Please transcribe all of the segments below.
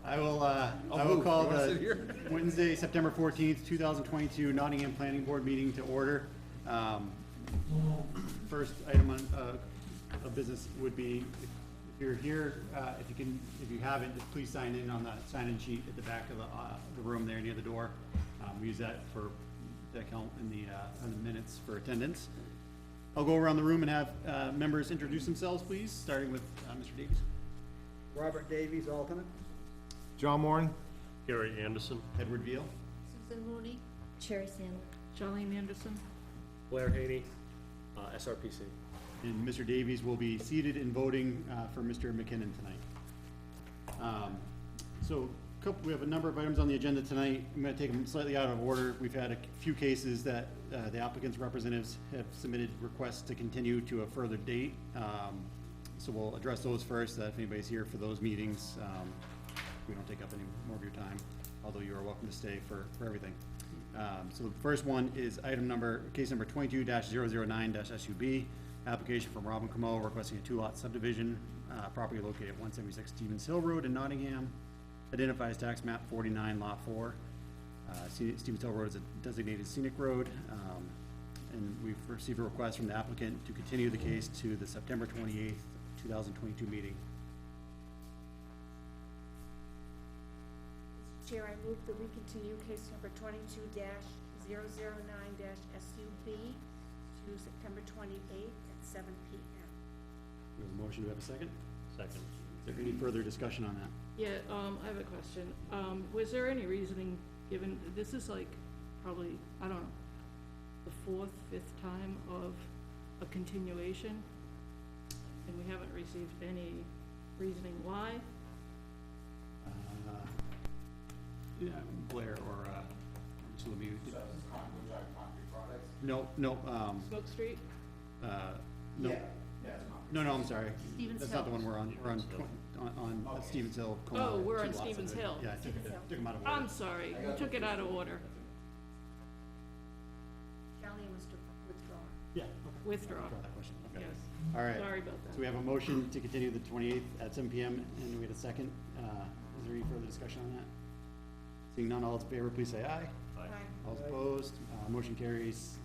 I will call the Wednesday, September 14th, 2022 Nottingham Planning Board meeting to order. First item on, of business would be, if you're here, if you haven't, just please sign in on the sign-in sheet at the back of the room there near the door. We use that for, that count in the minutes for attendance. I'll go around the room and have members introduce themselves, please, starting with Mr. Davies. Robert Davies, alternate. John Moran. Gary Anderson. Edward Veal. Susan Mooney. Cherry Sandler. Charlene Anderson. Blair Haney, SRPC. And Mr. Davies will be seated and voting for Mr. McKinnon tonight. We have a number of items on the agenda tonight. I'm gonna take them slightly out of order. We've had a few cases that the applicant's representatives have submitted requests to continue to a further date. So we'll address those first, that if anybody's here for those meetings, we don't take up any more of your time, although you are welcome to stay for everything. So the first one is case number 22-009-SUB, application from Robin Camo requesting a two-lot subdivision, property located at 176 Stevens Hill Road in Nottingham, identifies tax map 49, lot 4. Stevens Hill Road is a designated scenic road, and we've received a request from the applicant to continue the case to the September 28th, 2022 meeting. Chair, I move that we continue case number 22-009-SUB to September 28th at 7 p.m. We have a motion, do we have a second? Second. Is there any further discussion on that? Yeah, I have a question. Was there any reasoning given, this is like probably, I don't know, the fourth, fifth time of a continuation? And we haven't received any reasoning why? Yeah, Blair or, Mr. Lemieux. No, Smoke Street? no. Yeah. No, I'm sorry. Stevens That's Hill. not the one we're on. We're on Stevens Hill. Oh, we're on two lots Stevens of it. Hill. Yeah, I took them out of order. I'm sorry, you took it out of order. Charlie was to withdraw. Yeah, okay. Withdraw. Withdraw that question, okay. Yes, All right. sorry about So that. we have a motion to continue the 28th at 7 p.m. and we had a second. Is there any further discussion on that? Seeing none, all in favor, please say aye. Aye. All opposed, motion carries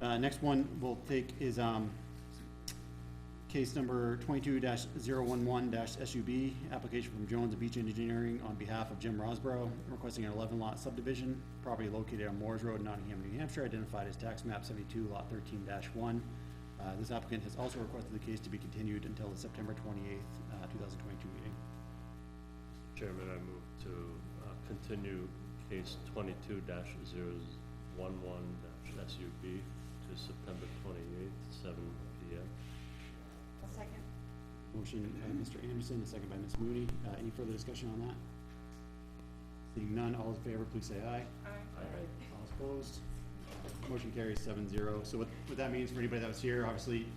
7-0. Next one we'll take is case number 22-011-SUB, application from Jones Beach Engineering on behalf of Jim Rosborough, requesting an 11-lot subdivision, property located on Moores Road, Nottingham, New Hampshire, identified as tax map 72, lot 13-1. This applicant has also requested the case to be continued until the September 28th, 2022 meeting. Chairman, I move to continue case 22-011-SUB to September 28th, 7 p.m. A second. Motion, Mr. Anderson, a second by Ms. Mooney. Any further discussion on that? Seeing none, all in favor, please say aye. Aye. All opposed? Motion carries 7-0. So what that means for anybody that was here, obviously,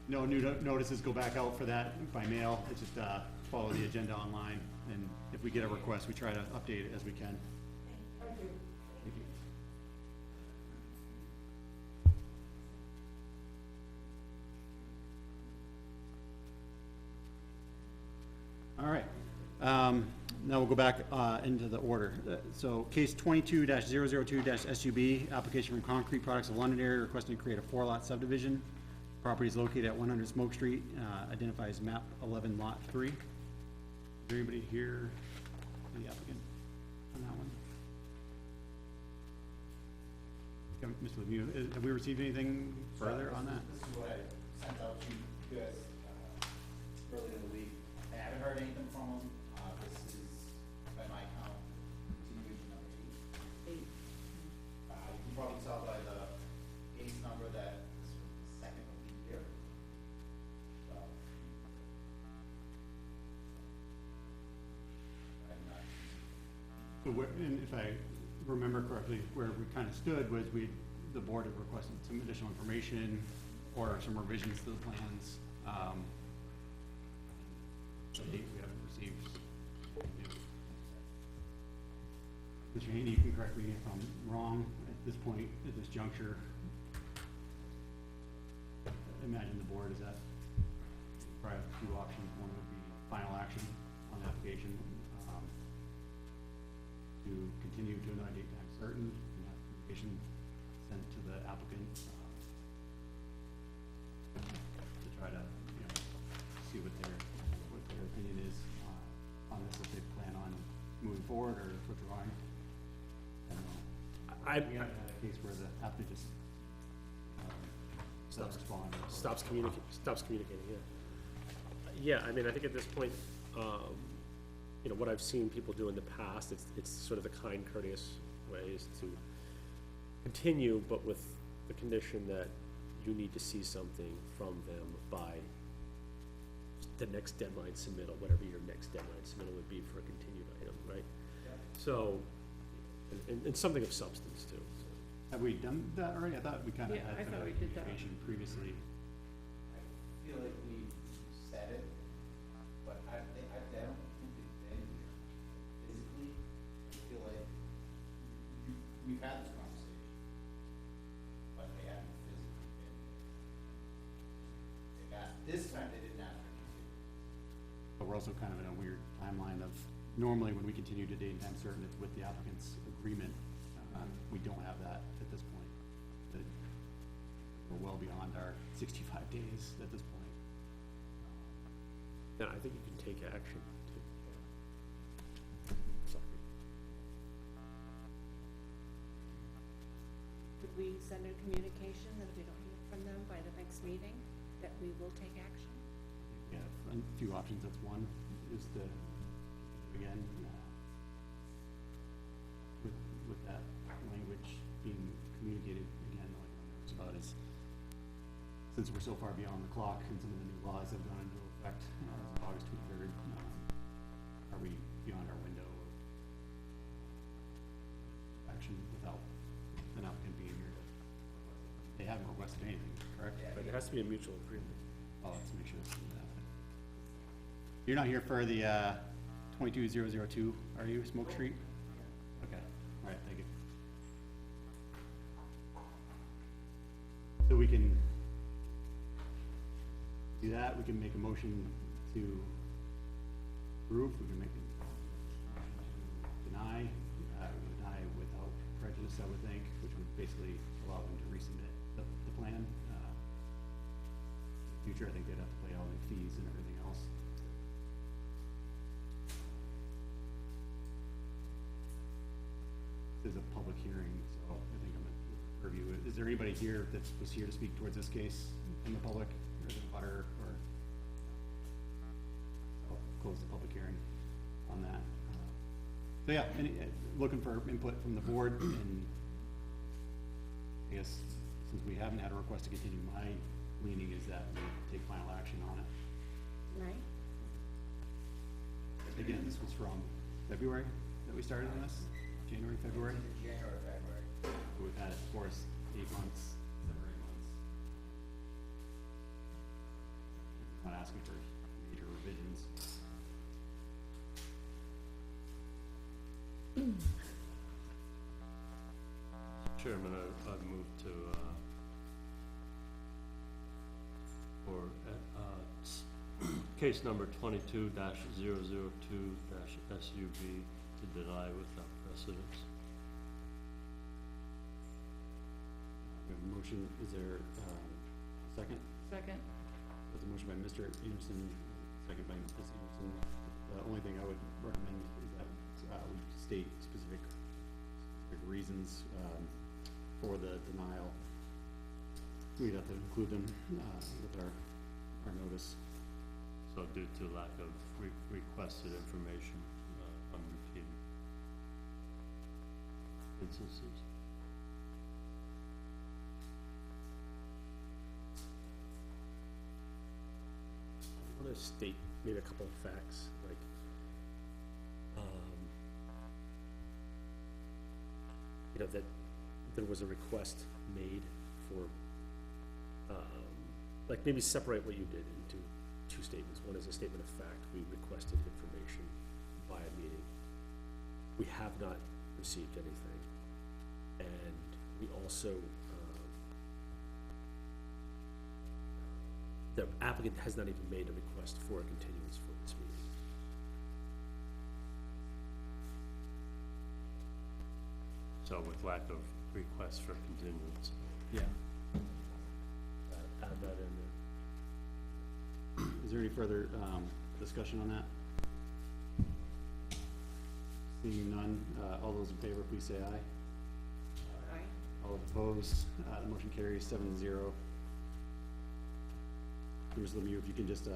no new notices go back out for that by mail. It's just, follow the agenda online, and if we get a request, we try to update it as we can. Thank you. Thank you. All right, now we'll go back into the order. So case 22-002-SUB, application from Concrete Products of London area requesting to create a 4-lot subdivision. Property is located at 100 Smoke Street, identifies map 11, lot 3. Is there anybody here, the applicant on that one? Okay, Mr. Lemieux, have we received anything further on that? This is what I sent out to you guys earlier in the week. I haven't heard anything from them. This is, by my count, continuation number 8. You can probably tell by the case number that this was the second of the year. I'm not. So and if I remember correctly, where we kind of stood was the board had requested some additional information or some revisions to the plans. To date, we haven't received. Mr. Haney, you can correct me if I'm wrong at this point, at this juncture. Imagine the board is at probably have two options. One would be application, to continue to another date time certain, and have communication sent to the applicant, to try to, you know, see what their opinion is, on this, if they plan on moving forward or withdrawing. I don't know. We haven't had a case where the applicant just, doesn't respond. Stops communicating, yeah. Yeah, I mean, I think at this point, you know, what I've seen people do in the past, it's sort of the kind, courteous way is to continue, but with the condition that you need to see something from them by the next deadline submittal, whatever your next deadline submittal would be for a continued item, right? So, and something of substance too, so. Have we done that already? I thought we kind of Yeah, had I thought that we did that. communication previously. I feel like we said it, but I don't think it's been here physically. I feel like we've had this conversation, but they haven't physically been here. They've asked, this time they didn't ask for continuance. But we're also kind of in a weird timeline of, normally when we continue to date and time certain, it's with the applicant's agreement. We don't have that at this point. We're well beyond our 65 days at this point. Yeah, I think you can take action to. Sorry. Would we send a communication that if we don't hear from them by the next meeting, that we will take action? We have a few options. That's one, is to, again, with that language being communicated, again, like it's about is, since we're so far beyond the clock and some of the new laws have gone into effect as of August 23rd, are we beyond our window of action without an applicant being here? They haven't requested anything, correct? But it has to be a mutual agreement. Oh, let's make sure it's that. You're not here for the 22002, are you, Smoke Street? Okay, all right, thank you. So we can do that, we can make a motion to approve, we can make a motion to deny, deny without prejudice, I would think, which would basically allow them to resubmit the plan. Future, I think they'd have to pay all the fees and everything else. This is a public hearing, so I think I'm gonna review it. Is there anybody here that was here to speak towards this case in the public, or the butter, or? I'll close the public hearing on that. So yeah, looking for input from the board, and I guess since we haven't had a request to continue, my leaning is that we take final action on it. Right? Again, this was from February that we started on this, January, February. January, February. We've had it for us 8 months, 7 or 8 months. Not asking for major revisions. Chairman, I'd move to, for, case number 22-002-SUB to deny without precedence. We have a motion, is there a second? Second, There's a motion by Mr. Anderson, second by Ms. Anderson. The only thing I would recommend is that we state specific reasons for the denial. We'd have to include them with our notice. So due to lack of requested information, on repeated instances. I want to state maybe a couple of facts, like, you know, that there was a request made for, like, maybe separate what you did into two statements. One is a statement of fact, we requested information by a meeting. We have not received anything, and we also, the applicant has not even made a request for a continuance for this meeting. So with lack of requests for continuance. Yeah. Add that in there. Is there any further, discussion on that? Seeing none, all those in favor, please say aye. Aye. All opposed, the motion carries 7-0. Here's Lemieux, if you can just, I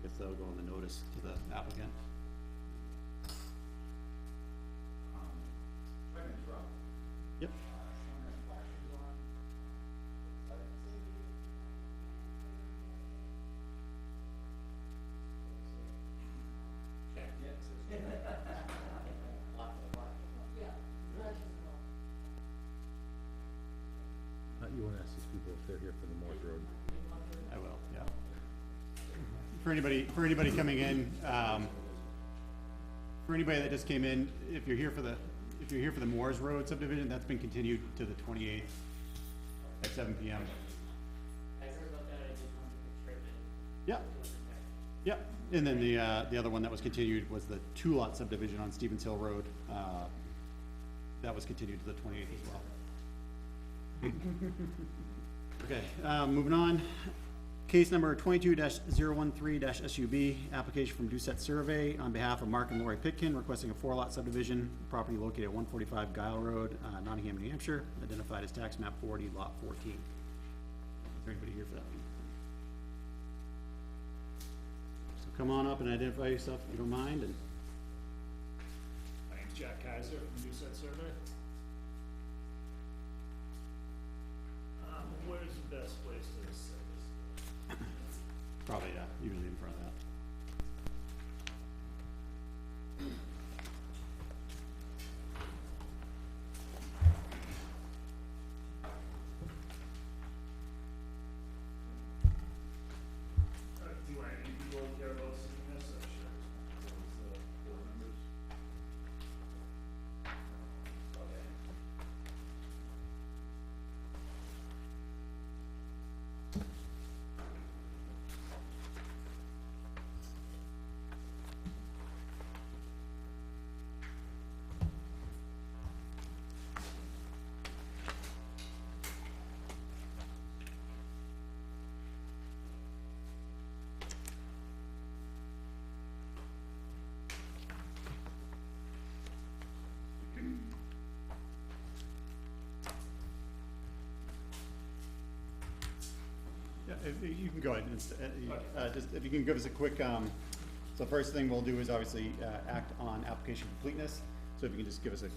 guess that'll go on the notice to the applicant. Try to interrupt. Yep. Someone has flashes on. Check, yes. Lock the lock. You wanna ask these people if they're here for the Morse Road? I will, yeah. For anybody coming in, for anybody that just came in, if you're here for the Moores Road subdivision, that's been continued to the 28th at 7 PM. I heard about that, I just wanted to make sure that Yep, it wasn't there. yep. And then the other one that was continued was the 2-lot subdivision on Stevens Hill Road. That was continued to the 28th as well. Okay, moving on. Case number 22-013-SUB, application from Doucette Survey on behalf of Mark and Lori Pitkin requesting a 4-lot subdivision, property located at 145 Guile Road, Nottingham, New Hampshire, identified as tax map 40, lot 14. Is there anybody here for that one? So come on up and identify yourself if you don't mind, and My name's Jack Kaiser from Doucette Survey. Where's the best place to set this? probably, usually in front of that. Do any people care about seeing this? I'm sure. Those, board members. Okay. Yeah, if you can go ahead, and just if you can give us a quick, so first thing we'll do is obviously, act on application completeness. So if you can just give us a,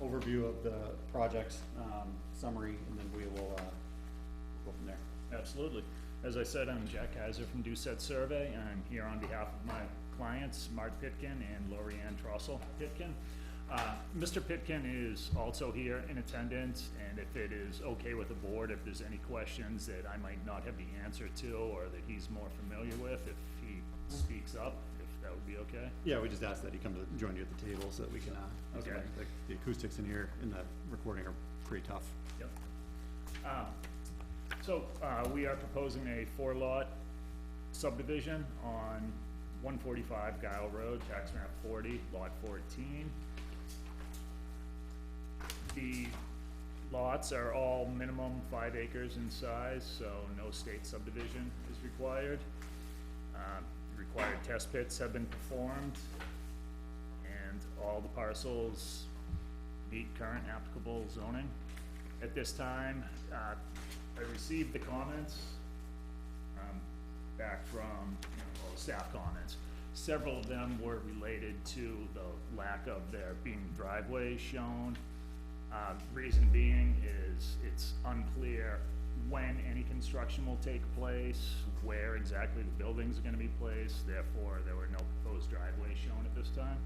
overview of the project, summary, and then we will, go from there. Absolutely. As I said, I'm Jack Kaiser from Doucette Survey, and I'm here on behalf of my clients, Mark Pitkin and Lorianne Trossel Pitkin. Mr. Pitkin is also here in attendance, and if it is okay with the board, if there's any questions that I might not have the answer to, or that he's more familiar with, if he speaks up, if that would be okay? Yeah, we just ask that he come to join you at the table so that we can, Okay. the acoustics in here in the recording are pretty tough. Yep. So, we are proposing a 4-lot subdivision on 145 Guile Road, tax map 40, lot 14. The lots are all minimum 5 acres in size, so no state subdivision is required. Required test pits have been performed, and all the parcels meet current applicable zoning. At this time, I received the comments, back from, staff comments. Several of them were related to the lack of there being driveways shown. Reason being is it's unclear when any construction will take place, where exactly the buildings are gonna be placed, therefore there were no proposed driveways shown at this time.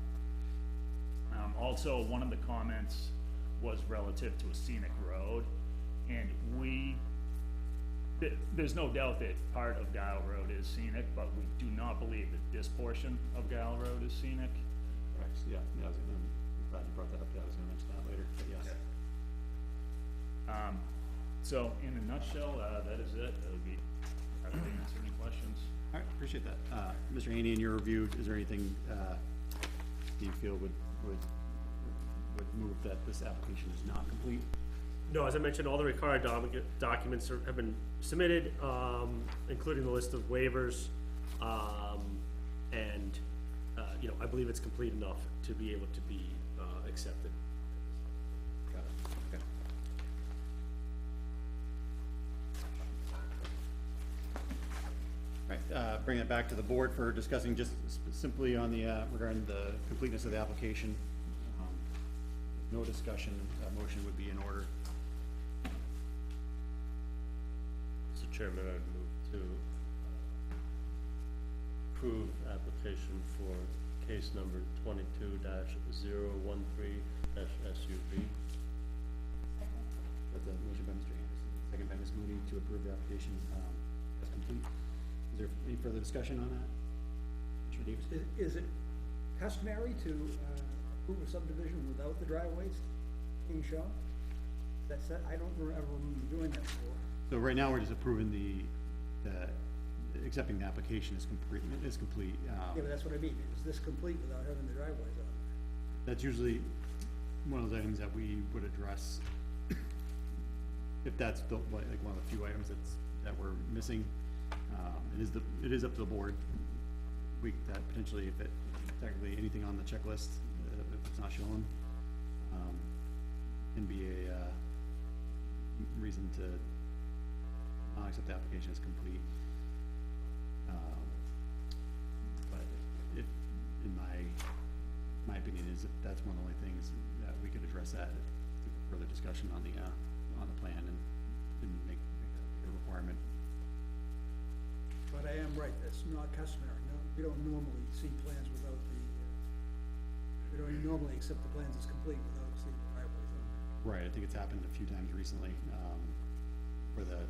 Also, one of the comments was relative to a scenic road, and there's no doubt that part of Guile Road is scenic, but we do not believe that this portion of Guile Road is scenic. Right, yeah, I was gonna, I'm glad you brought that up, yeah, I was gonna mention that later, but yes. So in a nutshell, that is it. I would be happy to answer any questions. All right, appreciate that. Mr. Haney, in your review, is there anything, you feel would would move that this application is not complete. No, as I mentioned, all the required documents have been submitted, including the list of waivers. And, you know, I believe it's complete enough to be able to be, accepted. Got it, okay. Right, bring it back to the board for discussing just simply on the, regarding the completeness of the application. No discussion, a motion would be in order. Mr. Chairman, I'd move to approve application for case number 22-013-SUV. That's a motion by Mr. Anderson, second by Ms. Mooney to approve the application, as complete. Is there any further discussion on that? Mr. Davis? Is it customary to approve a subdivision without the driveways being shown? That's, I don't ever remember doing that before. So right now, we're just approving accepting the application is complete, Yeah, but that's what I mean, is this complete without having the driveways on? That's usually one of those items that we would address if that's the, like, one of the few items that we're missing. It is up to the board. That potentially, if technically anything on the checklist, if it's not shown, can be a, reason to not accept the application as complete. But if, in my opinion, is if that's one of the only things that we could address that through further discussion on the plan and make that a requirement. But I am right, that's not customary, no, we don't normally see plans without the, we don't normally accept the plans as complete without seeing the driveways on. Right, I think it's happened a few times recently, where the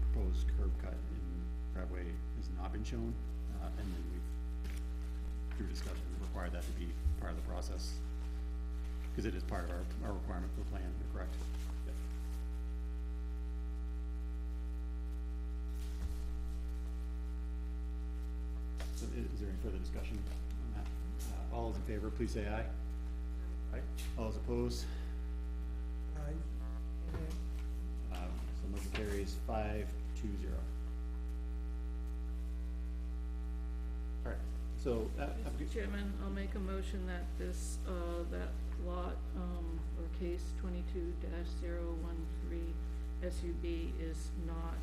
proposed curb cut in driveway has not been shown, and then we've, through discussion, required that to be part of the process. Cause it is part of our requirement for the plan, correct? Yep. So is there any further discussion on that? All those in favor, please say aye. Aye. All those opposed? So motion carries 5-0. Alright, so, Mr. Chairman, I'll make a motion that this, that lot, or case 22-013 SUB is not,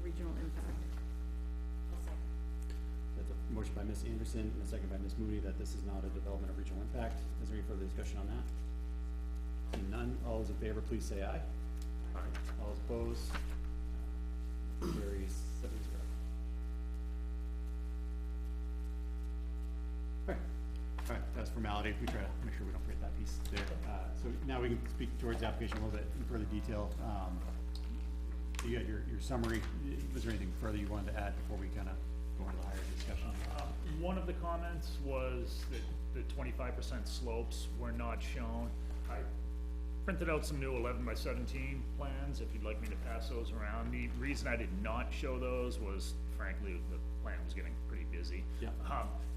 regional impact. that's a motion by Ms. Anderson and a second by Ms. Moody that this is not a development of regional impact. Is there any further discussion on that? Seeing none, all those in favor, please say aye. Aye. All those opposed? Carries 7-0. Alright, that's formality. We try to make sure we don't forget that piece there. So now we can speak towards the application a little bit in further detail. You got your summary. Was there anything further you wanted to add before we kind of go into the higher discussion? One of the comments was that the 25% slopes were not shown. I printed out some new 11x17 plans, if you'd like me to pass those around. The reason I did not show those was frankly, the plan was getting pretty busy. Yeah.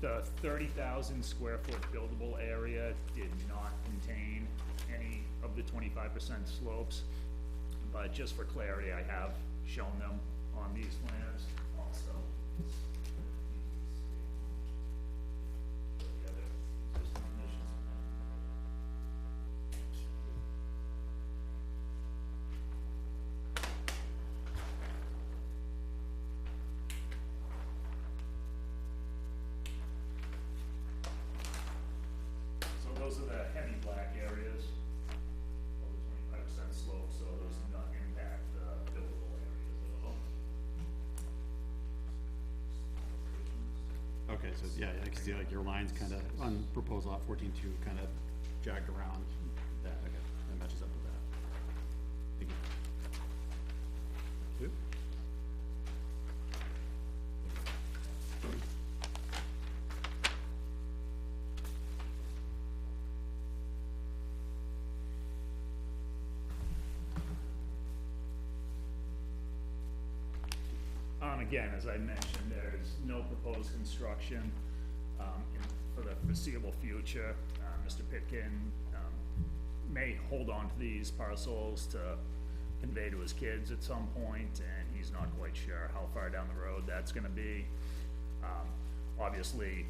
The 30,000 square foot buildable area did not contain any of the 25% slopes. But just for clarity, I have shown them on these plans also. So those are the heavy black areas. Over 25% slope, so those do not impact the buildable areas at all. Okay, so yeah, I can see like your lines kind of on proposal lot 14-2 kind of jagged around that. Okay, that matches up with that. Thank you. Yep. Again, as I mentioned, there's no proposed construction. for the foreseeable future. Mr. Pitkin, may hold on to these parcels to convey to his kids at some point, and he's not quite sure how far down the road that's gonna be. Obviously,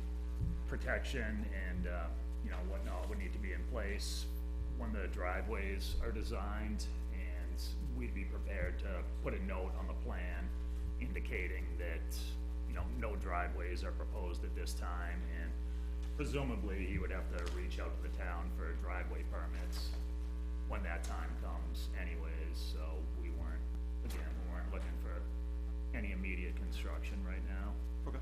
protection and, you know, whatnot would need to be in place when the driveways are designed, and we'd be prepared to put a note on the plan indicating that, you know, no driveways are proposed at this time, and presumably he would have to reach out to the town for driveway permits when that time comes anyways, so we weren't looking for any immediate construction right now. Okay.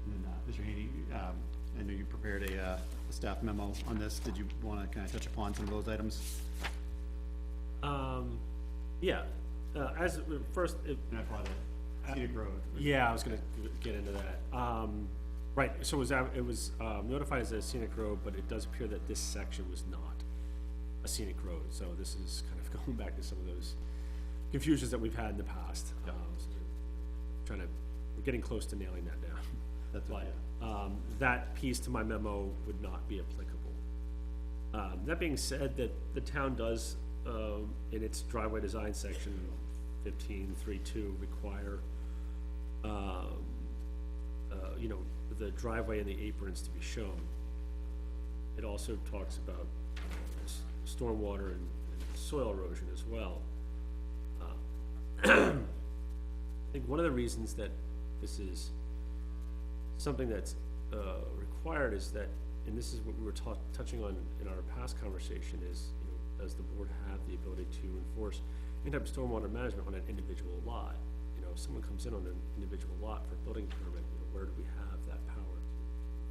And then, Mr. Haney, I know you prepared a staff memo on this. Did you wanna kinda touch upon some of those items? Yeah, as, first, And I brought the scenic road. yeah, I was gonna get into that. Right, so it was notified as a scenic road, but it does appear that this section was not a scenic road, so this is kind of going back to some of those confusions that we've had in the past. So we're getting close to nailing that down. That's But, okay. that piece to my memo would not be applicable. That being said, that the town does, in its driveway design section 15.3.2 require, you know, the driveway and the aprons to be shown. It also talks about stormwater and soil erosion as well. I think one of the reasons that this is something that's required is that, and this is what we were touching on in our past conversation, is, you know, does the board have the ability to enforce any type of stormwater management on an individual lot? You know, if someone comes in on an individual lot for a building permit, you know, where do we have that power to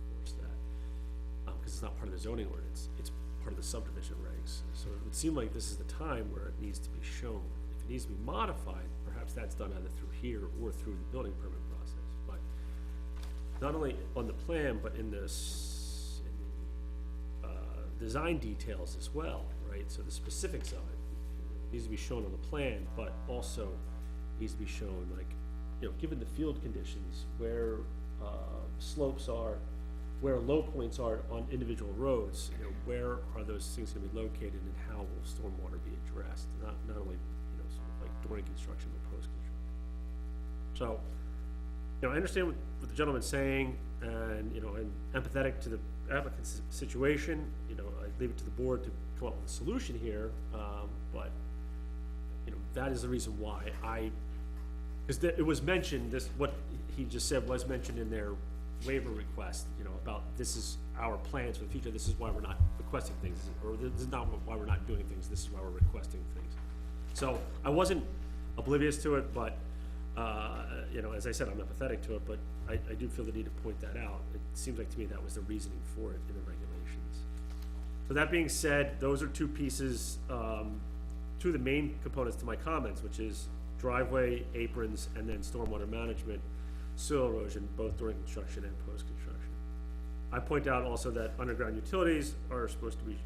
enforce that? Because it's not part of the zoning ordinance, it's part of the subdivision regs. So it would seem like this is the time where it needs to be shown. If it needs to be modified, perhaps that's done either through here or through the building permit process. But not only on the plan, but in this, design details as well, right? So the specifics of it needs to be shown on the plan, but also needs to be shown, like, you know, given the field conditions, where, slopes are, where low points are on individual roads, you know, where are those things gonna be located, and how will stormwater be addressed? Not only, you know, sort of like during construction, but post-construction. So, you know, I understand what the gentleman's saying, and, you know, I'm empathetic to the applicant's situation. You know, I leave it to the board to come up with a solution here, but, you know, that is the reason why because it was mentioned, what he just said was mentioned in their waiver request, you know, about this is our plans for the future, this is why we're not requesting things, or this is not why we're not doing things, this is why we're requesting things. So I wasn't oblivious to it, but, you know, as I said, I'm empathetic to it, but I do feel the need to point that out. It seems like to me that was the reasoning for it in the regulations. So that being said, those are two pieces, two of the main components to my comments, which is driveway, aprons, and then stormwater management, soil erosion, both during construction and post-construction. I point out also that underground utilities are supposed to be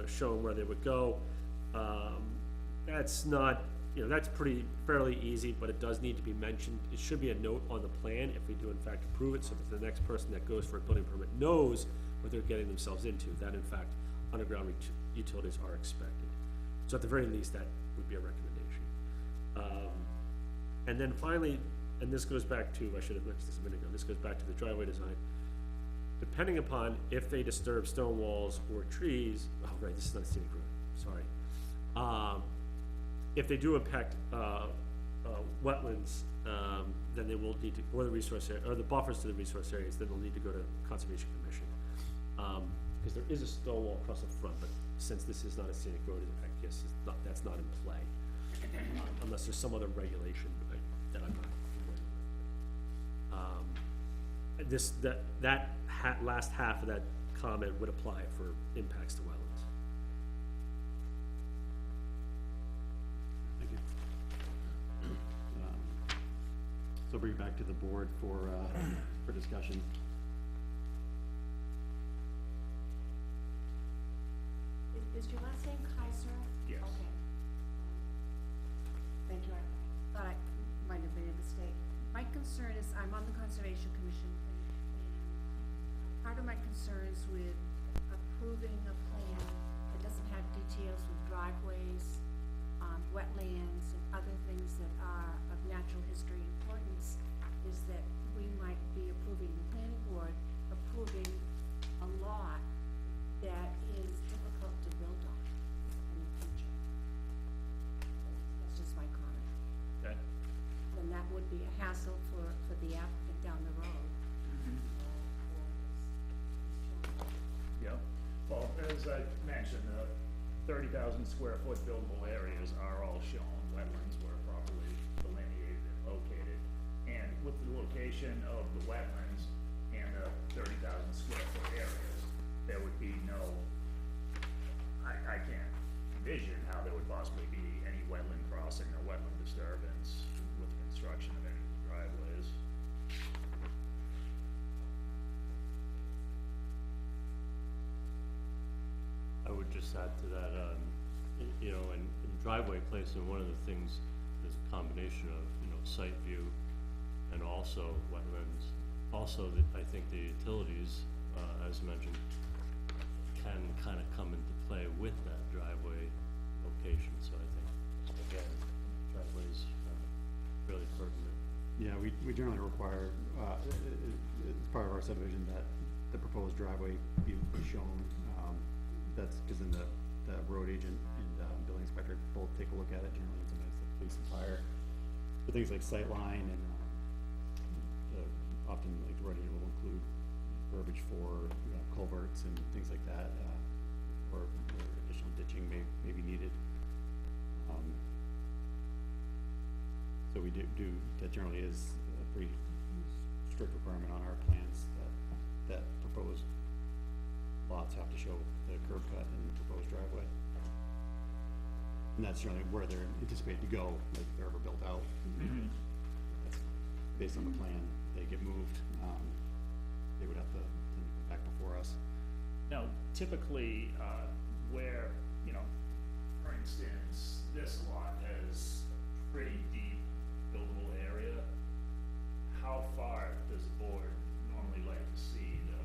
shown where they would go. That's not, you know, that's fairly easy, but it does need to be mentioned. It should be a note on the plan if we do in fact approve it, so that the next person that goes for a building permit knows what they're getting themselves into, that in fact underground utilities are expected. So at the very least, that would be a recommendation. And then finally, and this goes back to, I should have mentioned this a minute ago, this goes back to the driveway design. Depending upon if they disturb stone walls or trees, oh right, this is not a scenic road, sorry. If they do impact, wetlands, then they will need to, or the resource area, or the buffers to the resource areas, then they'll need to go to Conservation Commission. Because there is a stone wall across the front, but since this is not a scenic road, I guess that's not in play. Unless there's some other regulation that I'm not familiar with. That last half of that comment would apply for impacts to wetlands. Thank you. So bring it back to the board for discussion. Is your last name Kaiser? Yes. Okay. Thank you, I thought I might have made a mistake. Mike concern is, I'm on the Conservation Commission, and part of my concern is with approving a plan that doesn't have details with driveways, wetlands, and other things that are of natural history importance, is that we might be approving, the planning board, approving a lot that is difficult to build on in the future. That's just my comment. Okay. And that would be a hassle for the applicant down the road. Yeah, well, as I mentioned, 30,000 square foot buildable areas are all shown, wetlands were properly delineated and located. And with the location of the wetlands and the 30,000 square foot areas, there would be no, I can't envision how there would possibly be any wetland crossing or wetland disturbance with the construction of any driveways. I would just add to that, you know, in driveway placement, one of the things is a combination of, you know, site view and also wetlands. Also, I think the utilities, as mentioned, can kind of come into play with that driveway location, so I think, again, driveways really pertinent. Yeah, we generally require, it's part of our subdivision that the proposed driveway be shown. That's because then the road agent and building inspector both take a look at it, generally, and sometimes the police and fire. For things like sightline and, often like the road agent will include verbiage for culverts and things like that, or additional ditching may be needed. So we do, that generally is a pretty strict requirement on our plans that proposed lots have to show the curb cut and the proposed driveway. And that's generally where they're anticipated to go, like if they're ever built out. That's based on the plan, they get moved, they would have to then come back before us. Now, typically, where, you know, for instance, this lot has a pretty deep buildable area, how far does the board normally like to see the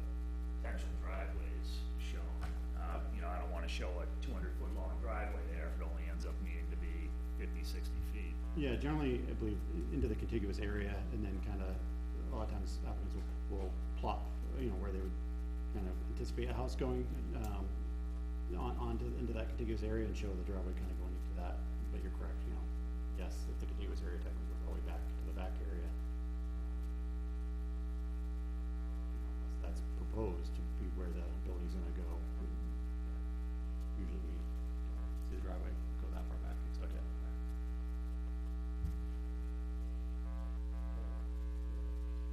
potential driveways shown? You know, I don't wanna show a 200-foot long driveway there if it only ends up needing to be 50, 60 feet. Yeah, generally, I believe, into the contiguous area, and then kinda, a lot of times applicants will plot, you know, where they would kind of anticipate a house going, into that contiguous area and show the driveway kind of going into that, but you're correct, you know, yes, if the contiguous area technically goes all the way back to the back area. Unless that's proposed to be where the building's gonna go, usually we see the driveway go that far back, it's okay.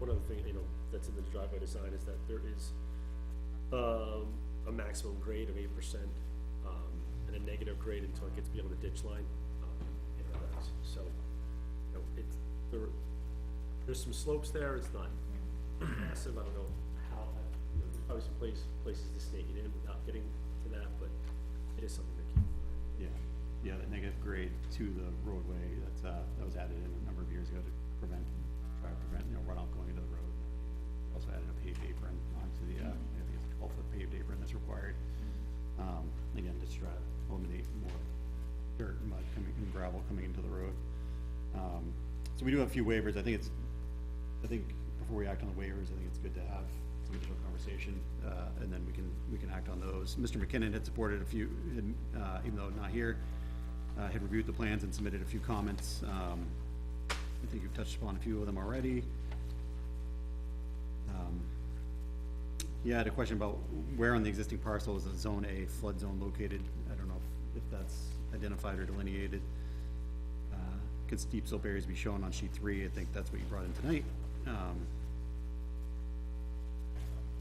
One other thing, you know, that's in the driveway design is that there is, a maximum grade of 8%, and a negative grade until it gets beyond the ditch line. So, you know, there's some slopes there, it's not massive, I don't know how, you know, there's probably some places to snake it in without getting to that, but it is something to keep in mind. Yeah, that negative grade to the roadway, that was added in a number of years ago to try to prevent, you know, runoff going into the road. Also added a paved apron onto the, I think it's a 12-foot paved apron that's required. Again, just try to eliminate more dirt and mud and gravel coming into the road. So we do have a few waivers. I think before we act on the waivers, I think it's good to have some additional conversation, and then we can act on those. Mr. McKinnon had supported a few, even though not here, had reviewed the plans and submitted a few comments. I think you've touched upon a few of them already. Yeah, I had a question about where on the existing parcel is a zone A flood zone located. I don't know if that's identified or delineated. Could steep slope areas be shown on sheet 3? I think that's what you brought in tonight.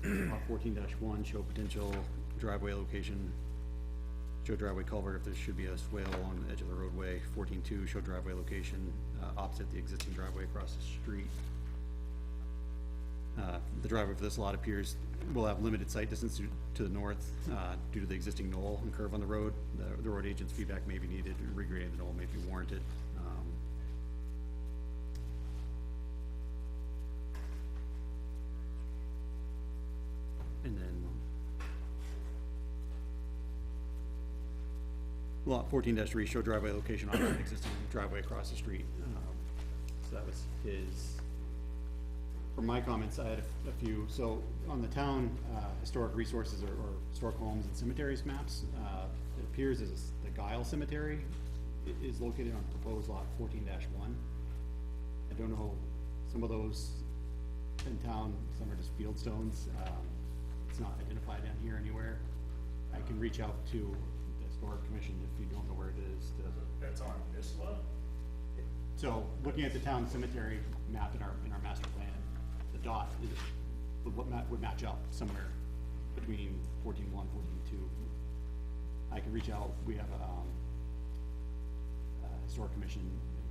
14-1, show potential driveway location. Show driveway culvert if there should be a swale along the edge of the roadway. 14-2, show driveway location opposite the existing driveway across the street. The driveway for this lot will have limited sight distance to the north due to the existing knoll and curve on the road. The road agent's feedback may be needed, and regrading the knoll may be warranted. lot 14-3 show driveway location on an existing driveway across the street. So that was his. For my comments, I had a few. So on the town historic resources or historic homes and cemeteries maps, it appears as the Guile Cemetery is located on proposed lot 14-1. I don't know, some of those in town, some are just field stones. It's not identified down here anywhere. I can reach out to the historic commission if you don't know where it is. That's on this lot? So, looking at the town cemetery map in our master plan, the dot is, would match up somewhere between 14-1, 14-2. I can reach out, we have a historic commission,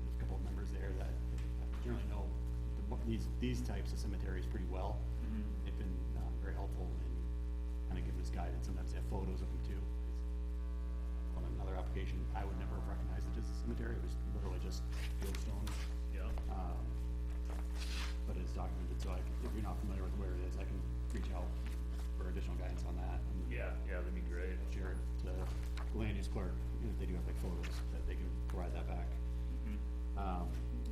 there's a couple of members there that generally know these types of cemeteries pretty well. They've been very helpful in kind of giving us guidance. Sometimes they have photos of them too. On another application, I would never have recognized it as a cemetery. It was literally just field stones. Yeah. But it's documented, so if you're not familiar with where it is, I can reach out for additional guidance on that. And Yeah, that'd be great. share it to the land use clerk, and if they do have like photos, that they can provide that back.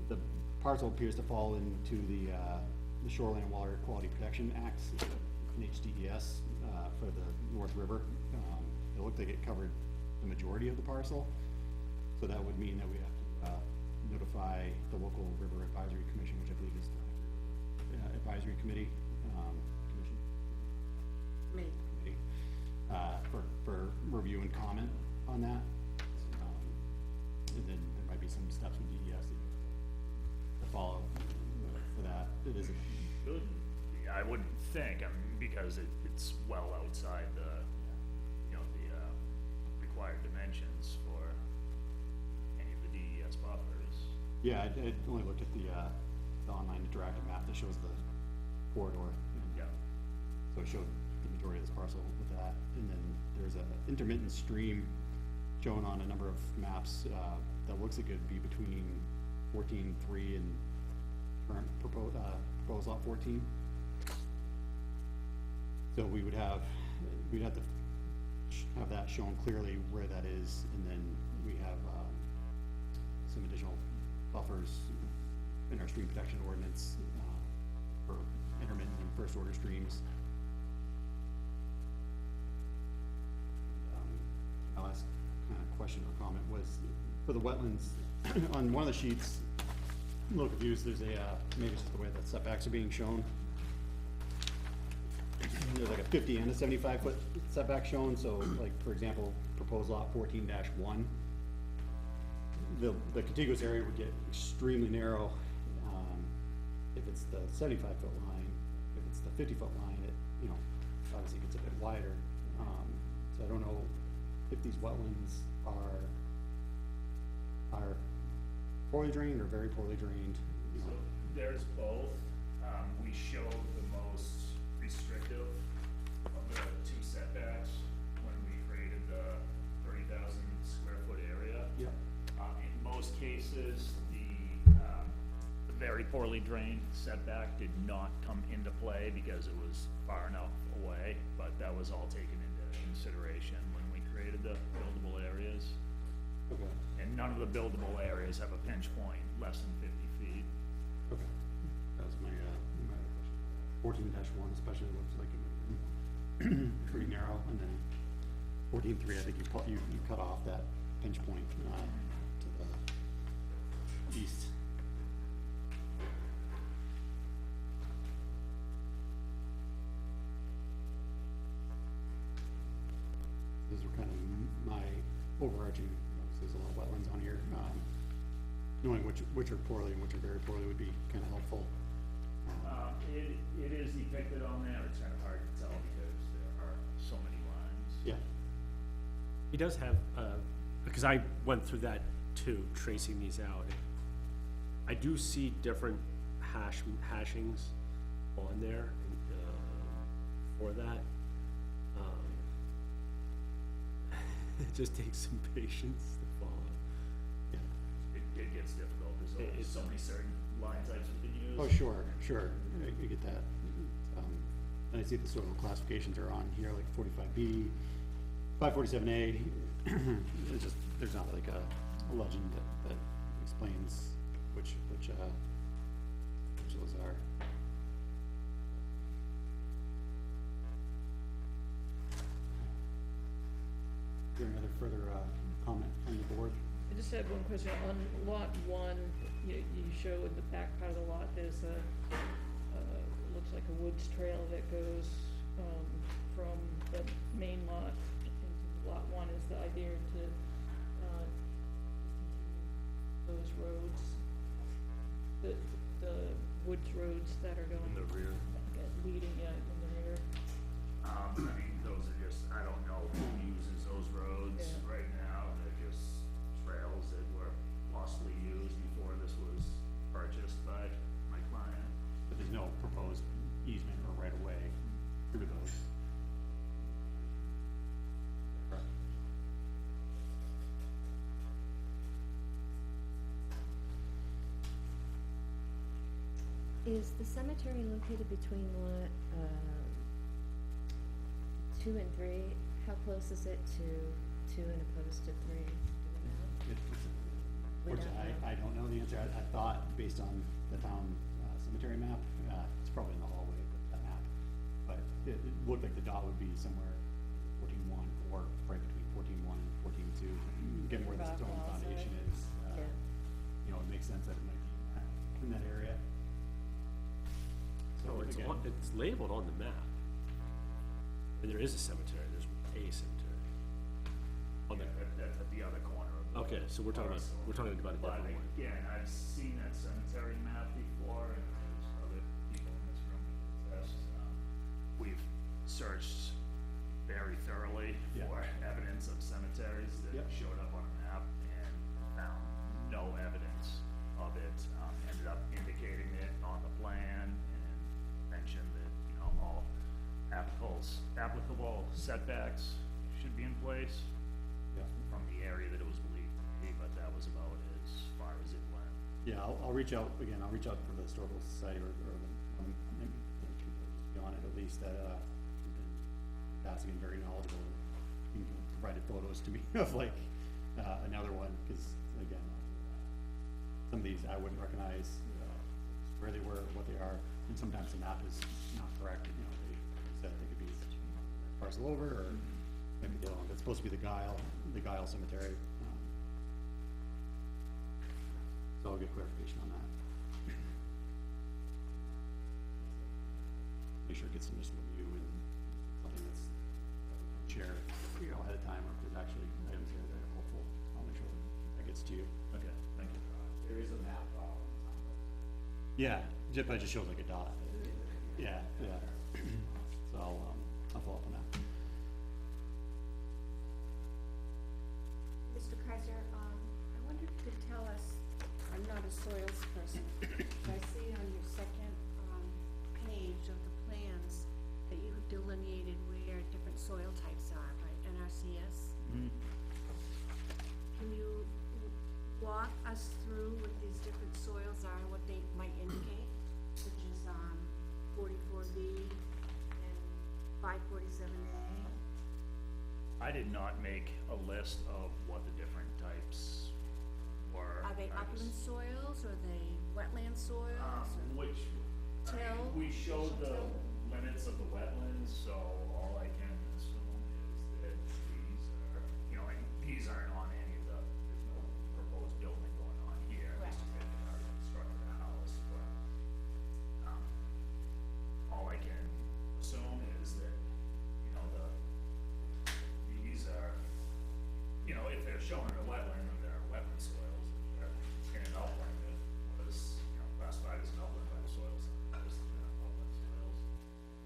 The parcel appears to fall into the Shoreline and Water Quality Protection Act, in HDES, for the North River. It looked like it covered the majority of the parcel, so that would mean that we have to notify the local River Advisory Commission, which I believe is the Advisory Committee, commission. Me. For review and comment on that. And then there might be some steps with DES to follow for that. It is, Good. Yeah, I wouldn't think, I mean, because it's well outside the, required dimensions for any of the DES buffers. yeah, I only looked at the online interactive map that shows the corridor. Yeah. So it showed the majority of this parcel with that. And then there's a intermittent stream shown on a number of maps, that looks like it'd be between 14-3 and current proposed lot 14. So we'd have to have that shown clearly where that is, and then we have, some additional buffers in our stream protection ordinance, for intermittent and first order streams. My last kind of question or comment was, for the wetlands, on one of the sheets, I'm a little confused, there's a, maybe it's just the way the setbacks are being shown. There's like a 50 and a 75 foot setback shown, so like, for example, proposed lot 14-1. The contiguous area would get extremely narrow, if it's the 75 foot line. If it's the 50 foot line, it, obviously gets a bit wider. So I don't know if these wetlands are poorly drained or very poorly drained. So there's both. We showed the most restrictive of the two setbacks when we created the 30,000 square foot area. Yep. In most cases, the very poorly drained setback did not come into play because it was far enough away, but that was all taken into consideration when we created the buildable areas. Okay. And none of the buildable areas have a pinch point less than 50 feet. Okay. That was my other question. 14-1 especially looks like it pretty narrow, and then 14-3, I think you cut off that pinch point, to the east. Those are kind of my overarching, there's a lot of wetlands on here. Knowing which are poorly and which are very poorly would be kind of helpful. It is depicted on there, it's kind of hard to tell because there are so many lines. Yeah. He does have, because I went through that too, tracing these out. I do see different hashings on there, for that. It just takes some patience to follow. It gets difficult, there's only so many certain line types we can use. Oh, sure. I get that. And I see the soil classifications are on here, like 45B, 547A. It's just there's not like a legend that explains which those are. Is there any other further, comment from the board? I just had one question. On lot one, you show in the back part of the lot, there's looks like a woods trail that goes, from the main lot into lot one. Is the idea to, discontinue those roads? The woods roads that are going. In the rear. Leading, yeah, in the rear. I mean, those are just, I don't know who uses those roads Yeah. right now, they're just trails that were possibly used before this was purchased by my client. But there's no proposed easement or right of way through those. Correct. Is the cemetery located between lot, 2 and 3? How close is it to 2 and opposed to 3? Do we know? We don't Unfortunately, know. I don't know the answer. I thought, based on the town cemetery map, it's probably in the hallway of that map. But it looked like the dot would be somewhere 14-1 or right between 14-1 and 14-2. Given where the Rock stone wall foundation side. is, Yeah. you know, it makes sense that it might be in that area. So No, again, it's labeled on the map. And there is a cemetery, there's a cemetery. On the, That's at the other corner of the. okay, so we're talking about a But different one. again, I've seen that cemetery map before, and there's other people in this room who can attest. We've searched very thoroughly Yeah. for evidence of cemeteries that Yep. showed up on a map and found no evidence of it. Ended up indicating it on the plan and mentioned that, you know, all applicable setbacks should be in place yeah. from the area that it was believed to be, but that was about as far as it went. Yeah, I'll reach out, again, I'll reach out for the historical society or the, maybe the people just be on it at least that, passing and very knowledgeable. You can provided photos to me of like, another one, cause again, some of these I wouldn't recognize, where they were, what they are, and sometimes the map is not correct, you know, they said they could be parcel over, or maybe the other one, it's supposed to be the Guile Cemetery. So I'll get clarification on that. Make sure it gets some just review and something that's shared, you know, ahead of time, or if there's actually items there that are helpful, I'll make sure that gets to you. Okay, thank you. There is a map, Yeah, but it just shows like a dot. Yeah, yeah. So I'll follow up on that. Mr. Kaiser, I wonder if you could tell us, I'm not a soils person, but I see on your second, page of the plans that you have delineated where different soil types are by NRCS. Can you walk us through what these different soils are and what they might indicate, which is, 44B and 547A? I did not make a list of what the different types were. Are they I just- upland soils, or are they wetland soils? or- Which, I mean, Till? we showed the Till? limits of the wetlands, so all I can assume is that these are, you know, and these aren't on any of the, there's no proposed building going on here. Correct. Just that they are constructing a house, but, all I can assume is that, you know, these are, you know, if they're showing a wetland, then they're wetland soils. If they're in an upland that was, you know, classified as an upland by the soils, just upland soils.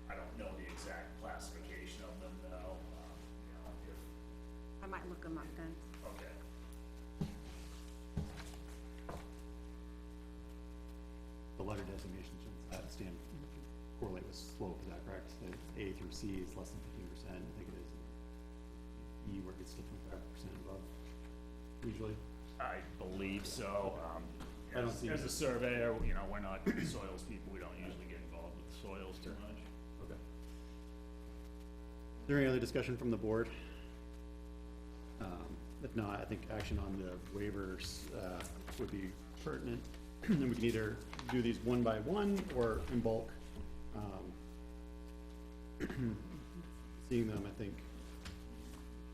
I don't know the exact classification of them though, you know, if, I might look them up then. okay. The letter designations stand correlate with slope, is that correct? The A through C is less than 15%, I think it is. E where it gets to 25% above, usually. I believe so, I don't as, see as it. a surveyor, you know, we're not soils people, we don't usually get involved with soils too much. Okay. Is there any other discussion from the board? At If not, I think action on the waivers, would be pertinent. And we can either do these one by one or in bulk. Seeing them, I think,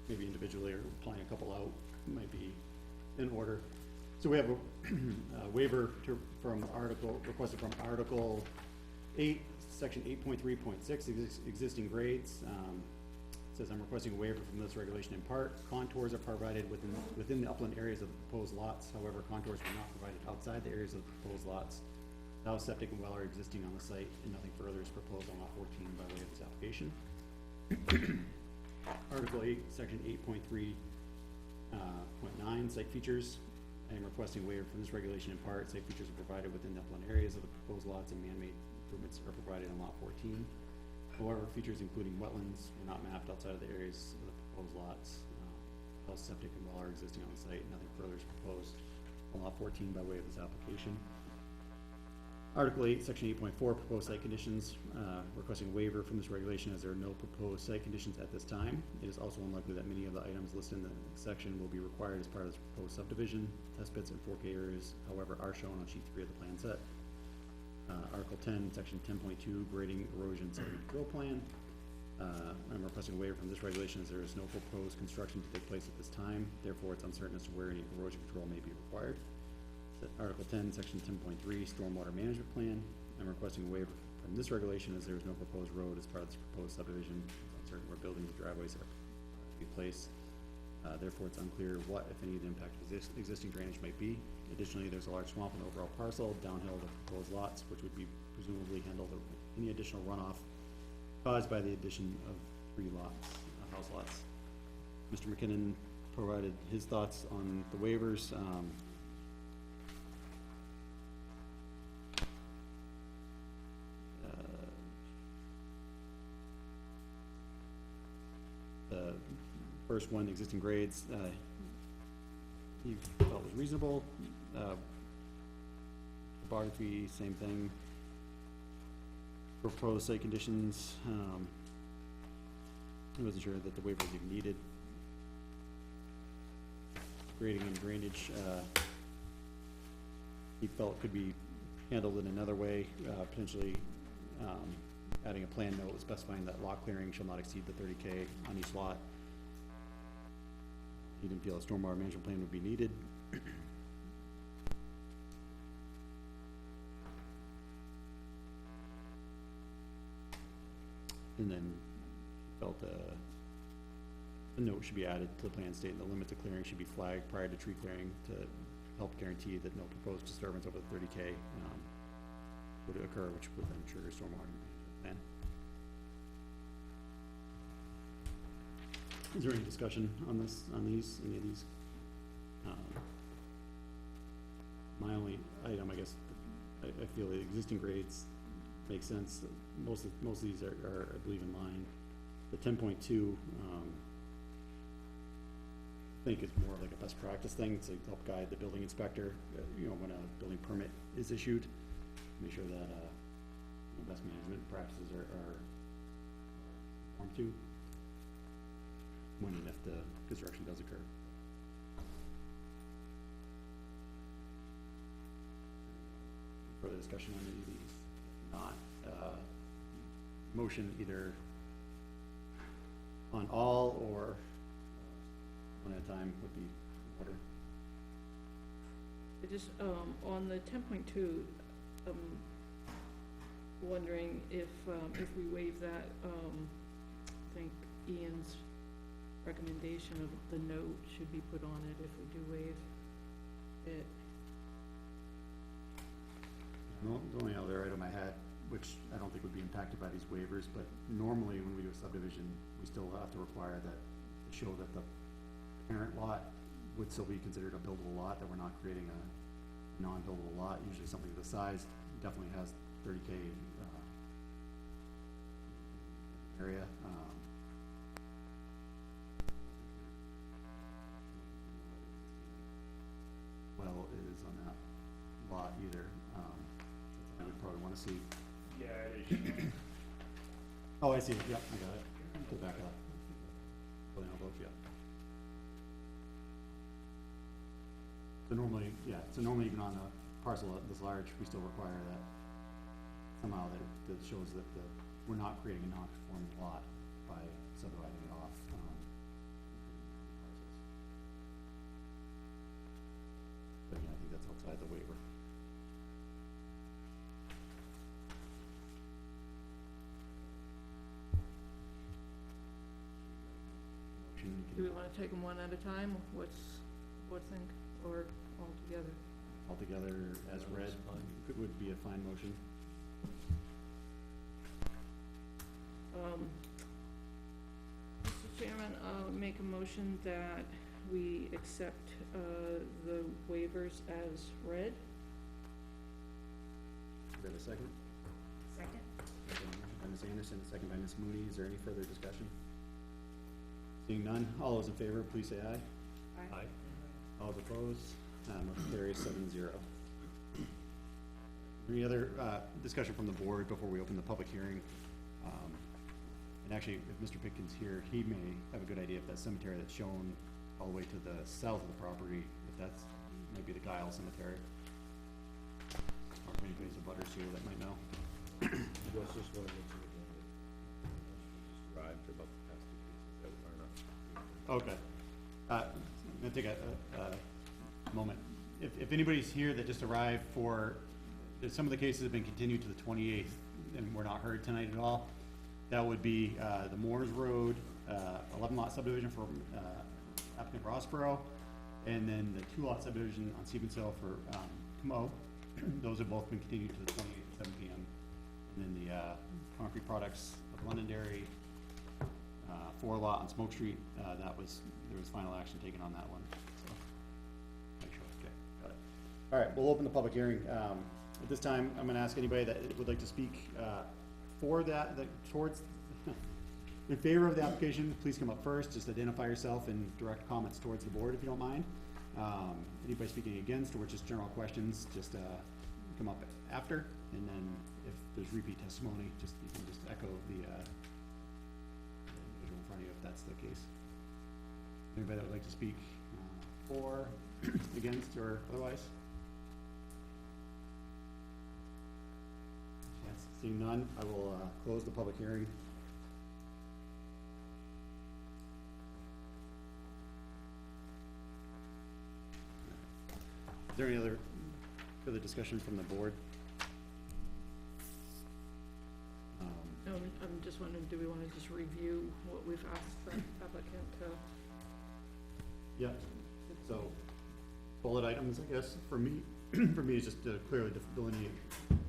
maybe individually or applying a couple out might be in order. So we have a waiver requested from Article 8, Section 8.3.6, existing grades. Says I'm requesting a waiver from this regulation in part. Contours are provided within the upland areas of the proposed lots. However, contours were not provided outside the areas of the proposed lots. Now septic and well are existing on the site, and nothing further is proposed on lot 14 by way of this application. Article 8, Section 8.3.9, site features. I am requesting a waiver from this regulation in part. Site features are provided within the upland areas of the proposed lots, and man-made improvements are provided on lot 14. However, features including wetlands were not mapped outside of the areas of the proposed lots. House, septic, and well are existing on the site. Nothing further is proposed on lot 14 by way of this application. Article 8, Section 8.4, proposed site conditions, requesting a waiver from this regulation as there are no proposed site conditions at this time. It is also unlikely that many of the items listed in the section will be required as part of this proposed subdivision. Test pits and 4K areas, however, are shown on sheet 3 of the plan set. Article 10, Section 10.2, grading, erosion, sediment control plan. I'm requesting a waiver from this regulation as there is no proposed construction to take place at this time. Therefore, it's uncertain as to where any erosion control may be required. Article 10, Section 10.3, stormwater management plan. I'm requesting a waiver from this regulation as there is no proposed road as part of this proposed subdivision. It's uncertain where buildings and driveways are to be placed. Therefore, it's unclear what, if any, the impact of existing drainage might be. Additionally, there's a large swamp in the overall parcel downhill of the proposed lots, which would be presumably handled any additional runoff caused by the addition of 3 lots, house lots. Mr. McKinnon provided his thoughts on the waivers. The first one, existing grades, he felt was reasonable. Topography, same thing. Proposed site conditions, he wasn't sure that the waiver was even needed. Grading and drainage, he felt could be handled in another way, potentially, adding a plan note specifying that lot clearing shall not exceed the 30K on each lot. He didn't feel a stormwater management plan would be needed. And then felt a note should be added to the plan stating the limits of clearing should be flagged prior to tree clearing to help guarantee that no proposed disturbance over the 30K would occur, which would then trigger stormwater management plan. Is there any discussion on this, any of these? My only item, I guess, I feel the existing grades make sense. Most of these are, I believe, in line. The 10.2, I think it's more like a best practice thing to help guide the building inspector, when a building permit is issued, make sure that, best management practices are conformed to when and if the construction does occur. Further discussion on any of these? Not, motion either on all or one at a time would be in order. I just, on the 10.2, wondering if we waive that, I think Ian's recommendation of the note should be put on it if we do waive it. No, the only other item I had, which I don't think would be impacted by these waivers, but normally when we do a subdivision, we still have to require that, to show that the parent lot would still be considered a buildable lot, that we're not creating a non-buildable lot. Usually something of the size definitely has 30K area. Well, is on that lot either. I would probably want to see. Yeah, it is. Oh, I see it. Yep, I got it. Go back up. Building envelope, yep. So normally, yeah, so normally even on a parcel this large, we still require that somehow that shows that we're not creating a non-conforming lot by subdividing it off. But again, I think that's outside the waiver. Do we wanna take them one at a time? What's in, or all together? Altogether, as read, would be a fine motion. Mr. Chairman, I'll make a motion that we accept, the waivers as read. Is that a second? Second? By Ms. Anderson, second by Ms. Mooney. Is there any further discussion? Seeing none, all those in favor, please say aye. Aye. All those opposed, motion carries 7-0. Any other, discussion from the board before we open the public hearing? And actually, if Mr. Pickens here, he may have a good idea if that cemetery that's shown all the way to the south of the property, if that's, might be the Guile Cemetery. Or if anybody's a butters here that might know. That's just one of the two derived about the past two cases that are not. Okay. I'm gonna take a moment. If anybody's here that just arrived for, if some of the cases have been continued to the 28th and were not heard tonight at all, that would be, the Moores Road, 11 lot subdivision for, applicant Rossborough, and then the 2 lot subdivision on Stevens Hill for, Camo. Those have both been continued to the 28th at 7 p.m. And then the, concrete products of Londonderry, 4 lot on Smoke Street, there was final action taken on that one, so. Make sure, okay, got it. All right, we'll open the public hearing. At this time, I'm gonna ask anybody that would like to speak, for that towards, in favor of the application, please come up first, just identify yourself and direct comments towards the board if you don't mind. Anybody speaking against or just general questions, just, come up after, and then if there's repeat testimony, just, you can just echo the individual in front of you if that's the case. Anybody that would like to speak, for, against, or otherwise? Yes, seeing none, I will, close the public hearing. Is there any other further discussion from the board? I'm just wondering, do we wanna just review what we've asked the applicant to? Yeah, so bullet items, I guess, for me, for me is just to clearly delineate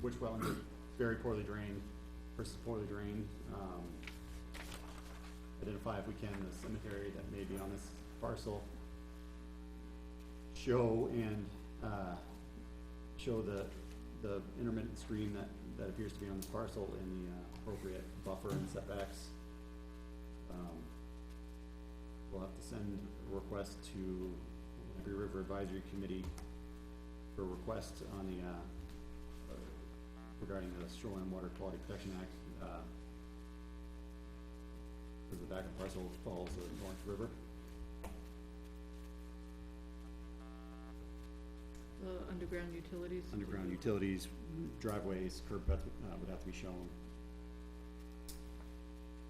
which wetlands are very poorly drained versus poorly drained. Identify if we can the cemetery that may be on this parcel. Show and, show the intermittent stream that appears to be on this parcel in the appropriate buffer and setbacks. We'll have to send a request to Every River Advisory Committee for a request on the, regarding the Shoreline Water Quality Protection Act, because the back of parcel follows the North River. The underground utilities? Underground utilities, driveways, curb cuts, would have to be shown.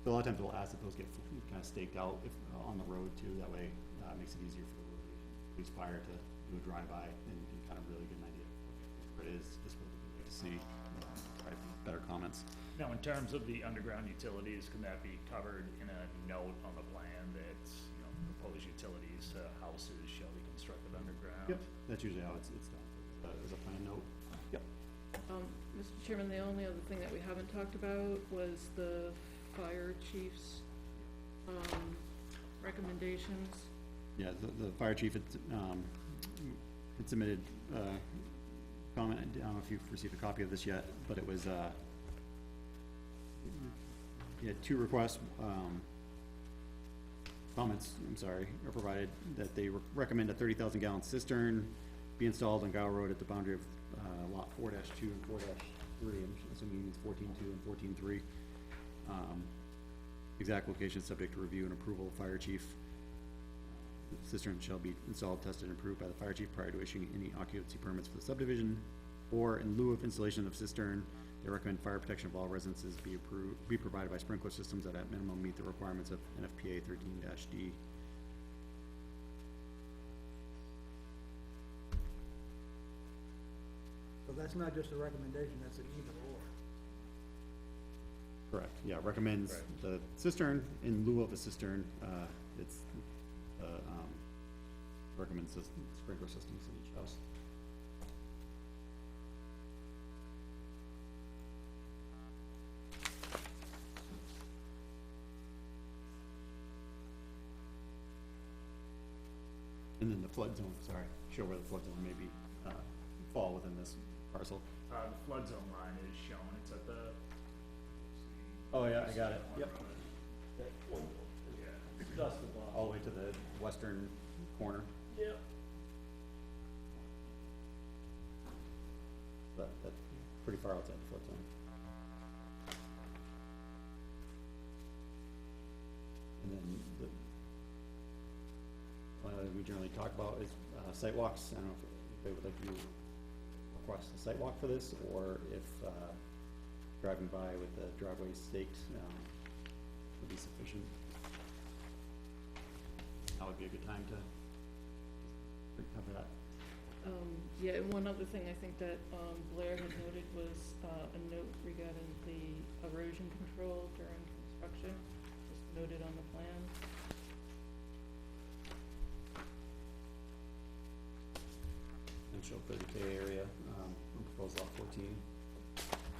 So a lot of times we'll ask if those get kind of staked out if, on the road too, that way, it makes it easier for the road police fire to do a drive-by and kind of really get an idea of what it is, this is what we'd like to see, probably better comments. Now, in terms of the underground utilities, can that be covered in a note on the plan that, you know, proposed utilities, houses shall be constructed underground? Yep, that's usually how it's done, as a plan note. Yep. Mr. Chairman, the only other thing that we haven't talked about was the fire chief's, recommendations. Yeah, the fire chief had submitted, comment, I don't know if you've received a copy of this yet, but it was, he had 2 requests, comments, I'm sorry, are provided, that they recommend a 30,000 gallon cistern be installed on Gow Road at the boundary of, lot 4-2 and 4-3, I'm assuming it's 14-2 and 14-3. Exact location subject to review and approval of fire chief. cistern shall be installed, tested, and approved by the fire chief prior to issuing any occupancy permits for the subdivision. Or in lieu of installation of cistern, they recommend fire protection of all residences be provided by sprinkler systems that at minimum meet the requirements of NFPA 13-D. So that's not just a recommendation, that's an either or. Correct, yeah, recommends the cistern in lieu of a cistern, it's, recommends sprinkler systems in each house. And then the flood zone, sorry, show where the flood zone may be, fall within this parcel. The flood zone line is shown, it's at the. Oh, yeah, I got it, yep. Yeah. All the way to the western corner. Yep. That's pretty far outside the flood zone. And then one other we generally talk about is, site walks. I don't know if they would like to request a site walk for this, or if, driving by with the driveway staked, would be sufficient. That would be a good time to cover that. Yeah, and one other thing I think that, Blair had noted was, a note regarding the erosion control during construction, just noted on the plan. And show 30K area, on proposed lot 14,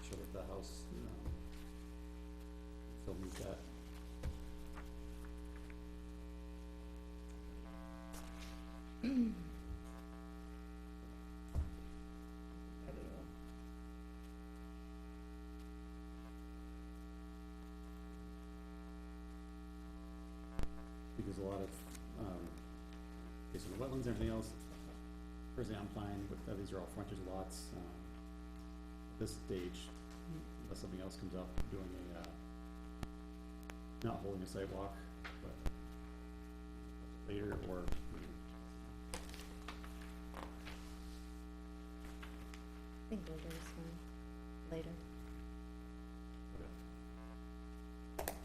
show that the house, still meets that. I don't know. Because a lot of, based on the wetlands and everything else, personally, I'm fine with, these are all frontage lots, this stage, unless something else comes up, doing a, not holding a site walk, but later, or, I think later is fine, later.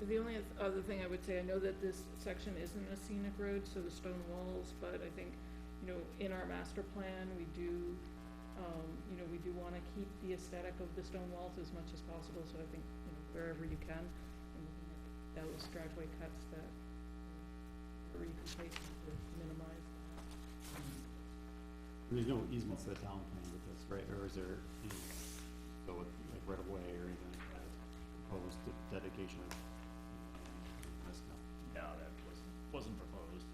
The only other thing I would say, I know that this section isn't a scenic road, so the stone walls, but I think, you know, in our master plan, we do, we do wanna keep the aesthetic of the stone walls as much as possible, so I think, wherever you can, and looking at those driveway cuts that, or you can place to minimize. there's no easements to the town plan with this, right, or is there, go with, like, right of way or anything like that, proposed dedication of, this, no? No, that wasn't proposed.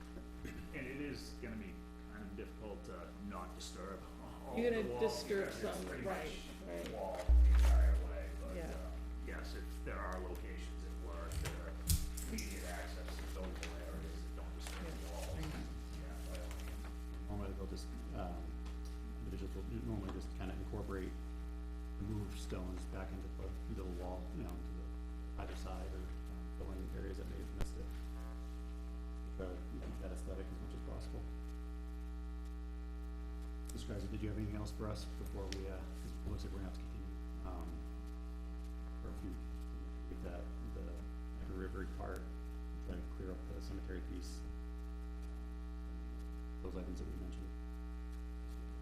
And it is gonna be kind of difficult to not disturb all You're the gonna walls, disturb because some, it's pretty right, much right. wall the entire way, but, Yeah. Yes, if there are locations at work that are immediate access to buildable areas that don't disturb the walls, yeah, by all means. Normally they'll just, individuals will normally just kind of incorporate, move stones back into the wall, into the either side, or fill in areas that may have missed it. Try to keep that aesthetic as much as possible. Mr. Kaiser, did you have anything else for us before we, 'cause it looks like we're gonna have to continue, for a few, get that, the Every River part, try to clear up the cemetery piece. Those items that we mentioned.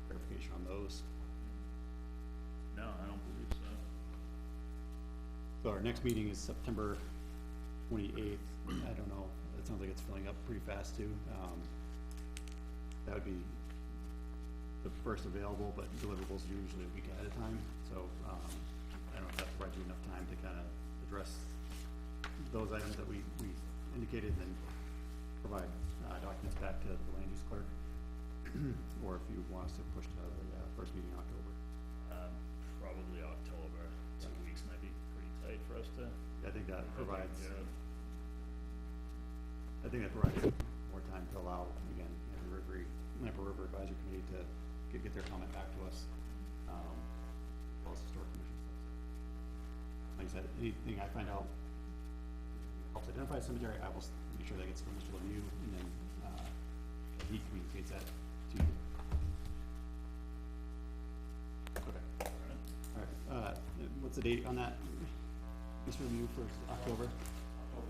Clarification on those. No, I don't believe so. So our next meeting is September 28th. I don't know, it sounds like it's filling up pretty fast too. That would be the first available, but deliverables are usually a week ahead of time. So, I don't know if that provides you enough time to kind of address those items that we indicated, and then provide, documents back to the land use clerk. Or if you want us to push to the, first meeting in October. Probably October, 2 weeks might be pretty tight for us to. I think that provides, Yeah. I think that provides more time to allow, again, Lamprey River Advisory Committee to get their comment back to us, as well as Historic Commission stuff. So, like I said, anything I find out helps identify a cemetery, I will make sure that gets to Mr. Lemieux, and then, he communicates that to you. Okay. All right, what's the date on that? This review for October? All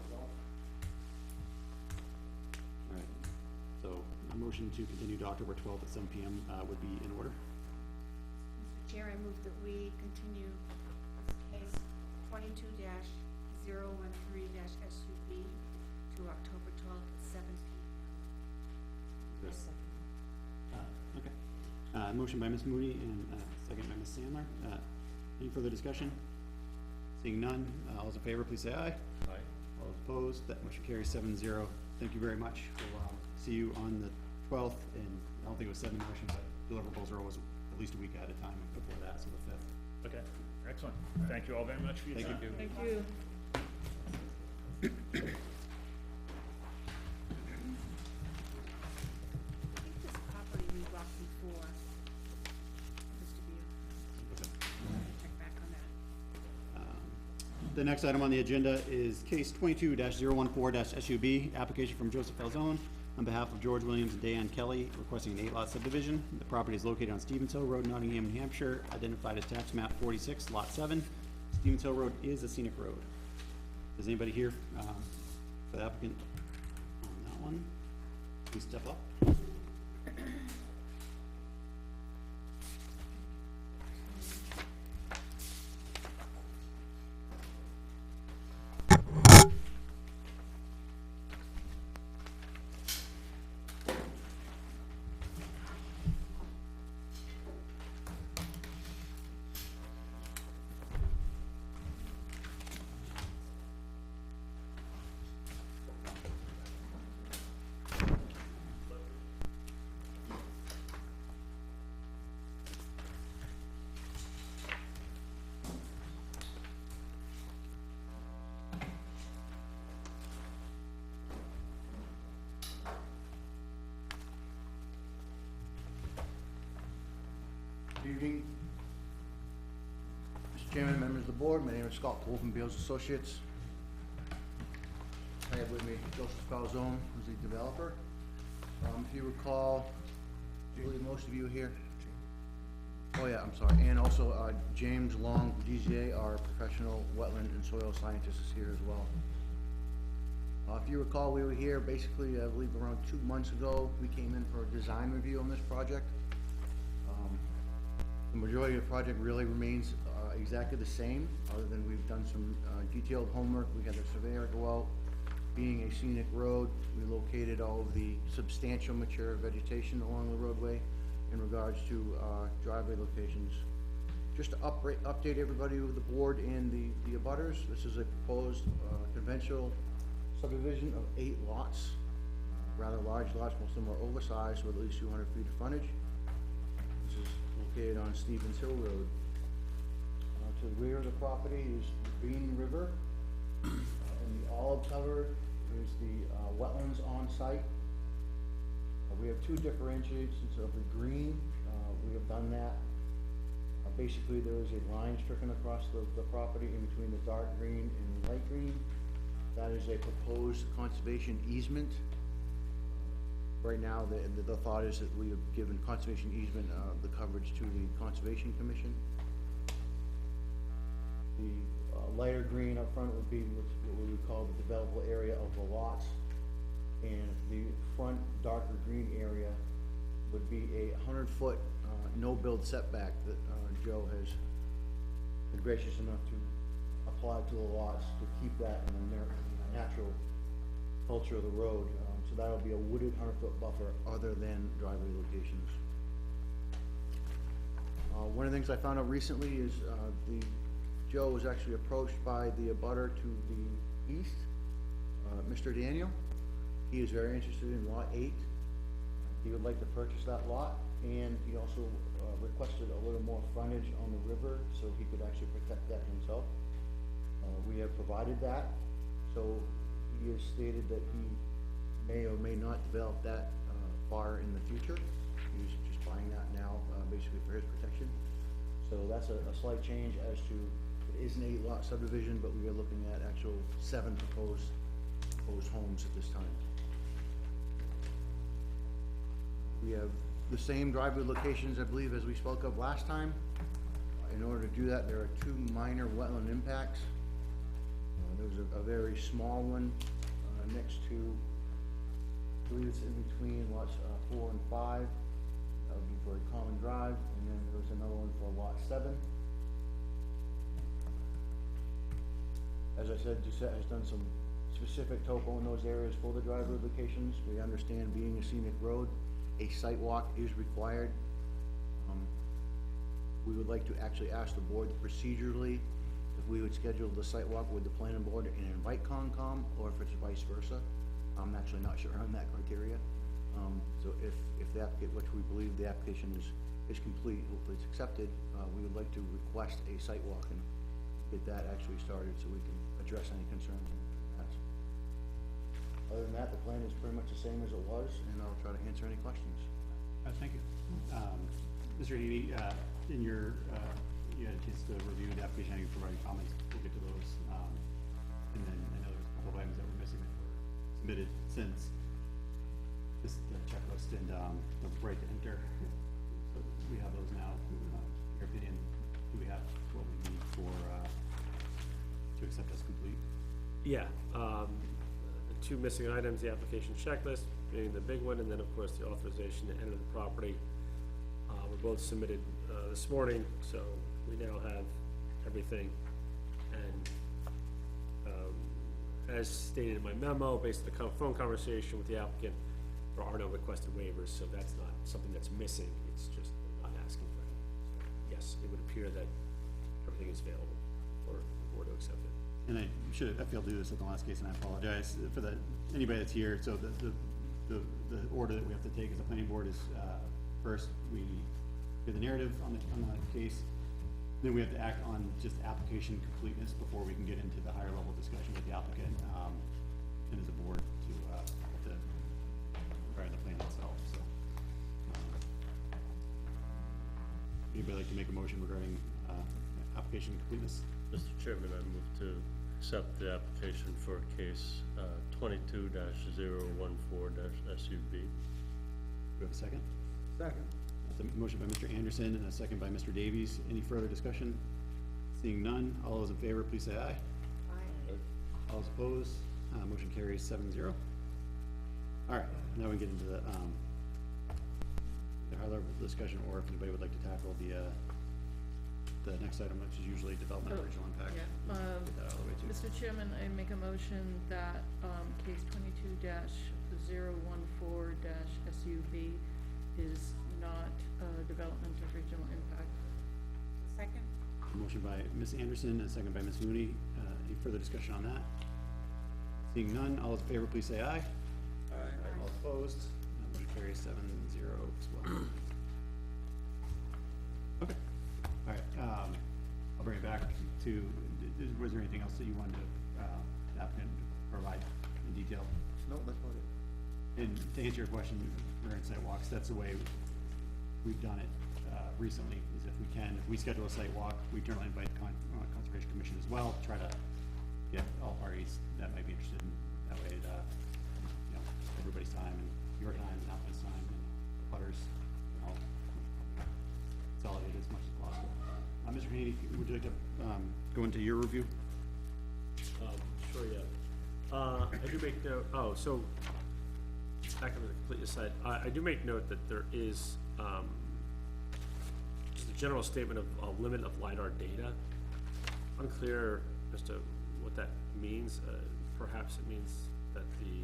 right, so a motion to continue to October 12th at 7 PM would be in order. Mr. Chair, I move that we continue case 22-013-SUB to October 12th at 7 p.m. Okay. Motion by Ms. Moody and second by Ms. Sandler. Any further discussion? Seeing none, all those in favor, please say aye. Aye. All those opposed, that motion carries 7-0. Thank you very much. We'll see you on the 12th, and I don't think it was 7 motions, but deliverables are always at least a week at a time before that, so the 5th. Okay, excellent. Thank you all very much for your Thank time. you. Thank you. I think this property we walked before, Mr. Beal. Check back on that. The next item on the agenda is case 22-014-SUB, application from Joseph Falzone on behalf of George Williams and Diane Kelly, requesting an 8-lot subdivision. The property is located on Stevens Hill Road, Nottingham, New Hampshire, identified as tax map 46, lot 7. Stevens Hill Road is a scenic road. Is anybody here for the applicant on that one? Please step up. Good evening. Mr. Chairman, members of the board, my name is Scott Cole from Beals Associates. I have with me Joseph Falzone, who's the developer. If you recall, I believe most of you here. Oh yeah, I'm sorry, and also James Long, DZA, our professional wetland and soil scientist, is here as well. If you recall, we were here basically, I believe around 2 months ago. We came in for a design review on this project. The majority of the project really remains exactly the same, other than we've done some detailed homework. We had a surveyor go out. Being a scenic road, we located all of the substantial mature vegetation along the roadway in regards to driveway locations. Just to update everybody with the board and the abutters, this is a proposed conventional subdivision of 8 lots, rather large lots, most of them are oversized with at least 200 feet of frontage. This is located on Stevens Hill Road. To the rear of the property is the Green River, and the olive cover is the wetlands on site. We have 2 differentiations of the green. We have done that. Basically, there is a line stricken across the property in between the dark green and the light green. That is a proposed conservation easement. Right now, the thought is that we have given conservation easement the coverage to the Conservation Commission. The lighter green up front would be what we would call the developable area of the lots, and the front darker green area would be a 100-foot no-build setback that Joe has been gracious enough to apply to the lots to keep that in the natural culture of the road. So that'll be a wooded 100-foot buffer other than driveway locations. One of the things I found out recently is Joe was actually approached by the abutter to the east, Mr. Daniel. He is very interested in lot 8. He would like to purchase that lot, and he also requested a little more frontage on the river so he could actually protect that himself. We have provided that, so he has stated that he may or may not develop that far in the future. He's just buying that now, basically for his protection. So that's a slight change as to, it is an 8-lot subdivision, but we are looking at actual 7 proposed homes at this time. We have the same driveway locations, I believe, as we spoke of last time. In order to do that, there are two minor wetland impacts. There's a very small one, next to, I believe it's in between lots, 4 and 5. That would be for a common drive, and then there's another one for lot 7. As I said, Doucette has done some specific topo in those areas for the driveway locations. We understand being a scenic road, a site walk is required. We would like to actually ask the board procedurally if we would schedule the site walk with the planning board and invite Concom, or if it's vice versa. I'm actually not sure on that criteria. So if the applicant, which we believe the application is complete, hopefully it's accepted, we would like to request a site walk and get that actually started so we can address any concerns in the past. Other than that, the plan is pretty much the same as it was, and I'll try to answer any questions. Thank you. Mr. Haney, in your, you had a chance to review the application, you provided comments, we'll get to those. And then I know there's a couple of items that were missing that were submitted since this, the checklist and, the right to enter. So we have those now. Your opinion, do we have what we need for, to accept as complete? Yeah, the two missing items, the application checklist being the big one, and then of course the authorization to enter the property. Were both submitted, this morning, so we now have everything. And, as stated in my memo, based on the phone conversation with the applicant, there are no requested waivers, so that's not something that's missing, it's just not asking for it. So, yes, it would appear that everything is available for the board to accept it. And I failed to do this at the last case, and I apologize for that, anybody that's here. So the order that we have to take as a planning board is, first, we do the narrative on the case, then we have to act on just application completeness before we can get into the higher level discussion with the applicant, and as a board to prepare the plan itself, so. Anybody like to make a motion regarding, application completeness? Mr. Chairman, I move to accept the application for case 22-014-SUB. Do we have a second? Second. That's a motion by Mr. Anderson and a second by Mr. Davies. Any further discussion? Seeing none, all those in favor, please say aye. Aye. All those opposed, motion carries 7-0. All right, now we get into the high level discussion, or if anybody would like to tackle the next item, which is usually development of regional impact. Yeah, Get that out of the way too. Mr. Chairman, I make a motion that, case 22-014-SUV is not development of regional impact. Second? Motion by Ms. Anderson and a second by Ms. Mooney. Any further discussion on that? Seeing none, all those in favor, please say aye. Aye. All opposed, motion carries 7-0 as well. Okay, all right, I'll bring it back to, was there anything else that you wanted to, the applicant provide in detail? No, that's about it. And to answer your question regarding site walks, that's the way we've done it, recently, is if we schedule a site walk, we generally invite Conservation Commission as well, try to get all parties that might be interested in, that way, everybody's time and your time and applicant's time and butters, consolidate as much as possible. Mr. Haney, would you like to, go into your review? Sure, yeah. I do make note, so, back on the completeness side, I do make note that there is, just a general statement of a limit of LiDAR data. Unclear as to what that means. Perhaps it means that the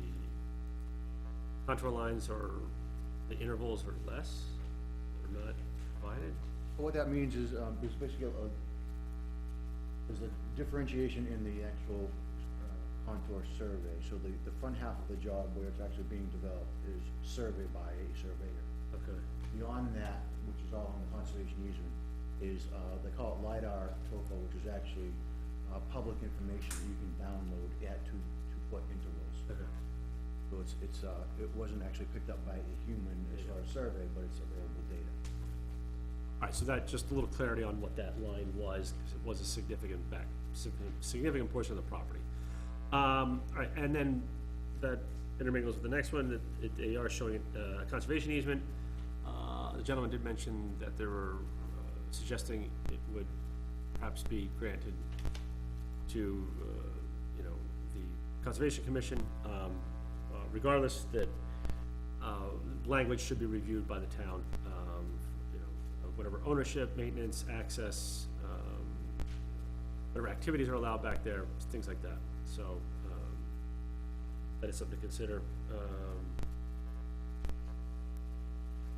contour lines or the intervals are less, or not provided. What that means is, there's basically there's a differentiation in the actual contour survey. So the front half of the job where it's actually being developed is surveyed by a surveyor. Okay. Beyond that, which is all on the conservation easement, is, they call it LiDAR topo, which is actually, public information that you can download at two-foot intervals. Okay. So it wasn't actually picked up by a human as far as survey, but it's available data. All right, so that, just a little clarity on what that line was, because it was a significant portion of the property. All right, and then that intermingles with the next one, that they are showing a conservation easement. The gentleman did mention that they were suggesting it would perhaps be granted to, you know, the Conservation Commission. Regardless, that language should be reviewed by the town, you know, of whatever ownership, maintenance, access, whatever activities are allowed back there, things like that. So, that is something to consider.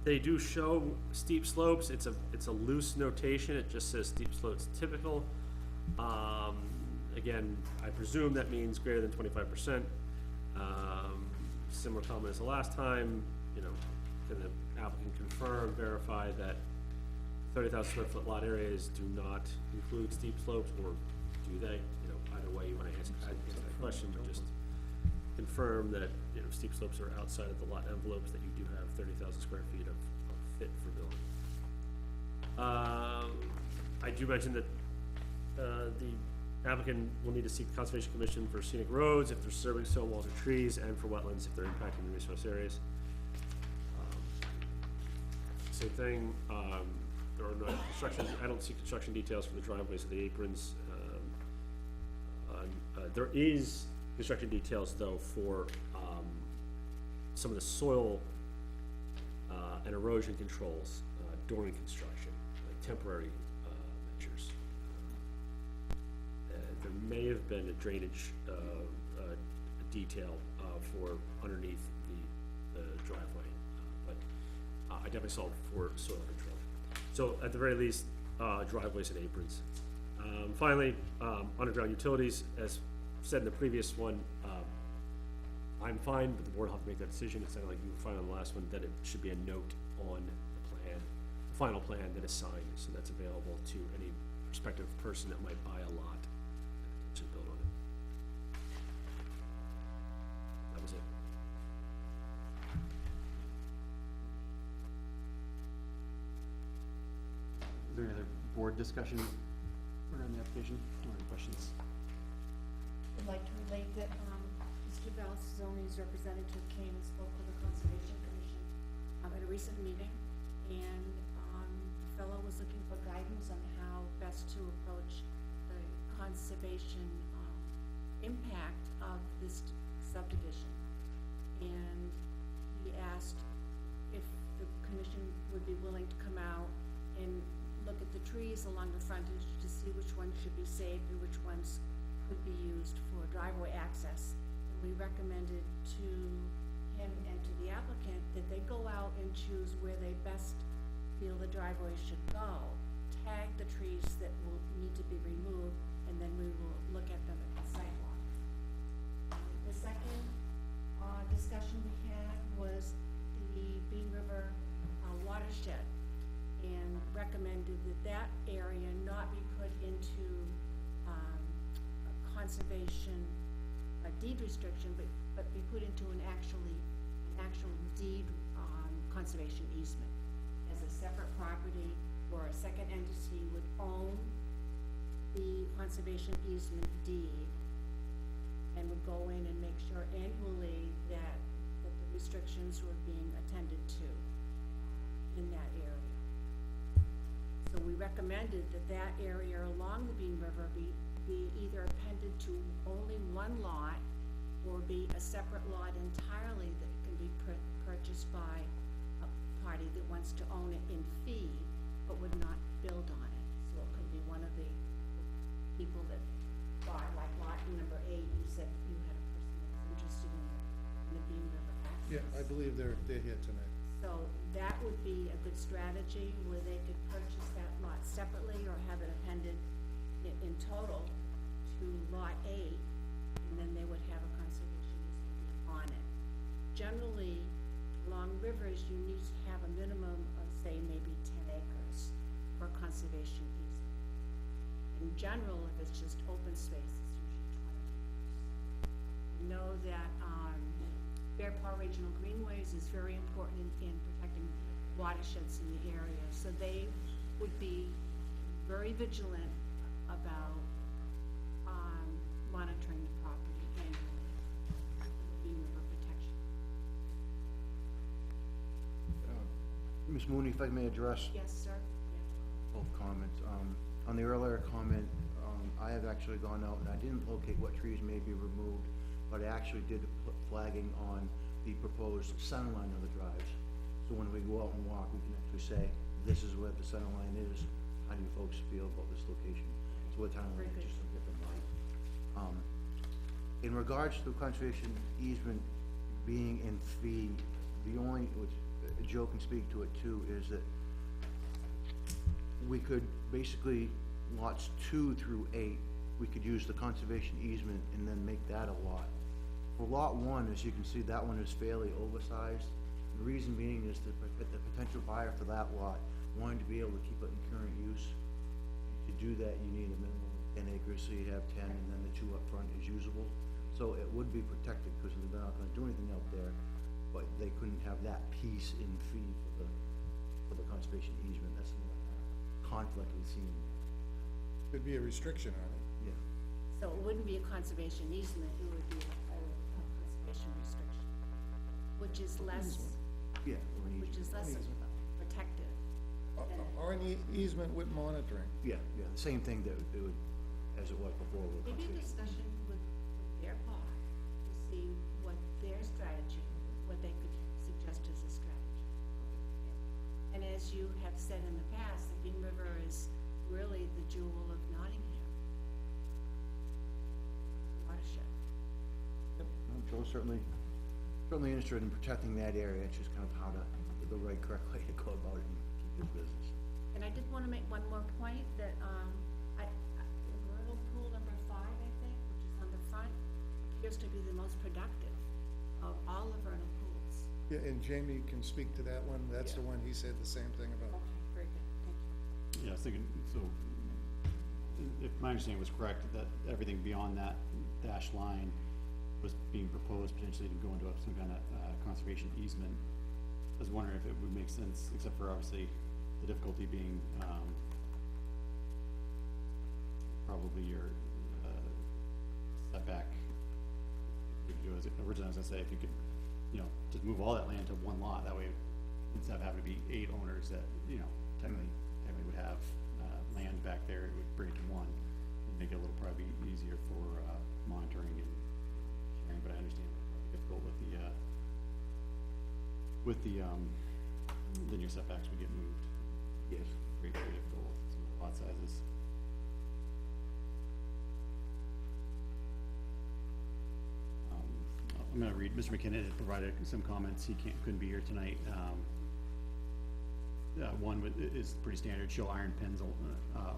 They do show steep slopes. It's a loose notation. It just says steep slopes typical. Again, I presume that means greater than 25%. Similar comment as the last time, you know, can the applicant confirm, verify that 30,000 square foot lot areas do not include steep slopes, or do they? You know, either way you wanna answer that question, but just confirm that, you know, steep slopes are outside of the lot envelopes, that you do have 30,000 square feet of fit for building. I do mention that, the applicant will need to seek the Conservation Commission for scenic roads if they're serving stone walls or trees, and for wetlands if they're impacting the resource areas. Same thing, there are no construction, I don't see construction details for the driveways or the aprons. There is construction details though for, some of the soil, and erosion controls, during construction, like temporary, measures. There may have been a drainage, detail, for underneath the driveway, but I definitely saw for soil control. So at the very least, driveways and aprons. Finally, underground utilities, as said in the previous one, I'm fine, but the board will have to make that decision. It sounded like you were fine on the last one, that it should be a note on the plan, the final plan that is signed, so that's available to any prospective person that might buy a lot and should build on it. That was it. Is there any other board discussion regarding the application, or any questions? I'd like to relate that, Mr. Valsoni's representative came and spoke with the Conservation Commission, at a recent meeting, and, the fellow was looking for guidance on how best to approach the conservation, impact of this subdivision. And he asked if the commission would be willing to come out and look at the trees along the frontage to see which ones should be saved and which ones could be used for driveway access. And we recommended to him and to the applicant that they go out and choose where they best feel the driveway should go, tag the trees that will need to be removed, and then we will look at them at the sidewalk. The second, discussion we had was the Bean River, watershed, and recommended that that area not be put into, a conservation, a deed restriction, but be put into an actual deed, conservation easement as a separate property, or a second entity would own the conservation easement deed and would go in and make sure annually that the restrictions were being attended to in that area. So we recommended that that area along the Bean River be either appended to only one lot, or be a separate lot entirely that can be purchased by a party that wants to own it in fee, but would not build on it. So it could be one of the people that bought, like lot number 8, you said you had a person that was interested in the Bean River access. Yeah, I believe they're here tonight. So that would be a good strategy, where they could purchase that lot separately or have it appended in total to lot 8, and then they would have a conservation easement on it. Generally, along rivers, you need to have a minimum of, say, maybe 10 acres for conservation easement. In general, if it's just open space, it's usually 20 acres. We know that, Bear Paw Regional Greenways is very important in protecting watersheds in the area, so they would be very vigilant about, monitoring the property annually, Bean River protection. Ms. Mooney, if I may address Yes, sir? Yeah. both comments. On the earlier comment, I have actually gone out and I didn't locate what trees may be removed, but I actually did put flagging on the proposed center line of the drives. So when we go out and walk, we can actually say, this is where the center line is. How do you folks feel about this location? So what town line, just to get them right. In regards to conservation easement being in fee, the only, which Joe can speak to it too, is that we could basically, lots 2 through 8, we could use the conservation easement and then make that a lot. For lot 1, as you can see, that one is fairly oversized. The reason being is that the potential buyer for that lot wanted to be able to keep it in current use. To do that, you need a minimum of 10 acres, so you have 10, and then the 2 up front is usable. So it would be protected, because they're not gonna do anything out there, but they couldn't have that piece in fee for the conservation easement. That's the conflict we've seen. Could be a restriction on it. Yeah. So it wouldn't be a conservation easement, it would be a conservation restriction, which is less, Yeah, or an which is easement. less protective. Or an easement with monitoring. Yeah, the same thing that it would, as it was before with Maybe a conservation. discussion with their pod to see what their strategy, what they could suggest as a strategy. And as you have said in the past, the Green River is really the jewel of Nottingham. Watershed. No, Joe's certainly interested in protecting that area. It's just kind of how to, the right, correct way to go about it and keep his business. And I did wanna make one more point that, vernal pool number 5, I think, which is on the front, appears to be the most productive of all the vernal pools. Yeah, and Jamie can speak to that one. That's the one he said the same thing about. Okay, very good, thank you. Yeah, I was thinking, so, if my understanding was correct, that everything beyond that dashed line was being proposed potentially to go into some kind of, conservation easement. I was wondering if it would make sense, except for obviously the difficulty being, probably your, setback. If you do as, originally, I was gonna say, if you could, just move all that land to one lot, that way, instead of having to be 8 owners that, technically would have, land back there, it would bring it to one, and make it a little probably easier for, monitoring and sharing, but I understand it's probably difficult then your setbacks would get moved. Yes. Very, very difficult with some lot sizes. I'm gonna read, Mr. McKinnon had provided some comments, he couldn't be here tonight. One is pretty standard, show iron pins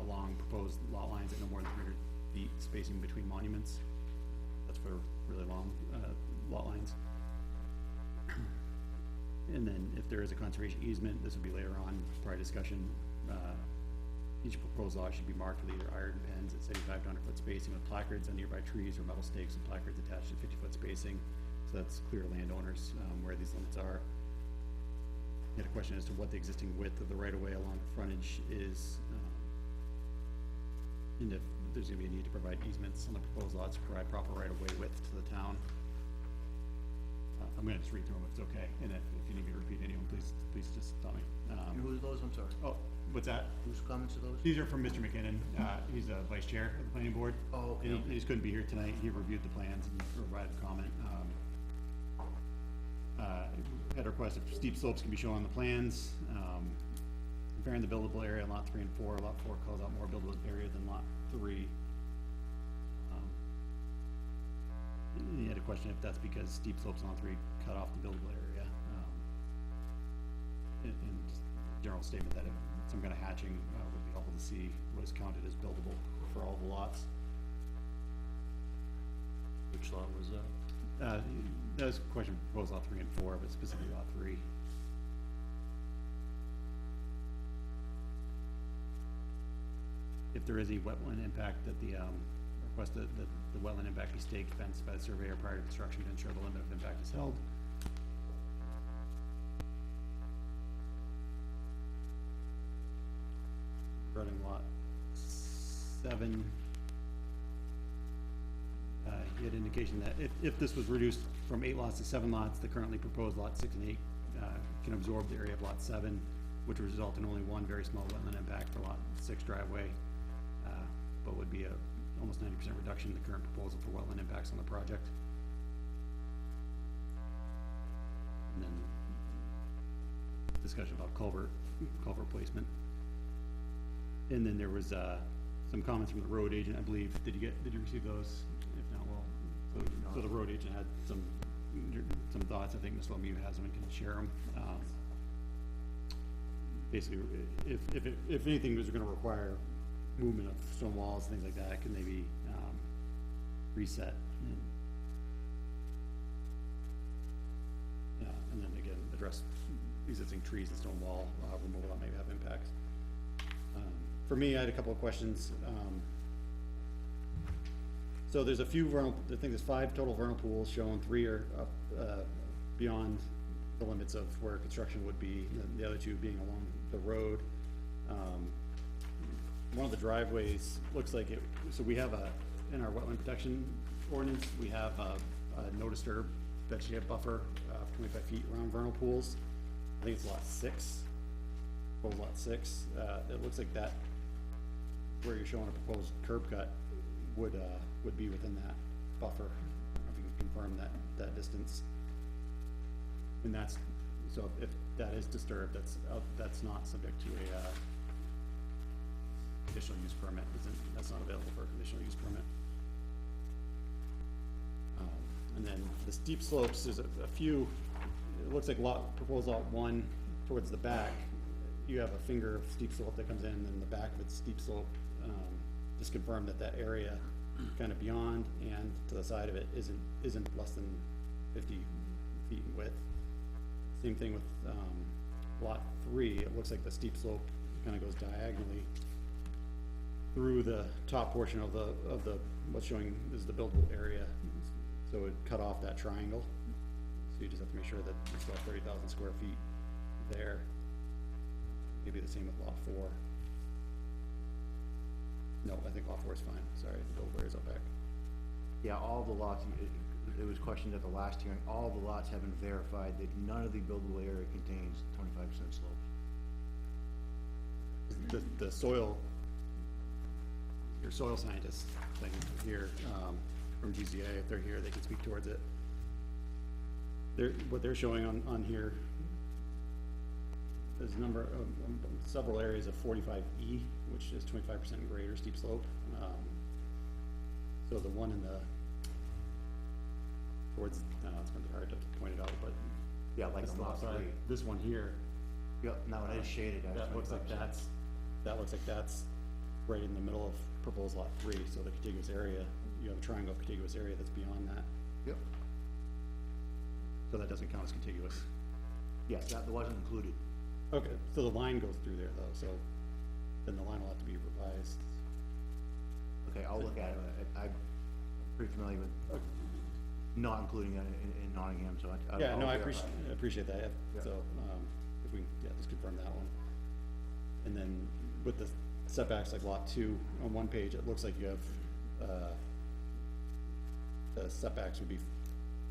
along proposed lot lines at no more than 300 feet spacing between monuments. That's for really long, lot lines. And then if there is a conservation easement, this will be later on, prior discussion, each proposed lot should be marked with either iron pins at 75 to 100 foot spacing with placards on nearby trees or metal stakes and placards attached at 50 foot spacing. So that's clear to landowners, where these limits are. You had a question as to what the existing width of the right of way along the frontage is, and if there's gonna be a need to provide easements on the proposed lots to provide proper right of way width to the town. I'm gonna just read through them if it's okay, and if you need me to repeat anyone, please just tell me. And who's those, I'm sorry? Oh, what's that? Whose comments are those? These are from Mr. McKinnon, he's a vice chair of the planning board. Oh, okay. And he just couldn't be here tonight, he reviewed the plans and provided a comment. Had a request if steep slopes can be shown on the plans, varying the buildable area on lot 3 and 4, lot 4 calls out more buildable area than lot 3. He had a question if that's because steep slopes on 3 cut off the buildable area. And just general statement that if some kind of hatching would be helpful to see what is counted as buildable for all the lots. Which lot was that? That was a question proposed lot 3 and 4, but specifically lot 3. If there is any wetland impact, that the request that the wetland impact be staked, fenced by the surveyor prior to construction to ensure the limit of impact is held. Regarding lot 7, he had indication that if this was reduced from 8 lots to 7 lots, the currently proposed lot 6 and 8 can absorb the area of lot 7. which would result in only one very small wetland impact for lot 6 driveway, but would be a almost 90% reduction in the current proposal for wetland impacts on the project. And then discussion about culvert placement. And then there was, some comments from the road agent, I believe. Did you receive those? If not, well, so the road agent had some thoughts. I think Ms. Lemieux has them and can share them. Basically, if anything was gonna require movement of stone walls, things like that, it could maybe, reset. And then again, address existing trees and stone wall, removal that may have impacts. For me, I had a couple of questions. So there's a few vernal, I think there's 5 total vernal pools shown, 3 are up, beyond the limits of where construction would be, and the other 2 being along the road. One of the driveways looks like it, so we have in our wetland protection ordinance, we have a no disturb vegetative buffer of 25 feet around vernal pools. I think it's lot 6, proposed lot 6. It looks like that, where you're showing a proposed curb cut, would be within that buffer. I don't know if you can confirm that distance. And that's, so if that is disturbed, that's not subject to a, conditional use permit, that's not available for a conditional use permit. And then the steep slopes, there's a few, it looks like proposed lot 1 towards the back, you have a finger of steep slope that comes in, and the back of it's steep slope. Just confirm that area kind of beyond and to the side of it isn't less than 50 feet in width. Same thing with, lot 3, it looks like the steep slope kind of goes diagonally through the top portion of the, what's showing is the buildable area. So it would cut off that triangle. So you just have to make sure that you still have 30,000 square feet there. Maybe the same with lot 4. No, I think lot 4 is fine, sorry, the buildable area's out back. Yeah, all the lots, it was questioned at the last hearing, all the lots have been verified that none of the buildable area contains 25% slopes. The soil, your soil scientist thing here, from GZA, if they're here, they can speak towards it. What they're showing on here, there's a number of, several areas of 45E, which is 25% greater steep slope. So the one in the, towards, it's gonna be hard to point it out, but. Yeah, like this on lot side, 3. this one here, Yep, now it is shaded. that looks like that's right in the middle of proposed lot 3, so the contiguous area, you have a triangle contiguous area that's beyond that, Yep, so that doesn't count as contiguous. yes, that wasn't included. Okay, so the line goes through there though, so then the line will have to be revised. Okay, I'll look at it, I'm pretty familiar with not including that in Nottingham, so I. Yeah, I'll no, I verify. appreciate that, Yeah. so, if we, just confirm that one. And then with the setbacks, like lot 2, on one page, it looks like you have, the setbacks would be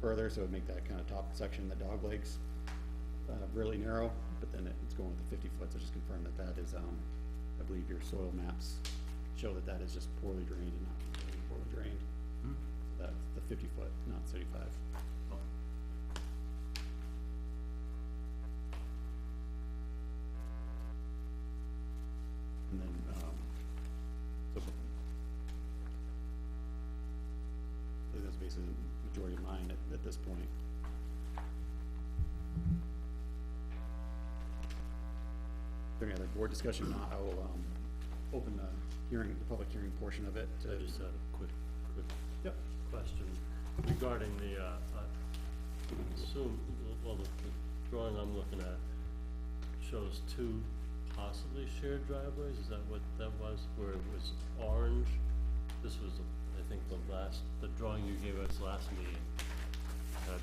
further, so it would make that kind of top section, the dog legs, really narrow, but then it's going with the 50 foot, so just confirm that is, I believe your soil maps show that is just poorly drained and not really poorly drained. That's the 50 foot, not 35. And then, so, I think that's basically the majority of mine at this point. If there any other board discussion, not, I will, open the hearing, the public hearing portion of it to. I just had a quick Yep. question regarding the, assume, well, the drawing I'm looking at shows 2 possibly shared driveways, is that what that was, where it was orange? This was, I think, the drawing you gave us last meeting had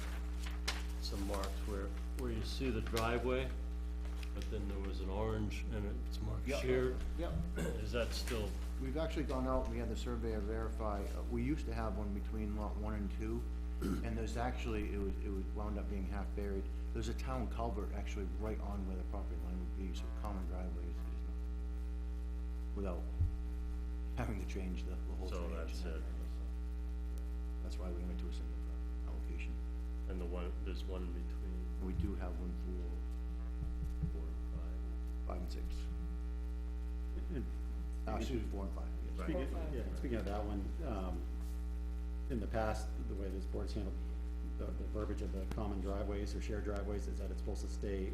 some marks where you see the driveway, but then there was an orange and it's marked Yep. shared. Yep. Is that still, We've actually gone out, we had the surveyor verify, we used to have one between lot 1 and 2, And there's actually, it was wound up being half buried. There's a town culvert actually right on where the property line would be, so common driveways is not, without having to change the whole So drainage. that's and it. everything, so That's why we went to a single allocation. And there's one in between, And we do have one for 5 and 6. Excuse me, 4 and 5, yes. Speaking, yeah, speaking of that one, in the past, the way this board's handled the verbiage of the common driveways or shared driveways is that it's supposed to stay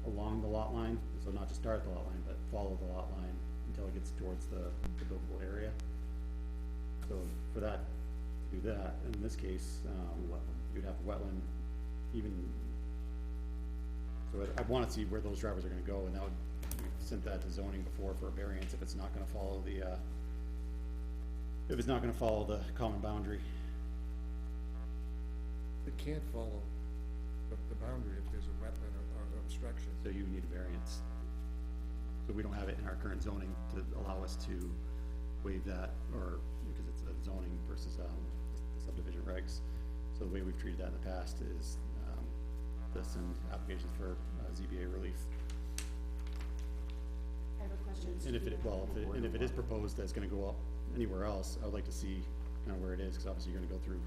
along the lot line, so not just start at the lot line, but follow the lot line until it gets towards the buildable area. So for that, to do that, in this case, you'd have wetland even, so I wanna see where those driveways are gonna go, and that would, we sent that to zoning before for a variance if it's not gonna follow the, if it's not gonna follow the common boundary. It can't follow the boundary if there's a wetland or obstruction. So you need a variance. So we don't have it in our current zoning to allow us to waive that, or, because it's a zoning versus, the subdivision regs. So the way we've treated that in the past is, to send applications for, ZBA relief. I have a question. And if it is proposed that it's gonna go up anywhere else, I would like to see kinda where it is, cause obviously you're gonna go through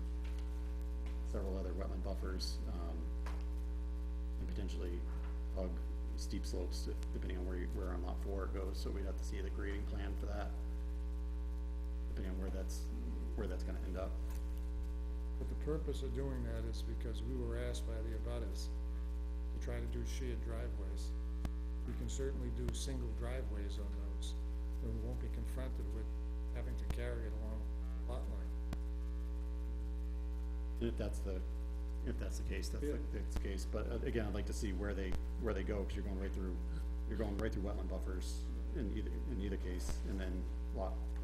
several other wetland buffers, and potentially hug steep slopes, depending on where on lot 4 it goes, so we'd have to see the grading plan for that, depending on where that's gonna end up. But the purpose of doing that is because we were asked by the abutters to try to do shared driveways. We can certainly do single driveways on those, and we won't be confronted with having to carry it along the lot line. And if that's the case, that's the case, but again, I'd like to see where they go, cause you're going right through wetland buffers in either case, and then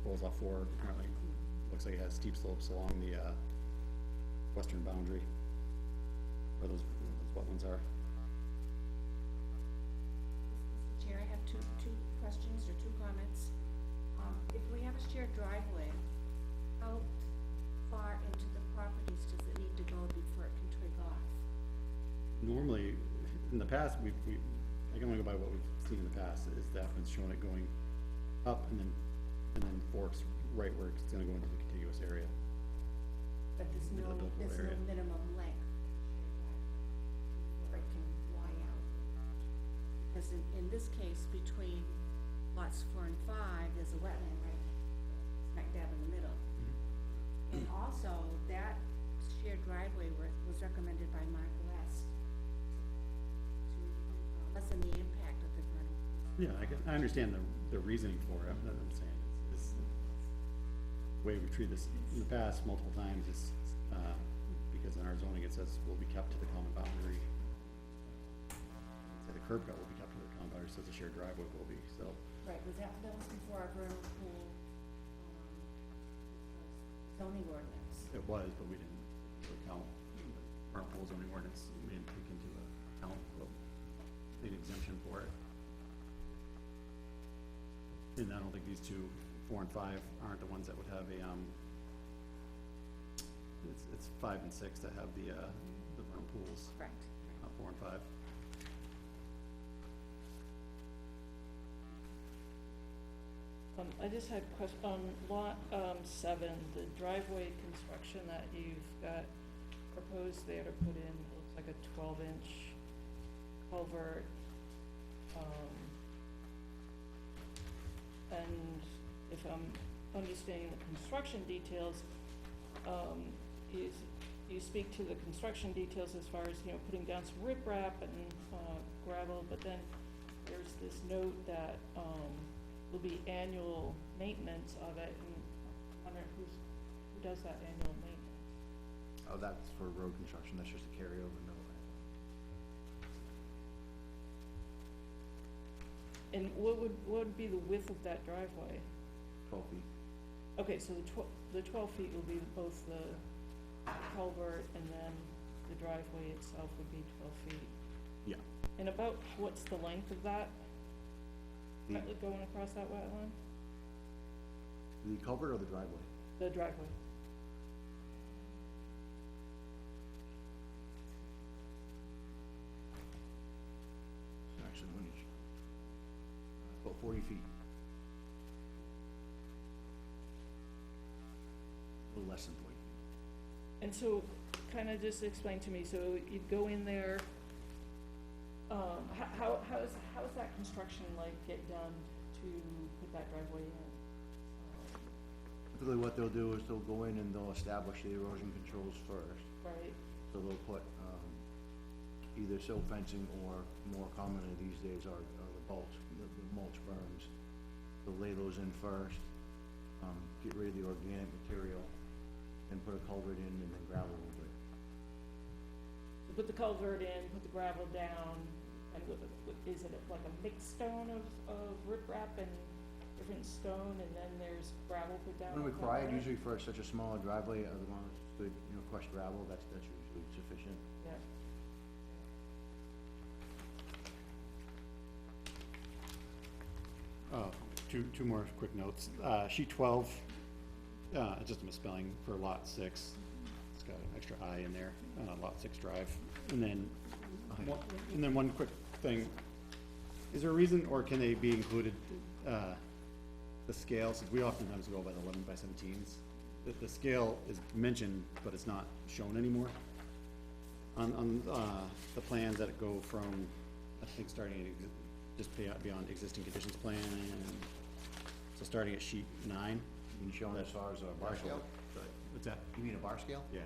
proposed lot 4 apparently looks like it has steep slopes along the, western boundary, where those wetlands are. Mr. Chair, I have two questions or two comments. If we have a shared driveway, how far into the properties does it need to go before it can trigger off? Normally, in the past, I can only go by what we've seen in the past, is that it's shown it going up and then forks right where it's gonna go into the contiguous area. But there's Into no the buildable area. minimum length before it can fly out. Because in this case, between lots 4 and 5, there's a wetland right smack dab in the middle. And also, that shared driveway was recommended by Mark West to lessen the impact of the vernal. Yeah, I understand the reasoning for it, I'm saying, it's the way we've treated this in the past multiple times is, because in our zoning it says will be kept to the common boundary. Say the curb cut will be kept to the common boundary, says the shared driveway will be, so. Right, that was before our vernal pool, zoning ordinance. It was, but we didn't account, our pool zoning ordinance, we didn't take into account, an exemption for it. And I don't think these 2, 4 and 5 aren't the ones that would have a, it's 5 and 6 that have the vernal pools, Correct. 4 and 5. I just had a question, on lot, 7, the driveway construction that you've got proposed there to put in, looks like a 12-inch culvert, and if I'm understanding the construction details, you speak to the construction details as far as, putting down some riprap and, gravel, but then there's this note that, will be annual maintenance of it, and I wonder who does that annual maintenance? Oh, that's for road construction, that's just a carryover, no. And what would be the width of that driveway? 12 feet. Okay, so the 12 feet will be both the culvert and then the driveway itself would be 12 feet. Yeah. And about, what's the length of that, The going across that wetland? the culvert or the driveway? The driveway. feet. A little less than 40 feet. And so, kinda just explain to me, so you'd go in there, how is that construction like get done to put that driveway in? Typically what they'll do is they'll go in and they'll establish the erosion controls first. Right, So they'll put, either silt fencing or more commonly these days are the mulch berms. They'll lay those in first, get rid of the organic material, then put a culvert in and then gravel over it. so put the culvert in, put the gravel down, and is it like a mixed stone of riprap and different stone, and then there's gravel put down? When on top required, of it? usually for such a smaller driveway, as long as it's good, crushed gravel, that's usually sufficient. Yeah. Two more quick notes. Sheet 12, just a misspelling for lot 6. It's got an extra I in there, lot 6 drive. And then one quick thing. Is there a reason, or can they be included, the scale, since we oftentimes go by the 11 by 17s? The scale is mentioned, but it's not shown anymore. On the plans that go from, I think, starting at just beyond existing conditions plan, so starting at sheet 9. You can show them as far as a bar scale? What's that? You mean a bar scale? Yeah.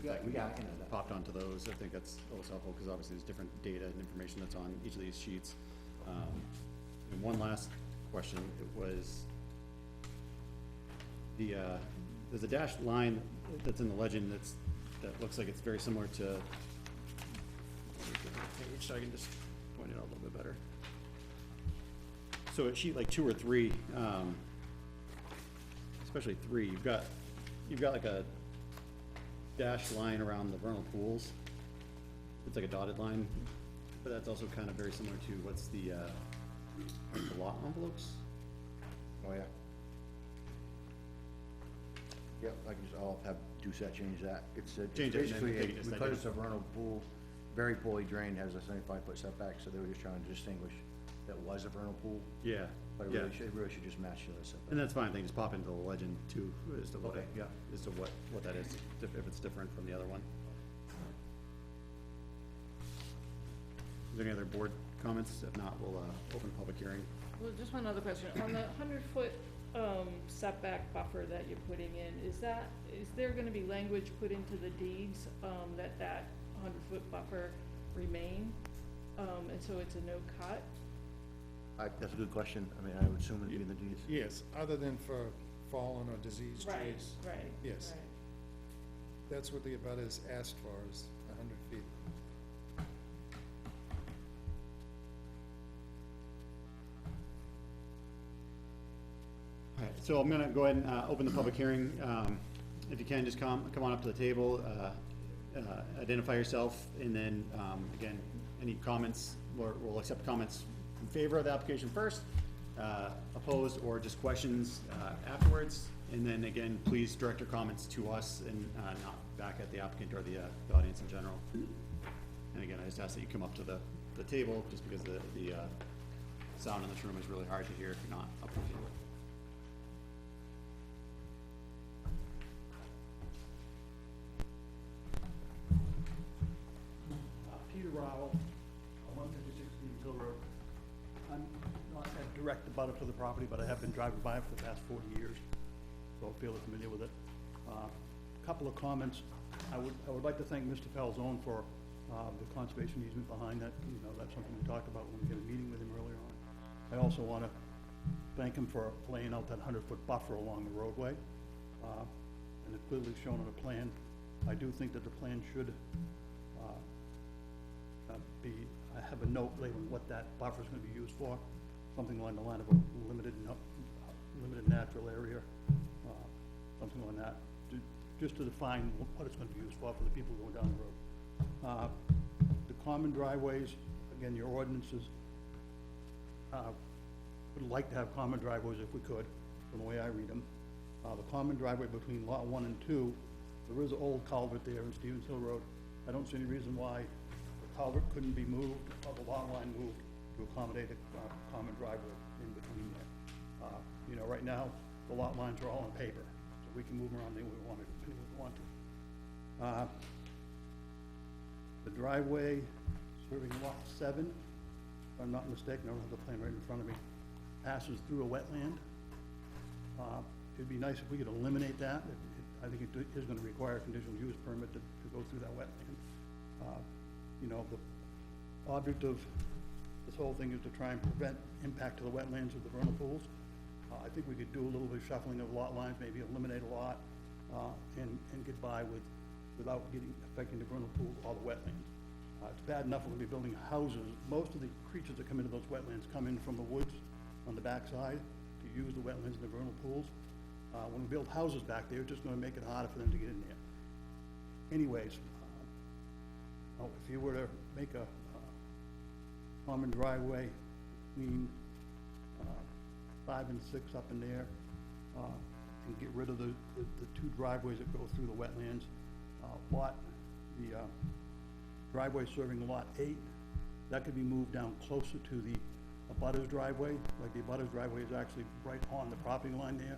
Yeah, If I can yeah, I get can add that. popped onto those, I think that's always helpful, because obviously there's different data and information that's on each of these sheets. And one last question, it was, there's a dashed line that's in the legend that looks like it's very similar to, let me get the page so I can just point it out a little bit better. So at sheet like 2 or 3, especially 3, you've got like a dashed line around the vernal pools. It's like a dotted line, but that's also kind of very similar to what's the lot envelopes. Oh, yeah. Yep, I'll have Doucette change that. It's Change it, and then basically, they can just because identify. it's a vernal pool, very poorly drained, has a 75-foot setback, so they were just trying to distinguish that was a vernal pool, Yeah, but yeah. it really should just match the other setback. And that's fine, they can just pop into the legend too, as to what, Okay, yeah. as to what that is, if it's different from the other one. Is there any other board comments? If not, we'll, open the public hearing. Well, just one other question, on the 100-foot, setback buffer that you're putting in, is there gonna be language put into the deeds, that 100-foot buffer remain? And so it's a no cut? That's a good question. I mean, I would assume it'd be in the deeds. Yes, other than for fallen or diseased Right, trees. right. Yes. Right. That's what the abutters asked for, is 100 feet. All right, so I'm gonna go ahead and, open the public hearing. If you can, just come on up to the table, identify yourself, and then, again, any comments, we'll accept comments in favor of the application first, opposed, or just questions, afterwards. And then again, please direct your comments to us and, not back at the applicant or the audience in general. And again, I just ask that you come up to the table, just because the sound in this room is really hard to hear if you're not up to the table. Peter Rowell, 156 Stevens Hill Road. I'm not a direct abutter to the property, but I have been driving by it for the past 40 years, so I'm fairly familiar with it. Couple of comments. I would like to thank Mr. Falzone for the conservation easement behind that. You know, that's something we talked about when we had a meeting with him earlier on. I also want to thank him for laying out that 100-foot buffer along the roadway, and it's clearly shown on the plan. I do think that the plan should I have a note labeling what that buffer is going to be used for, something along the line of a limited natural area, something like that, just to define what it's going to be used for the people going down the road. The common driveways, again, your ordinances, would like to have common driveways if we could, from the way I read them. The common driveway between lot 1 and 2, there is an old culvert there in Stevens Hill Road. I don't see any reason why the culvert couldn't be moved, or the lot line moved to accommodate a common driveway. in between there. You know, right now, the lot lines are all on paper, so we can move them around any way we want to. The driveway serving lot 7, if I'm not mistaken, I don't have the plan right in front of me, passes through a wetland. It'd be nice if we could eliminate that. I think it is gonna require a conditional use permit to go through that wetland. You know, the object of this whole thing is to try and prevent impact to the wetlands of the vernal pools. I think we could do a little bit of shuffling of lot lines, maybe eliminate a lot, and get by without affecting the vernal pool or the wetlands. It's bad enough we're gonna be building houses. Most of the creatures that come into those wetlands come in from the woods on the backside to use the wetlands and the vernal pools. When we build houses back there, it's just gonna make it harder for them to get in there. Anyways, if you were to make a common driveway between 5 and 6 up in there, and get rid of the 2 driveways that go through the wetlands, the driveway serving lot 8, that could be moved down closer to the abutter's driveway. Like the abutter's driveway is actually right on the property line there.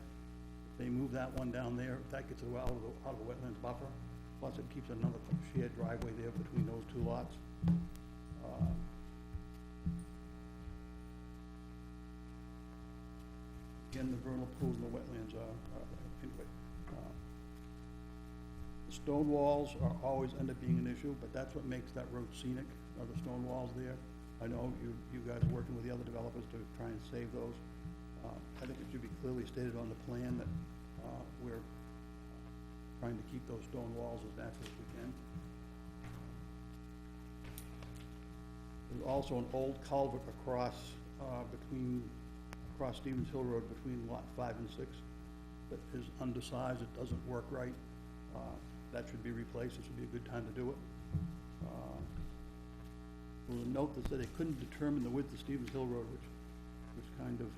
If they move that one down there, that gets it out of the wetlands buffer. Plus it keeps another shared driveway there between those 2 lots. Again, the vernal pools and the wetlands are anyway. The stone walls are always end up being an issue, but that's what makes that road scenic, are the stone walls there. I know you guys are working with the other developers to try and save those. I think it should be clearly stated on the plan that we're trying to keep those stone walls as natural as we can. There's also an old culvert across Stevens Hill Road between lot 5 and 6 that is undersized, it doesn't work right. That should be replaced, this would be a good time to do it. There was a note that said they couldn't determine the width of Stevens Hill Road, which kind of,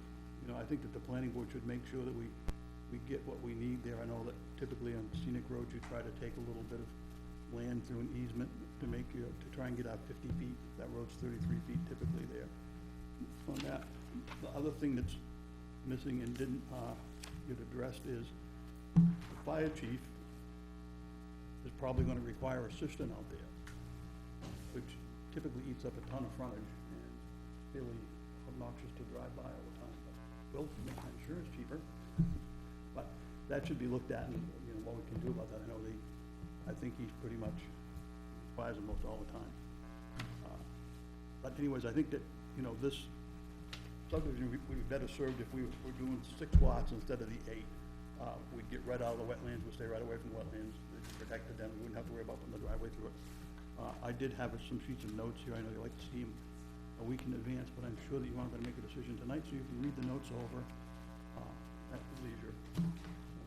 you know, I think that the planning board should make sure that we get what we need there. I know that typically on scenic roads, you try to take a little bit of land through an easement to try and get out 50 feet. That road's 33 feet typically there. On that, the other thing that's missing and didn't get addressed is the fire chief is probably gonna require a cistern out there, which typically eats up a ton of frontage and really obnoxious to drive by all the time. Will make my insurance cheaper, but that should be looked at and, you know, what we can do about that. I think he's pretty much fires them most all the time. But anyways, I think that, you know, this subdivision would be better served if we were doing 6 lots instead of the 8. We'd get right out of the wetlands, we'd stay right away from the wetlands, protected them, we wouldn't have to worry about putting the driveway through it. I did have some sheets of notes here, I know you like to see them a week in advance, but I'm sure that you aren't gonna make a decision tonight, so you can read the notes over at leisure.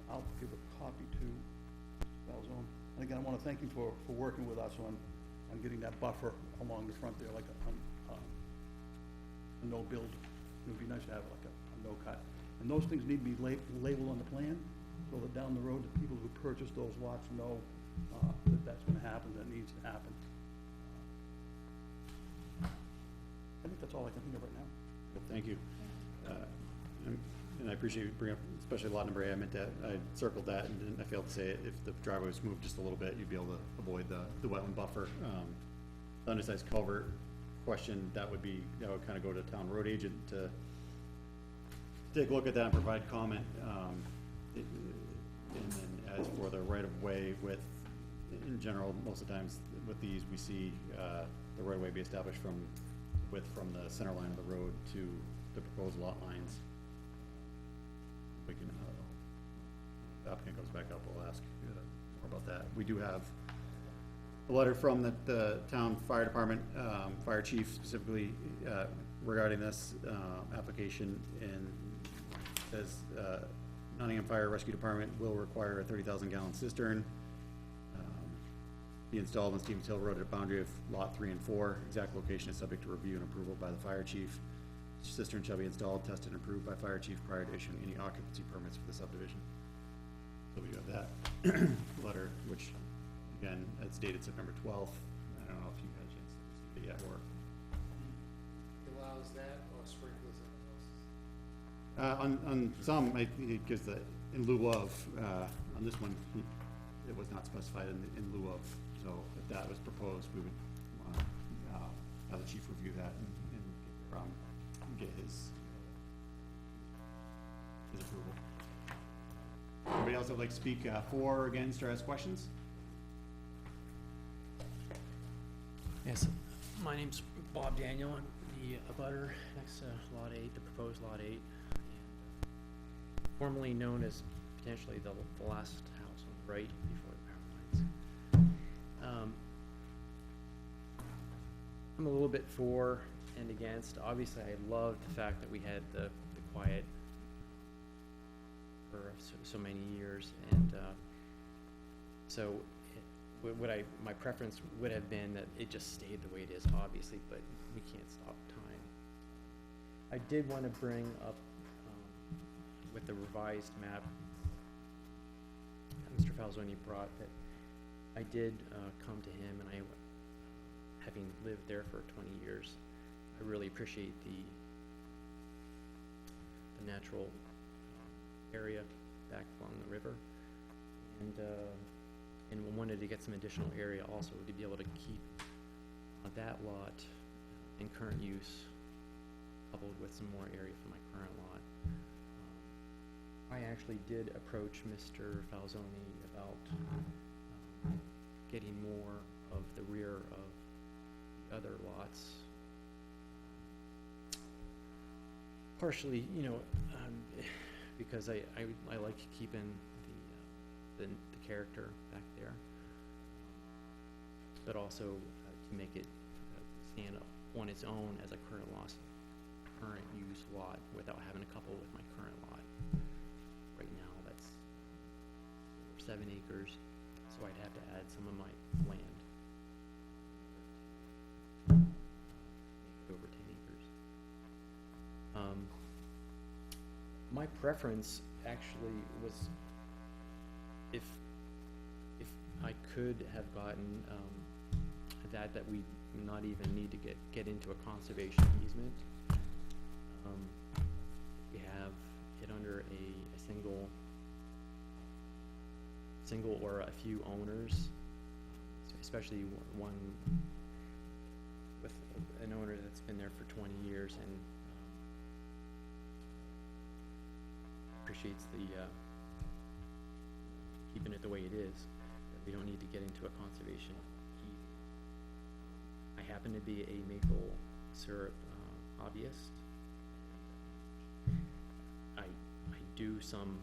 I'll give a copy to Falzone. And again, I wanna thank you for working with us on getting that buffer along the front there, like a no build. It would be nice to have like a no cut. And those things need to be labeled on the plan, so that down the road, the people who purchase those lots know that that's gonna happen, that needs to happen. I think that's all I can think of right now. Good, thank you. And I appreciate you bringing up, especially lot number 8, I circled that and I failed to say it. If the driveway was moved just a little bit, you'd be able to avoid the wetland buffer. The undersized culvert question, that would kind of go to town road agent to take a look at that and provide comment. And then as for the right of way width, in general, most of the times with these, we see the right of way be established from the center line of the road to the proposed lot lines. We can, the applicant comes back up, we'll ask more about that. We do have a letter from the town fire department, fire chief specifically, regarding this, application, and says, Nottingham Fire Rescue Department will require a 30,000 gallon cistern, be installed on Stevens Hill Road at a boundary of lot 3 and 4. Exact location is subject to review and approval by the fire chief. Cistern shall be installed, tested, and approved by fire chief prior to issuing any occupancy permits for the subdivision. So we have that letter, which, again, it's dated September 12th. I don't know if you had a chance to receive it yet, or. Allows that or sprinklers in the houses? On some, it gives the, in lieu of, on this one, it was not specified in lieu of, so if that was proposed, we would, have the chief review that and get his approval. Anybody else that would like to speak, for or against or ask questions? Yes, my name's Bob Daniel, I'm the abutter next to Lot 8, the proposed Lot 8, and formerly known as potentially the last house on the right before the power lines. I'm a little bit for and against. Obviously, I love the fact that we had the quiet for so many years, and so my preference would have been that it just stayed the way it is, obviously, but we can't stop time. I did want to bring up with the revised map that Mr. Falzoni brought, that I did come to him, and having lived there for 20 years, I really appreciate the natural area back along the river, and wanted to get some additional area also to be able to keep that lot in current use, coupled with some more area for my current lot. I actually did approach Mr. Falzoni about getting more of the rear of the other lots. Partially, because I like keeping the character back there, but also to make it stand up on its own as a current use lot without having to couple with my current lot. Right now, that's over 7 acres, so I'd have to add some of my land. Make it over 10 acres. My preference actually was if I could have gotten that we not even need to get into a conservation easement. We have it under a single or a few owners, especially one with an owner that's been there for 20 years and appreciates the keeping it the way it is. We don't need to get into a conservation easement. I happen to be a maple syrup hobbyist. I do some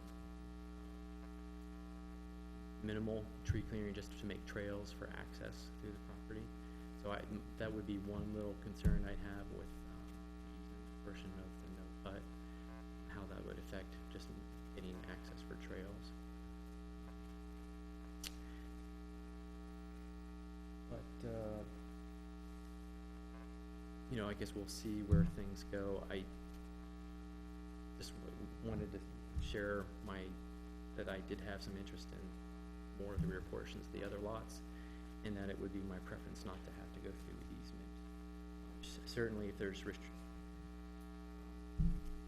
minimal tree clearing just to make trails for access through the property. So that would be one little concern I'd have with the easement portion of the no cut, how that would affect just getting access for trails. But I guess we'll see where things go. I just wanted to share that I did have some interest in more of the rear portions of the other lots, and that it would be my preference not to have to go through easement. Certainly if there's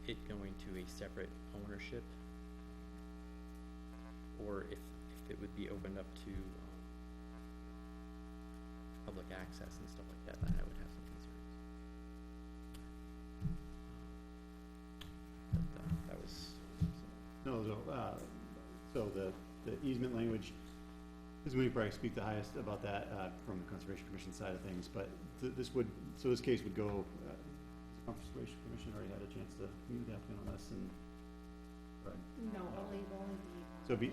it going to a separate ownership, or if it would be opened up to public access and stuff like that, I would have some concerns. But that was So the easement language, this we probably speak the highest about that, from the Conservation Commission side of things, but this case would go, the Conservation Commission already had a chance to meet with the applicant on this and, right? No, only So the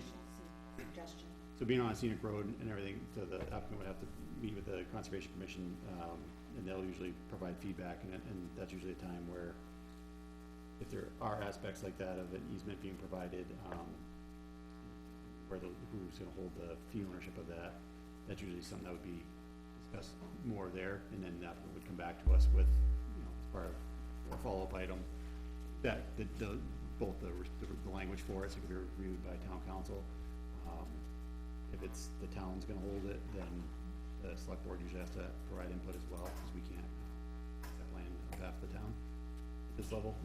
suggestion. So being on a scenic road and everything, so the applicant would have to meet with the Conservation Commission, and they'll usually provide feedback, and that's usually a time where if there are aspects like that of an easement being provided, who's gonna hold the fee ownership of that, that's usually something that would be discussed more there, and then that would come back to us with, as part of a follow-up item, that both the language for it, so it can be reviewed by town council. If it's the town's gonna hold it, then the select board usually has to provide input as well, because we can't set land on behalf of the town at this level.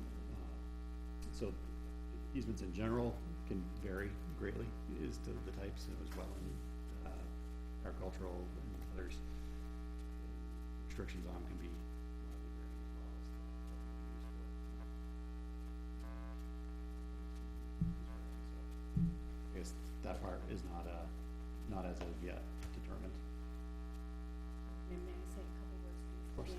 So easements in general can vary greatly as to the types as well, and agricultural and others. Restrictions on them can be I guess that part is not as of yet determined. May I say a couple words? course.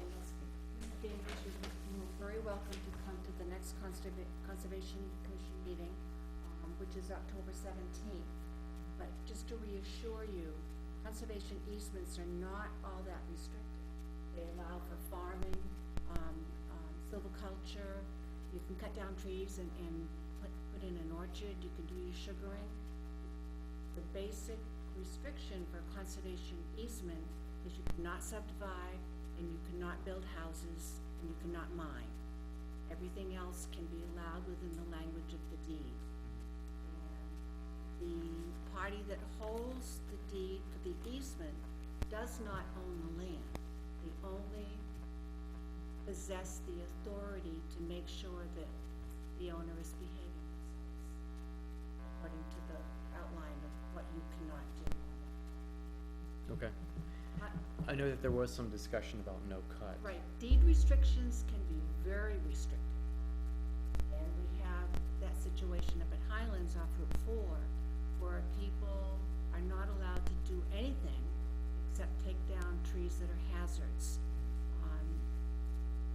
Dan, you're very welcome to come to the next Conservation Commission meeting, which is October 17th. But just to reassure you, conservation easements are not all that restricted. They allow for farming, silviculture. You can cut down trees and put in an orchard. You can do your sugaring. The basic restriction for conservation easement is you cannot subdivide, and you cannot build houses, and you cannot mine. Everything else can be allowed within the language of the deed. And the party that holds the deed for the easement does not own the land. They only possess the authority to make sure that the owner is behaving themselves according to the outline of what you cannot do. Okay. Uh, I know that there was some discussion about no cut. Right, deed restrictions can be very restrictive. And we have that situation up at Highlands off Route 4, where people are not allowed to do anything except take down trees that are hazards.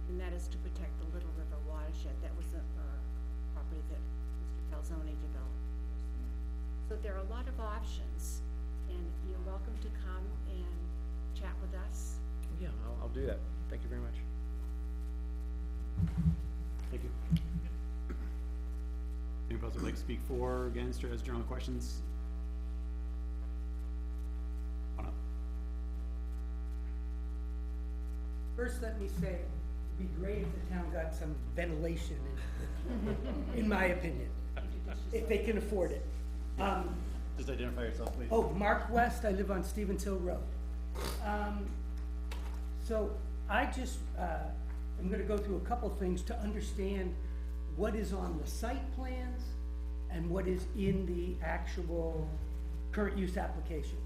And that is to protect the Little River watershed. That was a property that Mr. Calzone developed. So there are a lot of options, and you're welcome to come and chat with us. Yeah, I'll do that. Thank you very much. Thank you. Anybody else would like to speak for or against or has general questions? On up. First, let me say, it'd be great if the town got some ventilation in my opinion, if they can afford it. Just identify yourself, please. Oh, Mark West, I live on Stevens Hill Road. So I just, I'm gonna go through a couple things to understand what is on the site plans and what is in the actual current use application.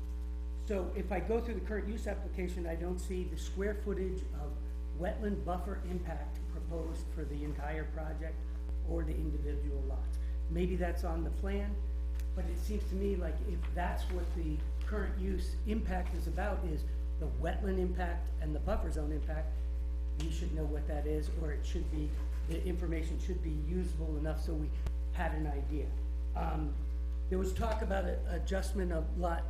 So if I go through the current use application, I don't see the square footage of wetland buffer impact proposed for the entire project or the individual lots. Maybe that's on the plan, but it seems to me like if that's what the current use impact is about, is the wetland impact and the buffer zone impact, you should know what that is, or it should be, the information should be usable enough so we had an idea. There was talk about an adjustment of lot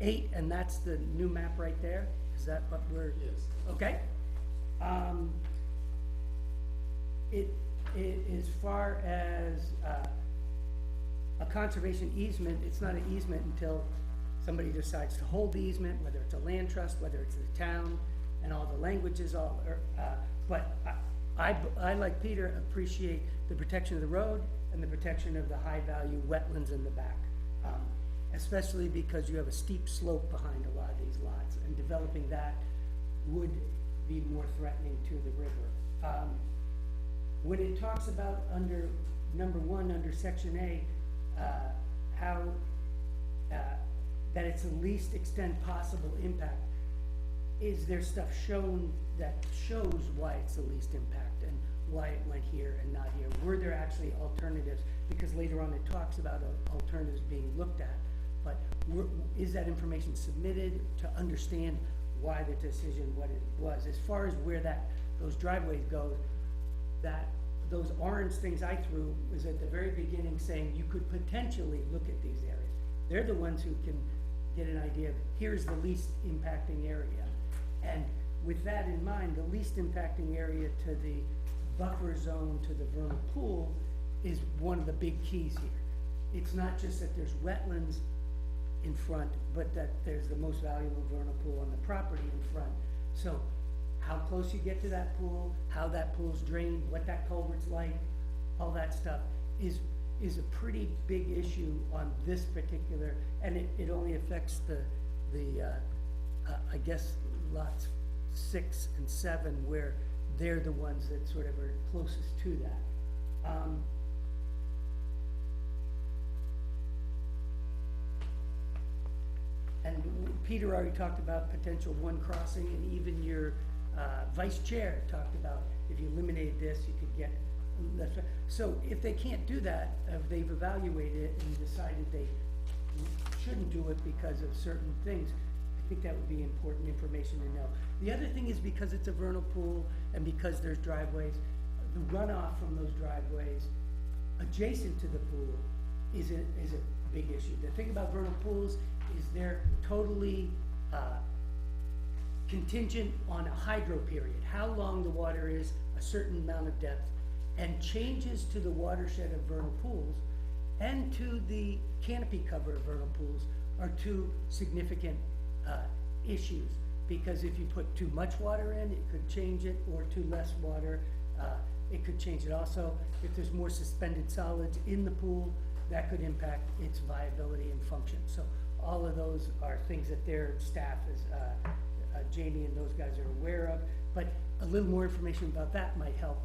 8, and that's the new map right there? Is that what we're? Yes. Okay. As far as a conservation easement, it's not an easement until somebody decides to hold the easement, whether it's a land trust, whether it's the town, and all the languages, but I, like Peter, appreciate the protection of the road and the protection of the high-value wetlands in the back. Especially because you have a steep slope behind a lot of these lots, and developing that would be more threatening to the river. When it talks about under number 1, under section A, how, that it's the least extent possible impact, is there stuff shown that shows why it's the least impact and why it went here and not here? Were there actually alternatives? Because later on it talks about alternatives being looked at, but is that information submitted to understand why the decision, what it was? As far as where those driveways go, those orange things I threw was at the very beginning saying you could potentially look at these areas. They're the ones who can get an idea of, here's the least impacting area. And with that in mind, the least impacting area to the buffer zone to the vernal pool is one of the big keys here. It's not just that there's wetlands in front, but that there's the most valuable vernal pool on the property in front. So how close you get to that pool, how that pool's drained, what that culvert's like, all that stuff is a pretty big issue on this particular, and it only affects I guess lots 6 and 7, where they're the ones that sort of are closest to that. Peter already talked about potential one crossing, and even your, vice chair talked about if you eliminated this, you could get less. So if they can't do that, if they've evaluated it and decided they shouldn't do it because of certain things, I think that would be important information to know. The other thing is because it's a vernal pool and because there's driveways, the runoff from those driveways adjacent to the pool is a big issue. The thing about vernal pools is they're totally, contingent on a hydro period, how long the water is, a certain amount of depth, and changes to the watershed of vernal pools and to the canopy cover of vernal pools are two significant issues. Because if you put too much water in, it could change it, or too less water, it could change it also. If there's more suspended solids in the pool, that could impact its viability and function. So all of those are things that their staff is, Jamie and those guys are aware of, but a little more information about that might help.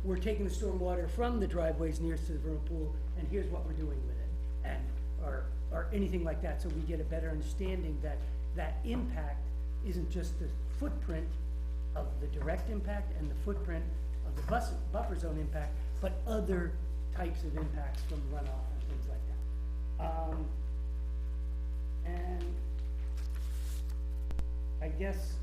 We're taking the stormwater from the driveways nearest to the vernal pool, and here's what we're doing with it, and, or anything like that, so we get a better understanding that that impact isn't just the footprint of the direct impact and the footprint of the buffer zone impact, but other types of impacts from runoff and things like that. And I guess,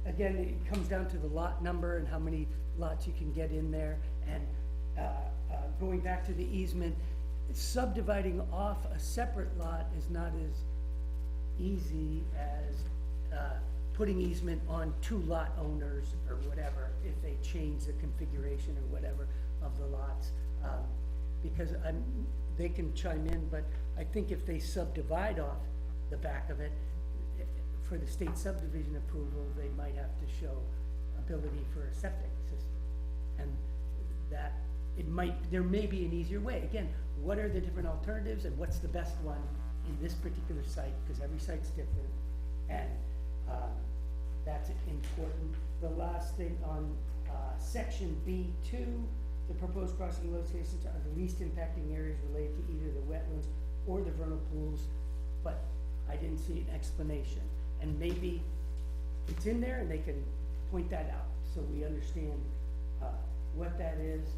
again, it comes down to the lot number and how many lots you can get in there. And going back to the easement, subdividing off a separate lot is not as easy as putting easement on two lot owners or whatever, if they change the configuration or whatever of the lots. Because they can chime in, but I think if they subdivide off the back of it, for the state subdivision approval, they might have to show ability for a septic system. And that, there may be an easier way. Again, what are the different alternatives and what's the best one in this particular site, because every site's different, and that's important. The last thing on section B2, the proposed crossing locations are the least impacting areas related to either the wetlands or the vernal pools, but I didn't see an explanation. And maybe it's in there and they can point that out, so we understand what that is.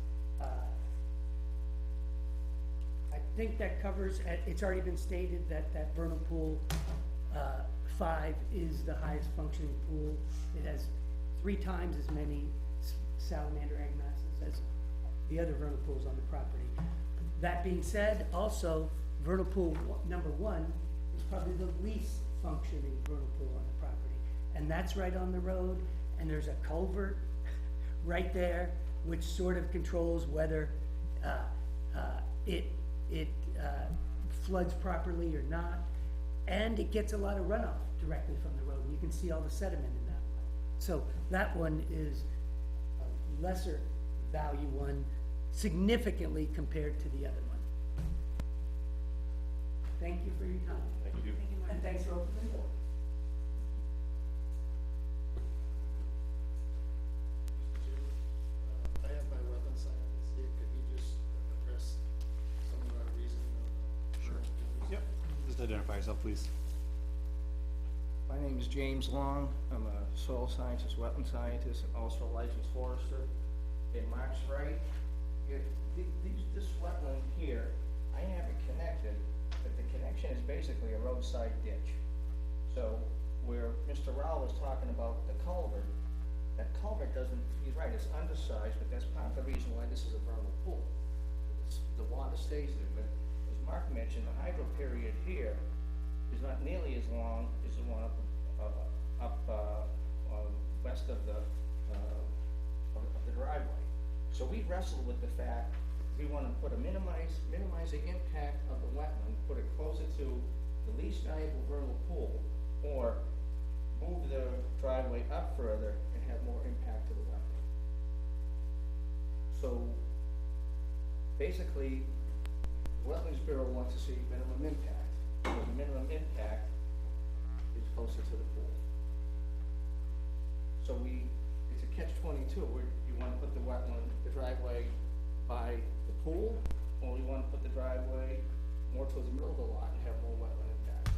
I think that covers, it's already been stated that that vernal pool 5 is the highest functioning pool. It has 3 times as many salamander egg masses as the other vernal pools on the property. That being said, also, vernal pool number 1 is probably the least functioning vernal pool on the property. And that's right on the road, and there's a culvert right there, which sort of controls whether it floods properly or not. And it gets a lot of runoff directly from the road, and you can see all the sediment in that one. So that one is a lesser value one, significantly compared to the other one. Thank you for your time. Thank you. And thanks for opening the door. I have my wetland scientist here, could he just address some of our reasoning on the? Sure. Yep, just identify yourself, please. My name is James Long. I'm a soil scientist, wetland scientist, and also a licensed forester. And Mark's right. This wetland here, I have it connected, but the connection is basically a roadside ditch. So where Mr. Rowell was talking about the culvert, that culvert doesn't, he's right, it's undersized, but that's part of the reason why this is a vernal pool. The water stays there, but as Mark mentioned, the hydro period here is not nearly as long as the one west of the driveway. So we wrestled with the fact we want to minimize the impact of the wetland, put it closer to the least valuable vernal pool, or move the driveway up further and have more impact to the wetland. So basically, the Wetlands Bureau wants to see minimum impact. So the minimum impact is closer to the pool. So it's a catch-22, where you want to put the driveway by the pool, or you want to put the driveway more towards the middle of the lot and have more wetland impact.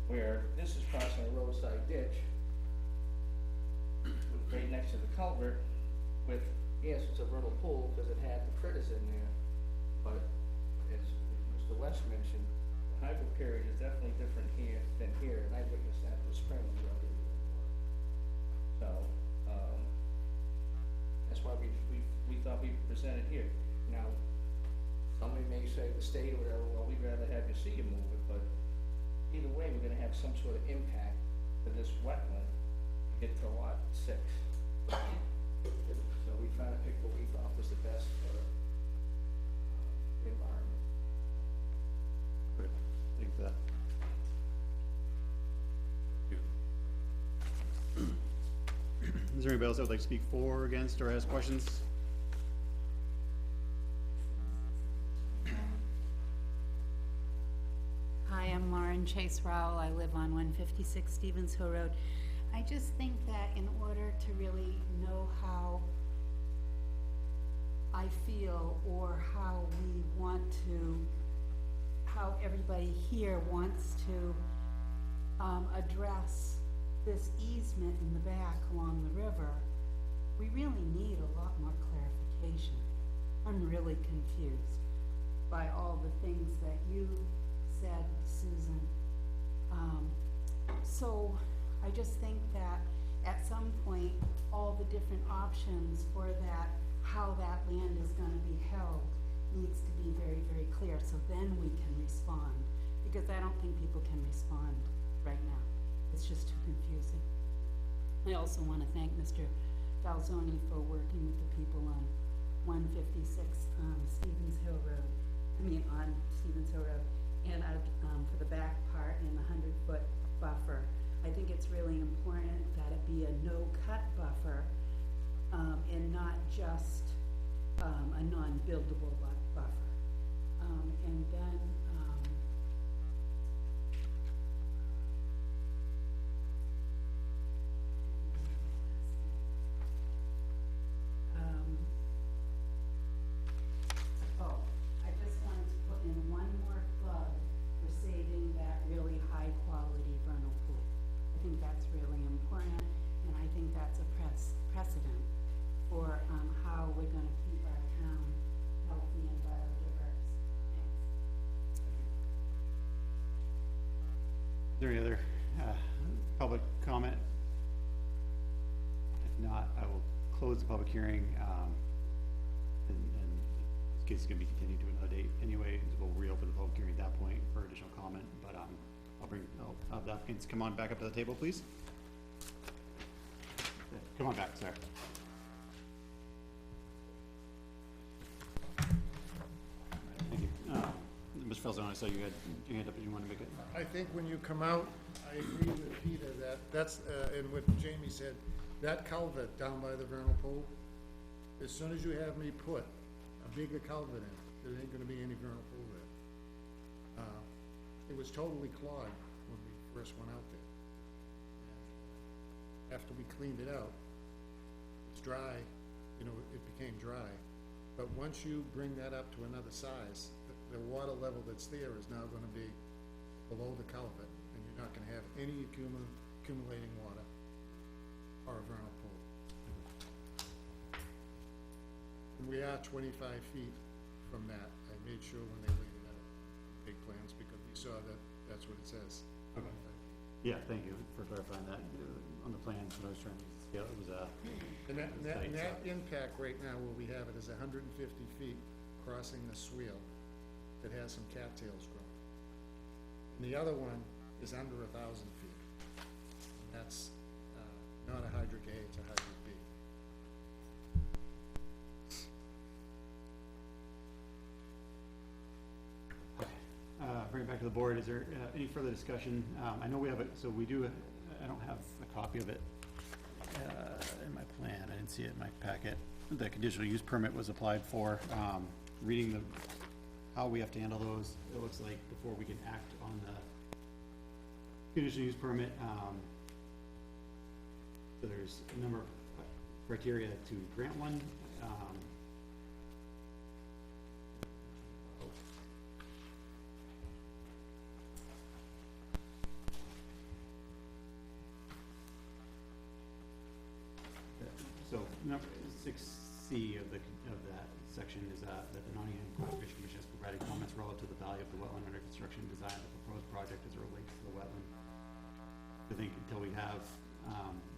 where this is crossing a roadside ditch right next to the culvert with, yes, it's a vernal pool because it had the critters in there, but as Mr. West mentioned, the hydro period is definitely different here than here, and I witnessed that this spring when we were doing work. So, that's why we thought we'd present it here. Now, somebody may say the state or whatever, well, we'd rather have you see you move it, but either way, we're gonna have some sort of impact to this wetland, to get to lot 6. So we try to pick what we thought was the best for the environment. Great, thank you for that. Is there anybody else that would like to speak for, against, or ask questions? Hi, I'm Lauren Chase Rowell. I live on 156 Stevens Hill Road. I just think that in order to really know how I feel or how we want to, how everybody here wants to address this easement in the back along the river, we really need a lot more clarification. I'm really confused by all the things that you said, Susan. So I just think that at some point, all the different options for that, how that land is gonna be held, needs to be very, very clear, so then we can respond. Because I don't think people can respond right now. It's just too confusing. I also wanna thank Mr. Falzoni for working with the people on 156 Stevens Hill Road, on Stevens Hill Road, and for the back part in the 100-foot buffer. I think it's really important that it be a no-cut buffer, and not just a non-buildable buffer. And then, I just wanted to put in one more plug for saving that really high-quality vernal pool. I think that's really important, and I think that's a precedent for how we're gonna keep our town healthy and biodiverse. Thanks. Is there any other public comment? If not, I will close the public hearing, and this case is gonna be continued to another date anyway, so we'll reopen the public hearing at that point for additional comment, but I'll have the applicants come on back up to the table, please. Come on back, sir. Thank you. Mr. Falzone, I saw you had your hand up. Did you want to make it? I think when you come out, I agree with Peter that that's, and what Jamie said, that culvert down by the vernal pool, as soon as you have me put a bigger culvert in, there ain't gonna be any vernal pool there. It was totally clogged when we first went out there. After we cleaned it out, it's dry, it became dry. But once you bring that up to another size, the water level that's there is now gonna be below the culvert, and you're not gonna have any accumulating water or a vernal pool. And we are 25 feet from that. I made sure when they laid it out, big plans, because we saw that, that's what it says. Okay. Yeah, thank you for clarifying that. On the plans, what I was trying to scale, it was And that impact right now, where we have it, is 150 feet crossing the swale that has some cattails growing. And the other one is under 1,000 feet. And that's not a hydric A, it's a hydric B. bring it back to the board. Is there any further discussion? I know we have it, so we do, I don't have a copy of it in my plan. I didn't see it in my packet. The conditional use permit was applied for. Reading how we have to handle those, it looks like before we can act on the conditional use permit, so there's a number of criteria to grant one. number 6C of that section is that the Nottingham Conservation Commission has provided comments relative to the value of the wetland under construction design of the proposed project as it relates to the wetland. I think until we have,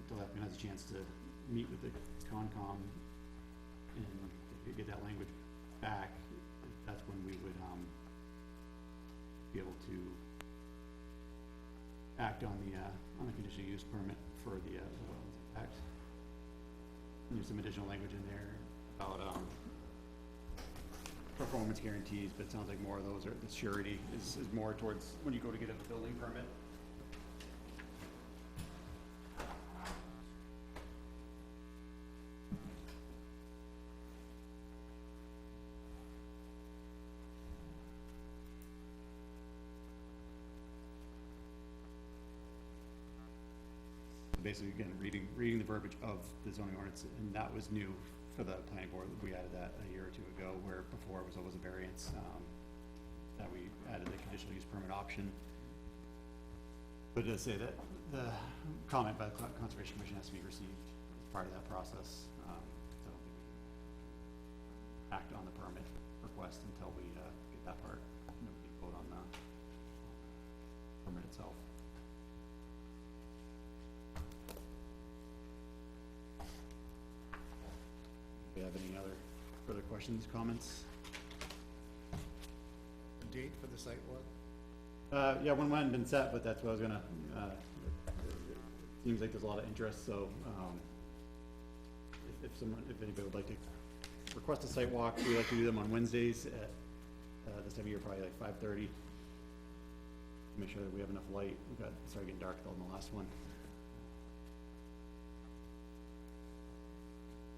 until the applicant has a chance to meet with the Concom and get that language back, that's when we would, be able to act on the conditional use permit for the wetlands impact. And there's some additional language in there about, performance guarantees, but it sounds like more of those are, the surety is more towards when you go to get a building permit. Basically, again, reading the verbiage of the zoning ordinance, and that was new for the planning board. We added that a year or two ago, where before it was always a variance, that we added the conditional use permit option. But it does say that the comment by the Conservation Commission has to be received as part of that process. So I don't think we can act on the permit request until we get that part, and then we can vote on the permit itself. Do you have any other further questions, comments? A date for the site walk? Yeah, one hadn't been set, but that's what I was gonna, seems like there's a lot of interest, so, if anybody would like to request a site walk, we like to do them on Wednesdays at, this time of year, probably like 5:30. Make sure that we have enough light. We got, it started getting dark though in the last one.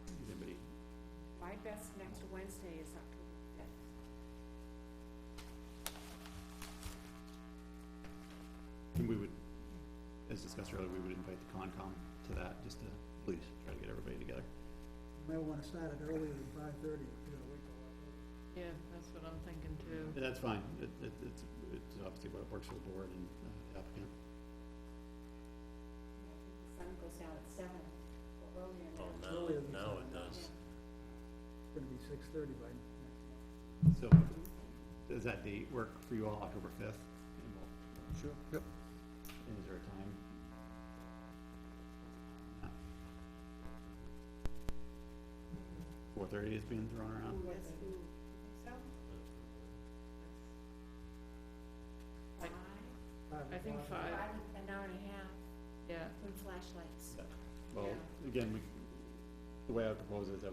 Is anybody? My best next Wednesday is October 5th. And we would, as discussed earlier, we would invite the Concom to that, just to please try to get everybody together. You may wanna start it earlier than 5:30, you know, wait till October. Yeah, that's what I'm thinking too. Yeah, that's fine. It's obviously what works for the board and the applicant. The sun goes down at 7 or earlier Oh, now. Earlier than now seven. it does. It's gonna be 6:30 by next month. So, does that date work for you all, October 5th? Sure. Yep. And is there a time? 4:30 is being thrown around. Yes, you think so? I- 5? I think 5, An hour and a half yeah. with flashlights. Well, again, the way I would propose is that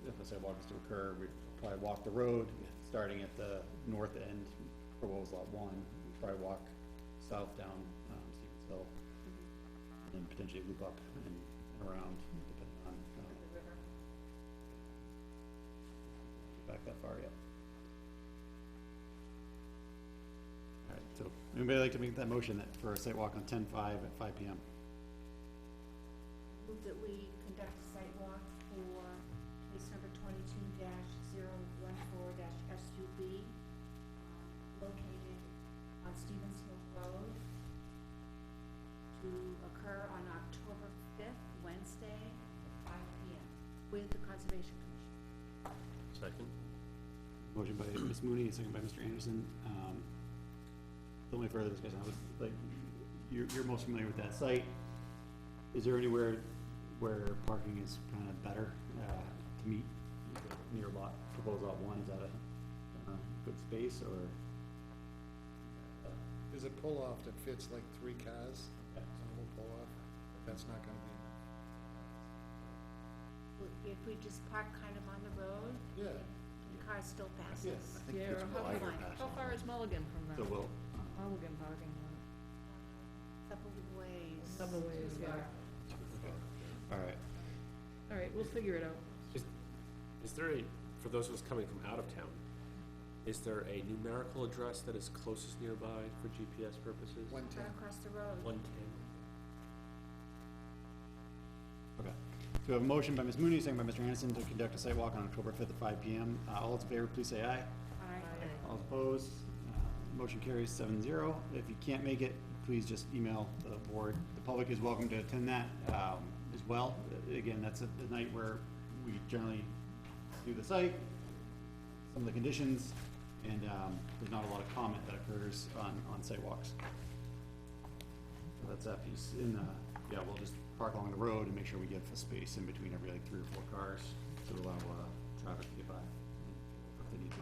if a sidewalk is to occur, we'd probably walk the road, starting at the north end, proposed lot 1, we'd probably walk south down, Stevens Hill, and potentially loop up and around, depending on, The river. back that far yet. Alright, so, anybody like to make that motion that for a site walk on 10/5 at 5 PM? Move that we conduct a site walk for case number 22-014-SUB, located on Stevens Hill Road, to occur on October 5th, Wednesday, at 5 PM, with the Conservation Commission. Second? Motion by Ms. Mooney, second by Mr. Anderson. The only further discussion, I would, like, you're most familiar with that site. Is there anywhere where parking is kind of better, to meet near lot, proposed lot 1? Is that a, good space, or? There's a pull-off that fits like 3 cars, a whole pull-off, but that's not gonna If we just park kind of on the road, be, yeah, the cars still pass Yes. us. I think Yeah, it's or how wider far- past How one. far is Mulligan from So that? we'll, Mulligan parking lot. Couple of ways. Couple ways, yeah. alright, All right, we'll figure it out. Is there a, for those of us coming from out of town, is there a numerical address that is closest nearby for GPS purposes? 110. Right across the road. 110. okay. So we have a motion by Ms. Mooney, second by Mr. Anderson to conduct a site walk on October 5th at 5 PM. All those in favor, please say aye. Aye. All opposed, motion carries 7-0. If you can't make it, please just email the board. The public is welcome to attend that. as well. Again, that's a night where we generally do the site, some of the conditions, and, there's not a lot of comment that occurs on sidewalks. So that's that piece. Yeah, we'll just park along the road and make sure we give a space in between every like 3 or 4 cars to allow, traffic to get by if they need to.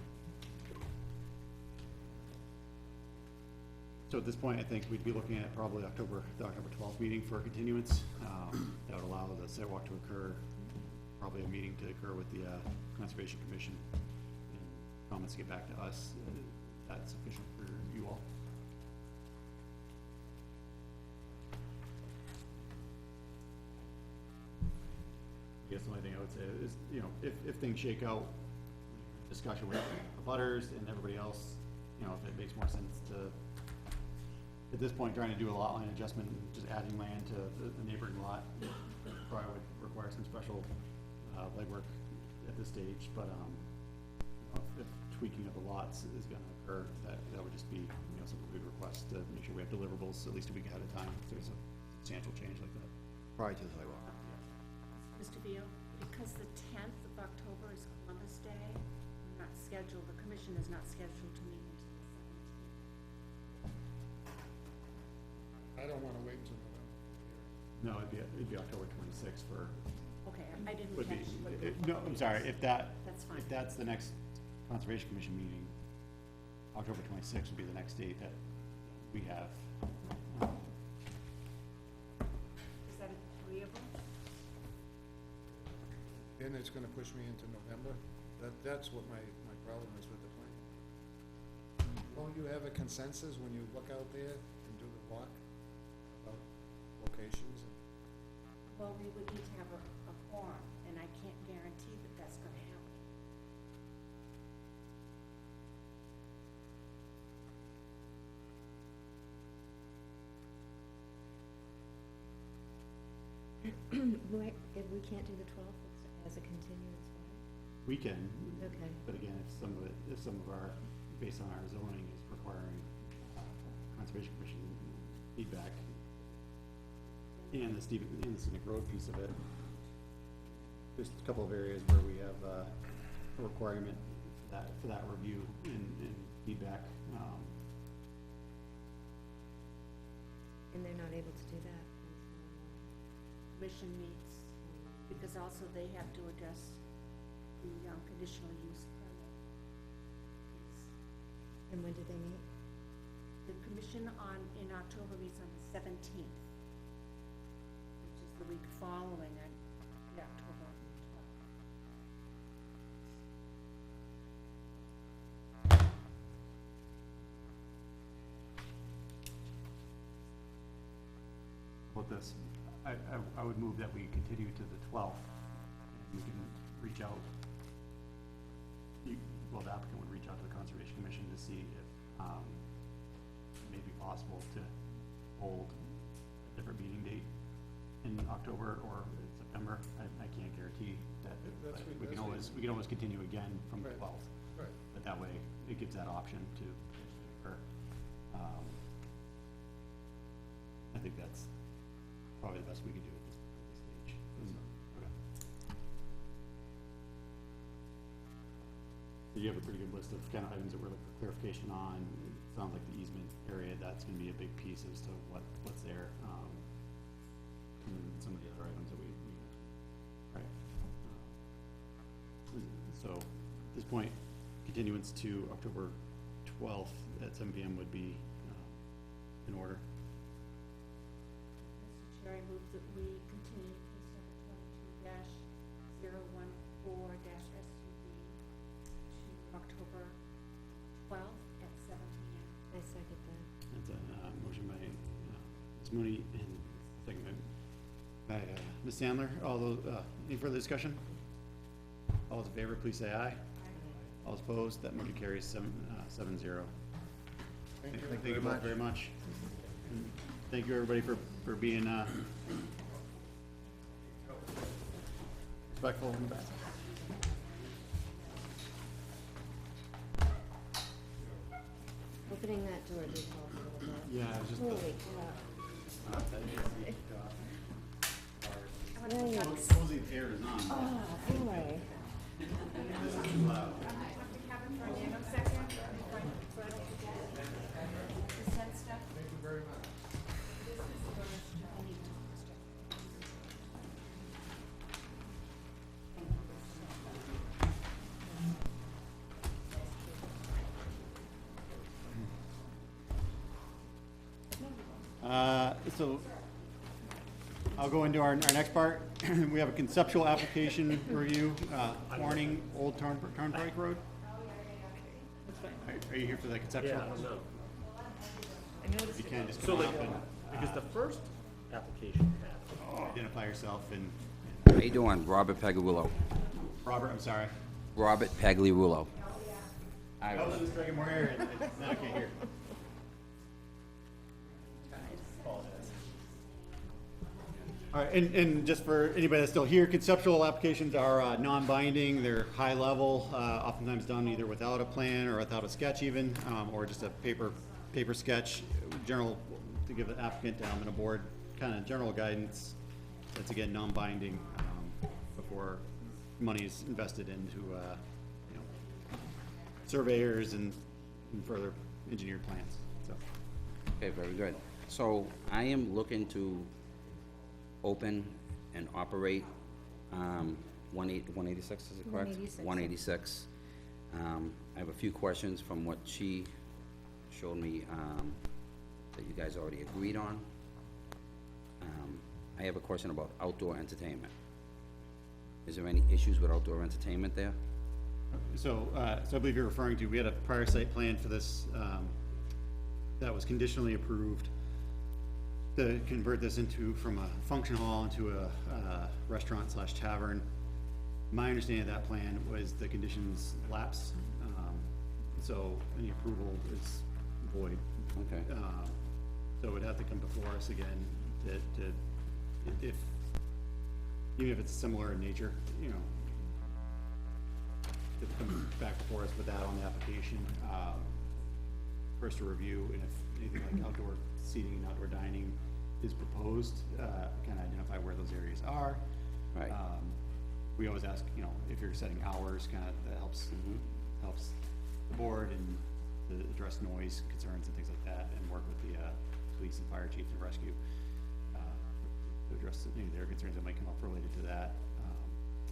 So at this point, I think we'd be looking at probably the October 12th meeting for a continuance. That would allow the sidewalk to occur, probably a meeting to occur with the Conservation Commission, and comments to get back to us. That's sufficient for you all. I guess the only thing I would say is, you know, if things shake out, discussion with the butters and everybody else, you know, if it makes more sense to, at this point, trying to do a lot line adjustment, and just adding land to the neighboring lot, probably would require some special, legwork at this stage, but, you know, if tweaking of the lots is gonna occur, that would just be, you know, something we'd request to make sure we have deliverables at least a week ahead of time, if there's a substantial change like that. Prior to the sidewalk. Mr. Vio, because the 10th of October is Columbus Day, we're not scheduled, the commission is not scheduled to meet until the 17th. I don't wanna wait until November. No, it'd be October 26th for, Okay, I didn't would be, catch what. no, I'm sorry, if That's fine. if that's the next Conservation Commission meeting, October 26th would be the next date that we have. Is that agreeable? Then it's gonna push me into November. That's what my problem is with the plan. Don't you have a consensus when you look out there and do the walk about locations? Well, we would need to have a forum, and I can't guarantee that that's gonna happen. If we can't do the 12th as a continuance, why? We can, Okay. but again, if some of our, based on our zoning is requiring Conservation Commission feedback and the scenic road piece of it, there's a couple of areas where we have a requirement for that review and feedback. And they're not able to do that? Commission meets, because also they have to address the conditional use permit. And when do they meet? The commission in October meets on the 17th, which is the week following the October 12th. About this, I would move that we continue to the 12th, and we can reach out. Well, the applicant would reach out to the Conservation Commission to see if, it may be possible to hold a different meeting date in October or September. I can't guarantee that, but we can always continue again from the Right. 12th. Right. But that way, it gives that option to occur. I think that's probably the best we can do at this stage. Okay. So you have a pretty good list of kind of items that we're looking for clarification on. It sounds like the easement area, that's gonna be a big piece as to what's there. And then some of the other items that we right? So at this point, continuance to October 12th at 7 PM would be in order. Mr. Chair, I move that we continue case number 22-014-SUV to October 12th at 7 PM. I second that. That's a motion by Ms. Mooney and second by Ms. Sandler. All those, any further discussion? All those in favor, please say aye. All those opposed, that motion carries 7-0. Thank you. Thank you both very much. And thank you, everybody, for being respectful in the back. Opening that door did help a little bit. Yeah, I was just. Holy cow. I Supposedly the air is on. Oh, boy. This is too loud. Thank you very much. So I'll go into our next part. We have a conceptual application review, Corning Old Turnpike Road. Are you here for the conceptual? Yeah, I don't know. If you can, just So come like, up and because the first application had, identify yourself and, How you doing? Robert Pagliarulo. Robert, I'm sorry. Robert Pagliarulo. I was just drinking more air and now I can't hear. All right, and just for anybody that's still here, conceptual applications are non-binding, they're high level, oftentimes done either without a plan or without a sketch even, or just a paper sketch, general, to give the applicant and a board kind of general guidance. That's again, non-binding, before money is invested into, you know, surveyors and further engineered plans, so. Okay, very good. So I am looking to open and operate, 186, is it correct? 186. 186. I have a few questions from what she showed me, that you guys already agreed on. I have a question about outdoor entertainment. Is there any issues with outdoor entertainment there? So I believe you're referring to, we had a prior site plan for this, that was conditionally approved to convert this from a function hall into a restaurant slash tavern. My understanding of that plan was the conditions lapse, so any approval is void. Okay. So it would have to come before us again even if it's similar in nature, you know, to come back before us with that on the application, for us to review, and if anything like outdoor seating and outdoor dining is proposed, kind of identify where those areas are. Right. We always ask, you know, if you're setting hours, kind of, that helps the board and to address noise concerns and things like that, and work with the, police and fire chief and rescue, to address any of their concerns that might come up related to that.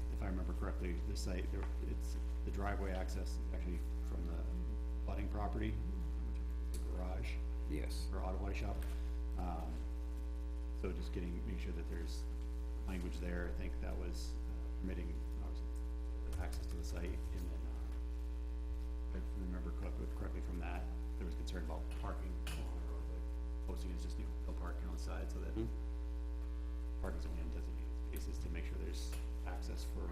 If I remember correctly, the site, it's, the driveway access is actually from the budding property, the garage. Yes. Or auto body shop. So just make sure that there's language there. I think that was permitting, obviously, access to the site, and then, if I remember correctly from that, there was concern about parking along the roadway. Posting is just, you know, no parking on the side, so that parking's only in designated spaces to make sure there's access for,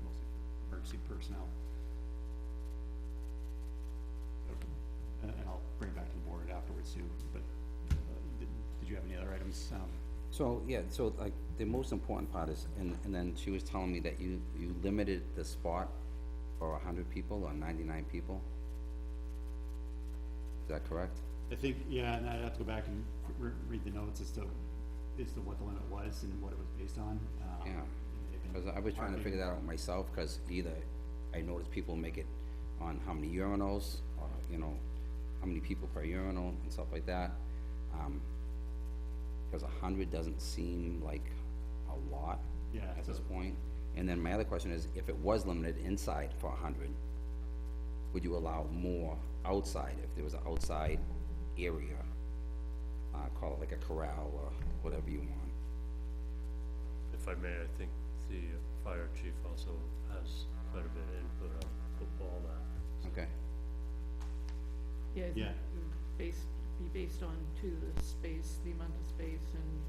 mostly emergency personnel. And I'll bring it back to the board afterwards too, but, did you have any other items? So, yeah, so like, the most important part is, and then she was telling me that you limited the spot for 100 people or 99 people? Is that correct? I think, yeah, and I'd have to go back and read the notes as to what the limit was and what it was based on. Yeah, because I was trying to figure that out myself, because either I noticed people make it on how many urinals, or, you know, how many people per urinal and stuff like that. Because 100 doesn't seem like a lot at this point. And then my other question is, if it was limited inside for 100, would you allow more outside, if there was an outside area? Call it like a corral or whatever you want. If I may, I think the fire chief also has quite a bit of input on football that. Okay. Yeah, I think Yeah. it would be based on the space, the amount of space and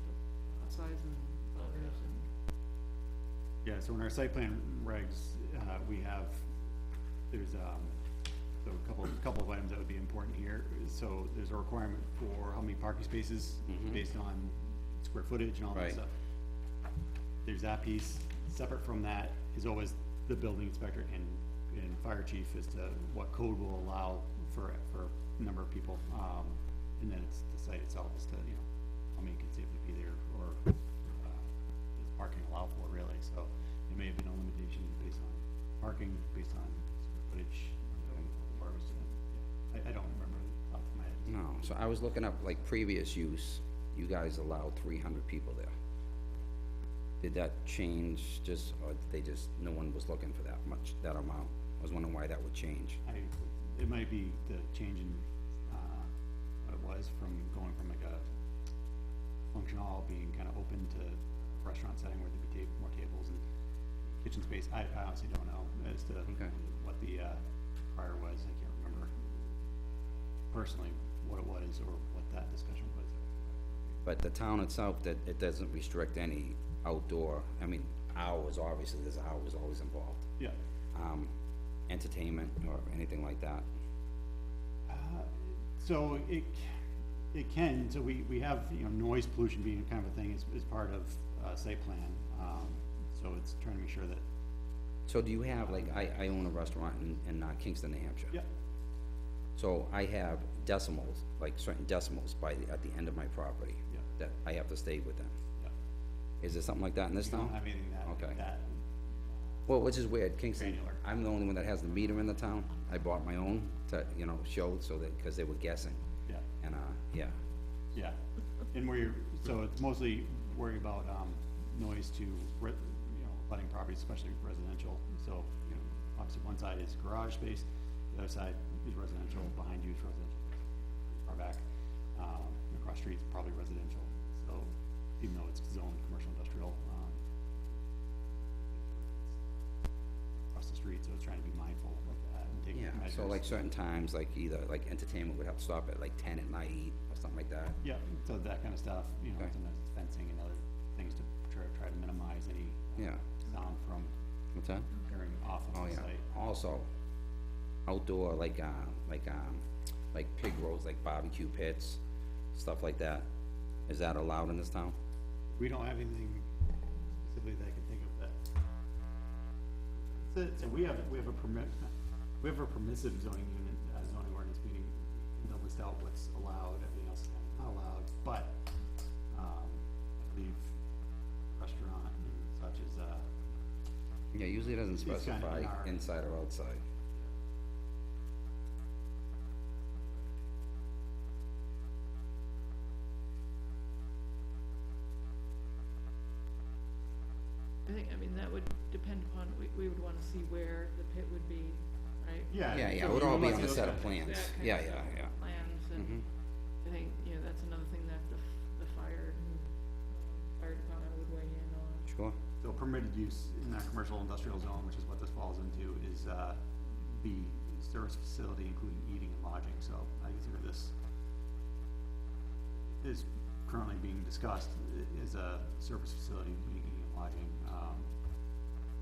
the size and others and. Yeah, so in our site plan regs, we have, there's, so a couple of items that would be important here. So there's a requirement for how many parking spaces based on square footage and all that Right. stuff. There's that piece. Separate from that is always the building inspector and fire chief as to what code will allow for a number of people. And then it's the site itself as to, you know, how many can safely be there, or, as parking allow for, really, so it may have been a limitation based on parking, based on square footage, or was it, I don't remember off the top of my head. No, so I was looking up, like, previous use, you guys allowed 300 people there. Did that change just, or did they just, no one was looking for that much, that amount? I was wondering why that would change. It might be the change in, what it was from going from like a function hall being kind of open to a restaurant setting where there'd be more tables and kitchen space. I honestly don't know as to Okay. what the, prior was. I can't remember personally what it was or what that discussion was. But the town itself, that it doesn't restrict any outdoor, I mean, hours, obviously, there's hours always involved. Yeah. Entertainment or anything like that. So it can, so we have, you know, noise pollution being kind of a thing is part of, site plan. So it's trying to make sure that, So do you have, like, I own a restaurant in Kingston, New Hampshire. yeah, So I have decimals, like certain decimals at the end of my property. Yeah. That I have to stay within. yeah. Is there something like that in this We don't town? have anything Okay. that, Well, which is weird, Kingston, Granular. I'm the only one that has the meter in the town. I bought my own to, you know, show so that, cause they were guessing. yeah, And, yeah, yeah. And so it's mostly worrying about, noise to, you know, abutting properties, especially residential. So, you know, obviously one side is garage space, the other side is residential, behind you is residential. Far back, across the street is probably residential. So even though it's zoned commercial industrial, across the street, so it's trying to be mindful of that and take yeah, measures. so like certain times, like either, like entertainment would have to stop at like 10 at night or something like that. Yeah, so that kind of stuff, you know, Okay. sometimes it's fencing and other things to try to minimize any Yeah. sound from What's that? occurring off Oh, of the yeah. site. Also, outdoor, like pig roasts, like barbecue pits, stuff like that. Is that allowed in this town? We don't have anything specifically that I can think of that. So we have a permissive zoning unit, zoning ordinance, meaning they'll list out what's allowed, everything else is not allowed, but, I believe restaurant and such as, Yeah, usually it doesn't It's kind of specify in our- inside or outside. I mean, that would depend upon, we would wanna see where the pit would be, right? yeah. Yeah, so it would we all be want on a to set look of at it. plans. That kind Yeah, of yeah, yeah. Plans, and Mhm. I think, you know, that's another thing that the fire department would weigh in on. Sure. So permitted use in that commercial industrial zone, which is what this falls into, is, the service facility, including eating and lodging, so I consider this is currently being discussed is a service facility, including eating and lodging.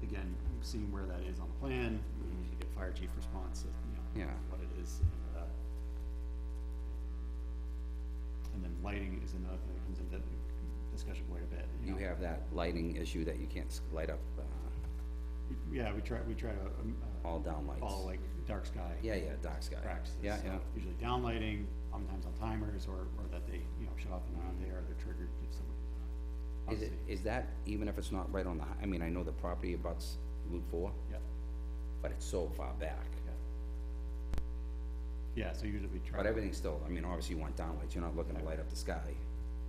Again, seeing where that is on the plan, we usually get fire chief response, you know, Yeah. what it is. And then lighting is another thing that comes into discussion quite a bit. You know. have that lighting issue that you can't light up, Yeah, we try to, all down lights. follow like dark sky. Yeah, yeah, dark sky. Practices. Yeah, So yeah. Usually down lighting, sometimes on timers, or that they, you know, shut off and on there, they're triggered if someone. Is that, even if it's not right on the, I mean, I know the property abuts Route 4, Yeah, but it's so far back. yeah, so usually we try. But everything's still, I mean, obviously you want down lights, you're not looking to light up the sky.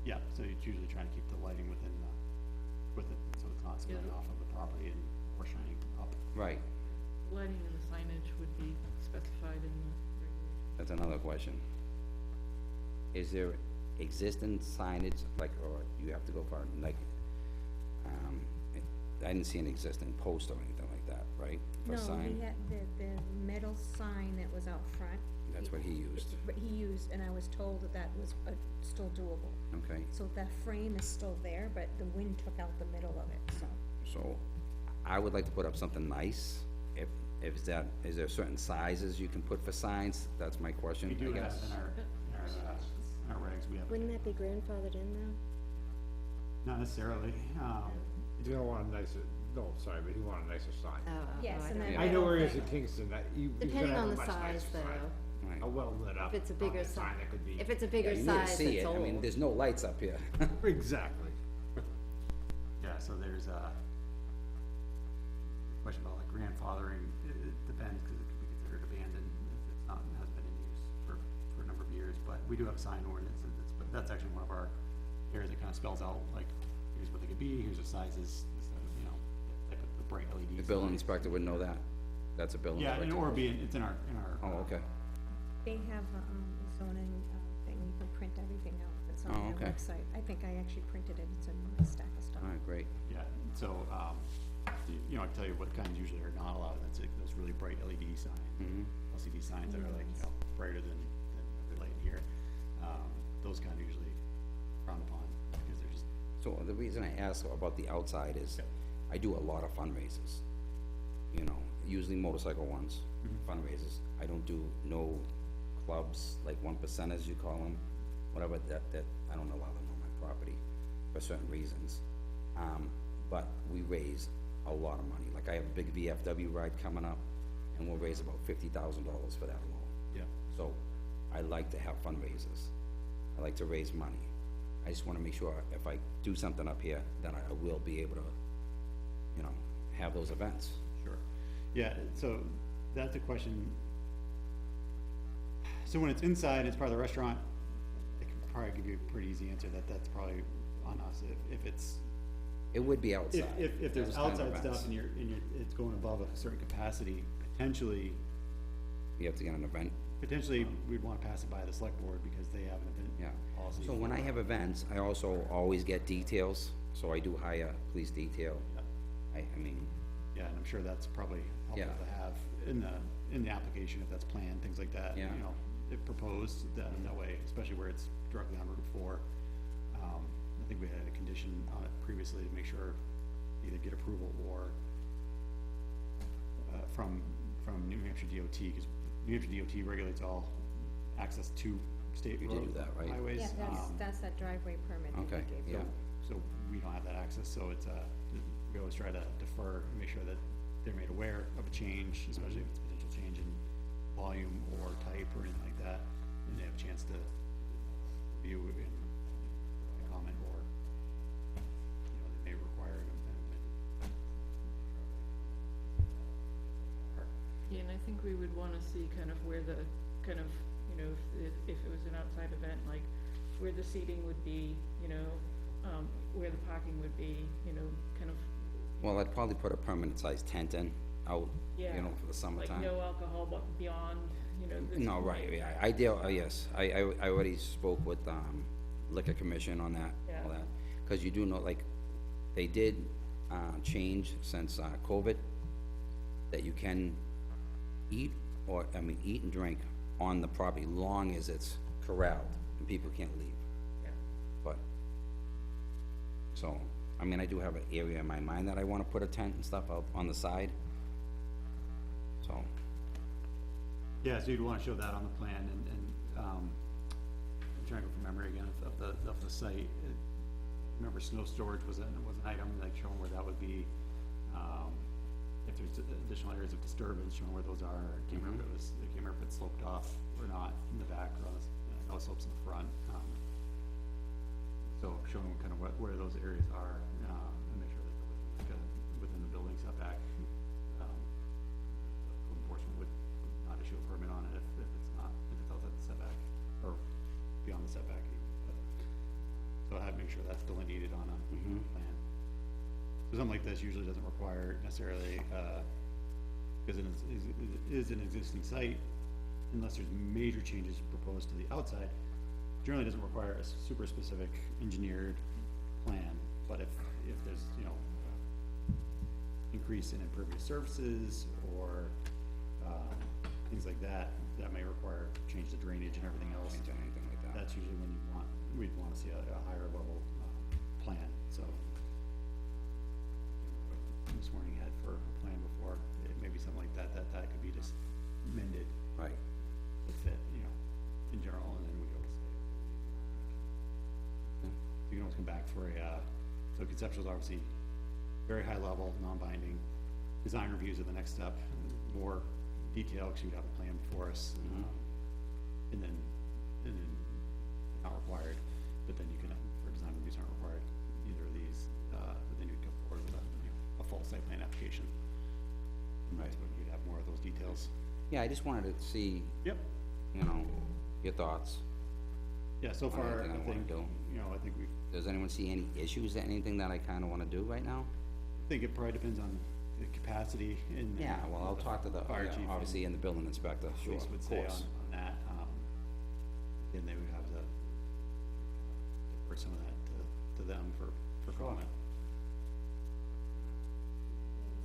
Yeah, so it's usually trying to keep the lighting with it, so it's not spilling Yeah. off of the property and, or shining up. Right, Lighting and the signage would be specified in the regulations. that's another question. Is there existing signage, like, or you have to go for, like, I didn't see an existing post or anything like that, right? For No, sign? we had the metal sign that was out front. That's what he used. But he used, and I was told that was still doable. Okay, So that frame is still there, but the wind took out the middle of it, so. so I would like to put up something nice. Is there certain sizes you can put for signs? That's my question, We I do have guess. in our regs, we have, Wouldn't that be grandfathered in though? not necessarily, You don't want a nicer, no, sorry, but you want a nicer sign. Yes, and then. Yeah. I know where he is metal in Kingston, that he's Depending gonna have on a the much size, nicer sign. though. Right. A well lit up. If it's a probably bigger sign that could be. If it's a Yeah, bigger you need to size, see it's it, I mean, old. there's no lights up here. Exactly. Yeah, so there's a question about like grandfathering, it depends, cause it could be considered abandoned if it's not, hasn't been in use for a number of years, but we do have sign ordinances, but that's actually one of our areas that kinda spells out, like, here's what they could be, here's the sizes, you know, type of the bright LEDs. The building inspector would know that? That's a building Yeah, inspector? and or be, it's in our, Oh, okay. They have a zoning thing, you can print everything out, it's Oh, on their okay. website. I think I actually printed it, it's in my stack of stuff. All right, great. yeah, so, you know, I can tell you what kinds usually are not allowed, that's like those really bright LED signs. Mhm. LCD signs that are like, you know, brighter than the light here. Those kind of usually frowned upon, because they're just, So the reason I ask about the outside is, Yep. I do a lot of fundraisers. You know, usually motorcycle ones, fundraisers. I don't do no clubs, like 1% as you call them, whatever, that I don't allow them on my property for certain reasons. But we raise a lot of money. Like I have a big VFW ride coming up, and we'll raise about $50,000 for that alone. yeah. So I like to have fundraisers. I like to raise money. I just wanna make sure if I do something up here, that I will be able to, you know, have those events. Sure. Yeah, so that's a question. So when it's inside, it's part of the restaurant, I can probably give you a pretty easy answer that that's probably on us. If it's, It would be outside. if there's those kind of outside events. stuff and it's going above a certain capacity, potentially, You have to get an event, we'd wanna pass it by the select board because they have an event yeah. policy. So when I have events, I also always get details, so I do hire police detail. Yeah. I mean, Yeah, and I'm sure that's probably helpful Yeah. to have in the application, if that's planned, things like that, you Yeah. know, if proposed, that way, especially where it's directly on Route 4. I think we had a condition on it previously to make sure either get approval or, from New Hampshire DOT, cause New Hampshire DOT regulates all access to state You did do road that, right? highways. Yeah, that's that driveway permit that Okay, they gave you. yeah. So we don't have that access, so it's, we always try to defer and make sure that they're made aware of a change, especially if it's a potential change in volume or type or anything like that, and they have a chance to review and comment, or, you know, they may require an amendment. Yeah, and I think we would wanna see kind of where the, kind of, you know, if it was an outside event, like where the seating would be, you know, where the parking would be, you know, kind of, well, I'd probably put a permanent sized tent in, out, yeah. you know, for the Like summertime. no alcohol, but beyond, you know, this. No, right, point. yeah, yes, I already spoke with, liquor commission on that, Yeah. all that. Cause you do know, like, they did, change since, COVID, that you can eat, eat and drink on the property, long as it's corralled, and people can't leave. Yeah. But, so, I mean, I do have an area in my mind that I wanna put a tent and stuff out on the side. So, Yeah, so you'd wanna show that on the plan, and, I'm trying to go from memory again of the site. Remember, snow storage was an item, like showing where that would be, if there's additional areas of disturbance, showing where those are. I can't remember if I can't remember if it sloped off or not in the back, or on the, I know it slopes in the front. So showing kind of where those areas are, and make sure that they're within the building setback. Code enforcement would not issue a permit on it if it's not, if it's outside the setback, or beyond the setback even. So I have to make sure that's delineated on a plan. So something like this usually doesn't require necessarily, because it is an existing site, unless there's major changes proposed to the outside, generally doesn't require a super specific engineered plan, but if there's, you know, increase in impervious surfaces or, things like that, that may require change to drainage and everything else. anything like that. That's usually when we'd wanna see a higher level, plan, so. This morning had for a plan before, it may be something like that could be just mended Right. to fit, you know, in general, and then we go to say. You can always come back for so conceptual is obviously very high level, non-binding. Design reviews are the next step, more detail, because you'd have a plan before us. And then not required, but then you can, for design reviews aren't required, either of these, but then you full site plan application. Right. That's when you'd have more of those details. Yeah, I just wanted to see, Yep. you know, your thoughts. Yeah, so On far, I anything I wanna think, do. you know, I think we, Does anyone see any issues, anything that I kinda wanna do right now? I think it probably depends on the capacity and. Yeah, well, I'll talk to the, Fire yeah, chief obviously, and the building inspector, sure, Police would of say on, course. on that, then they would have to defer some of that to them for comment.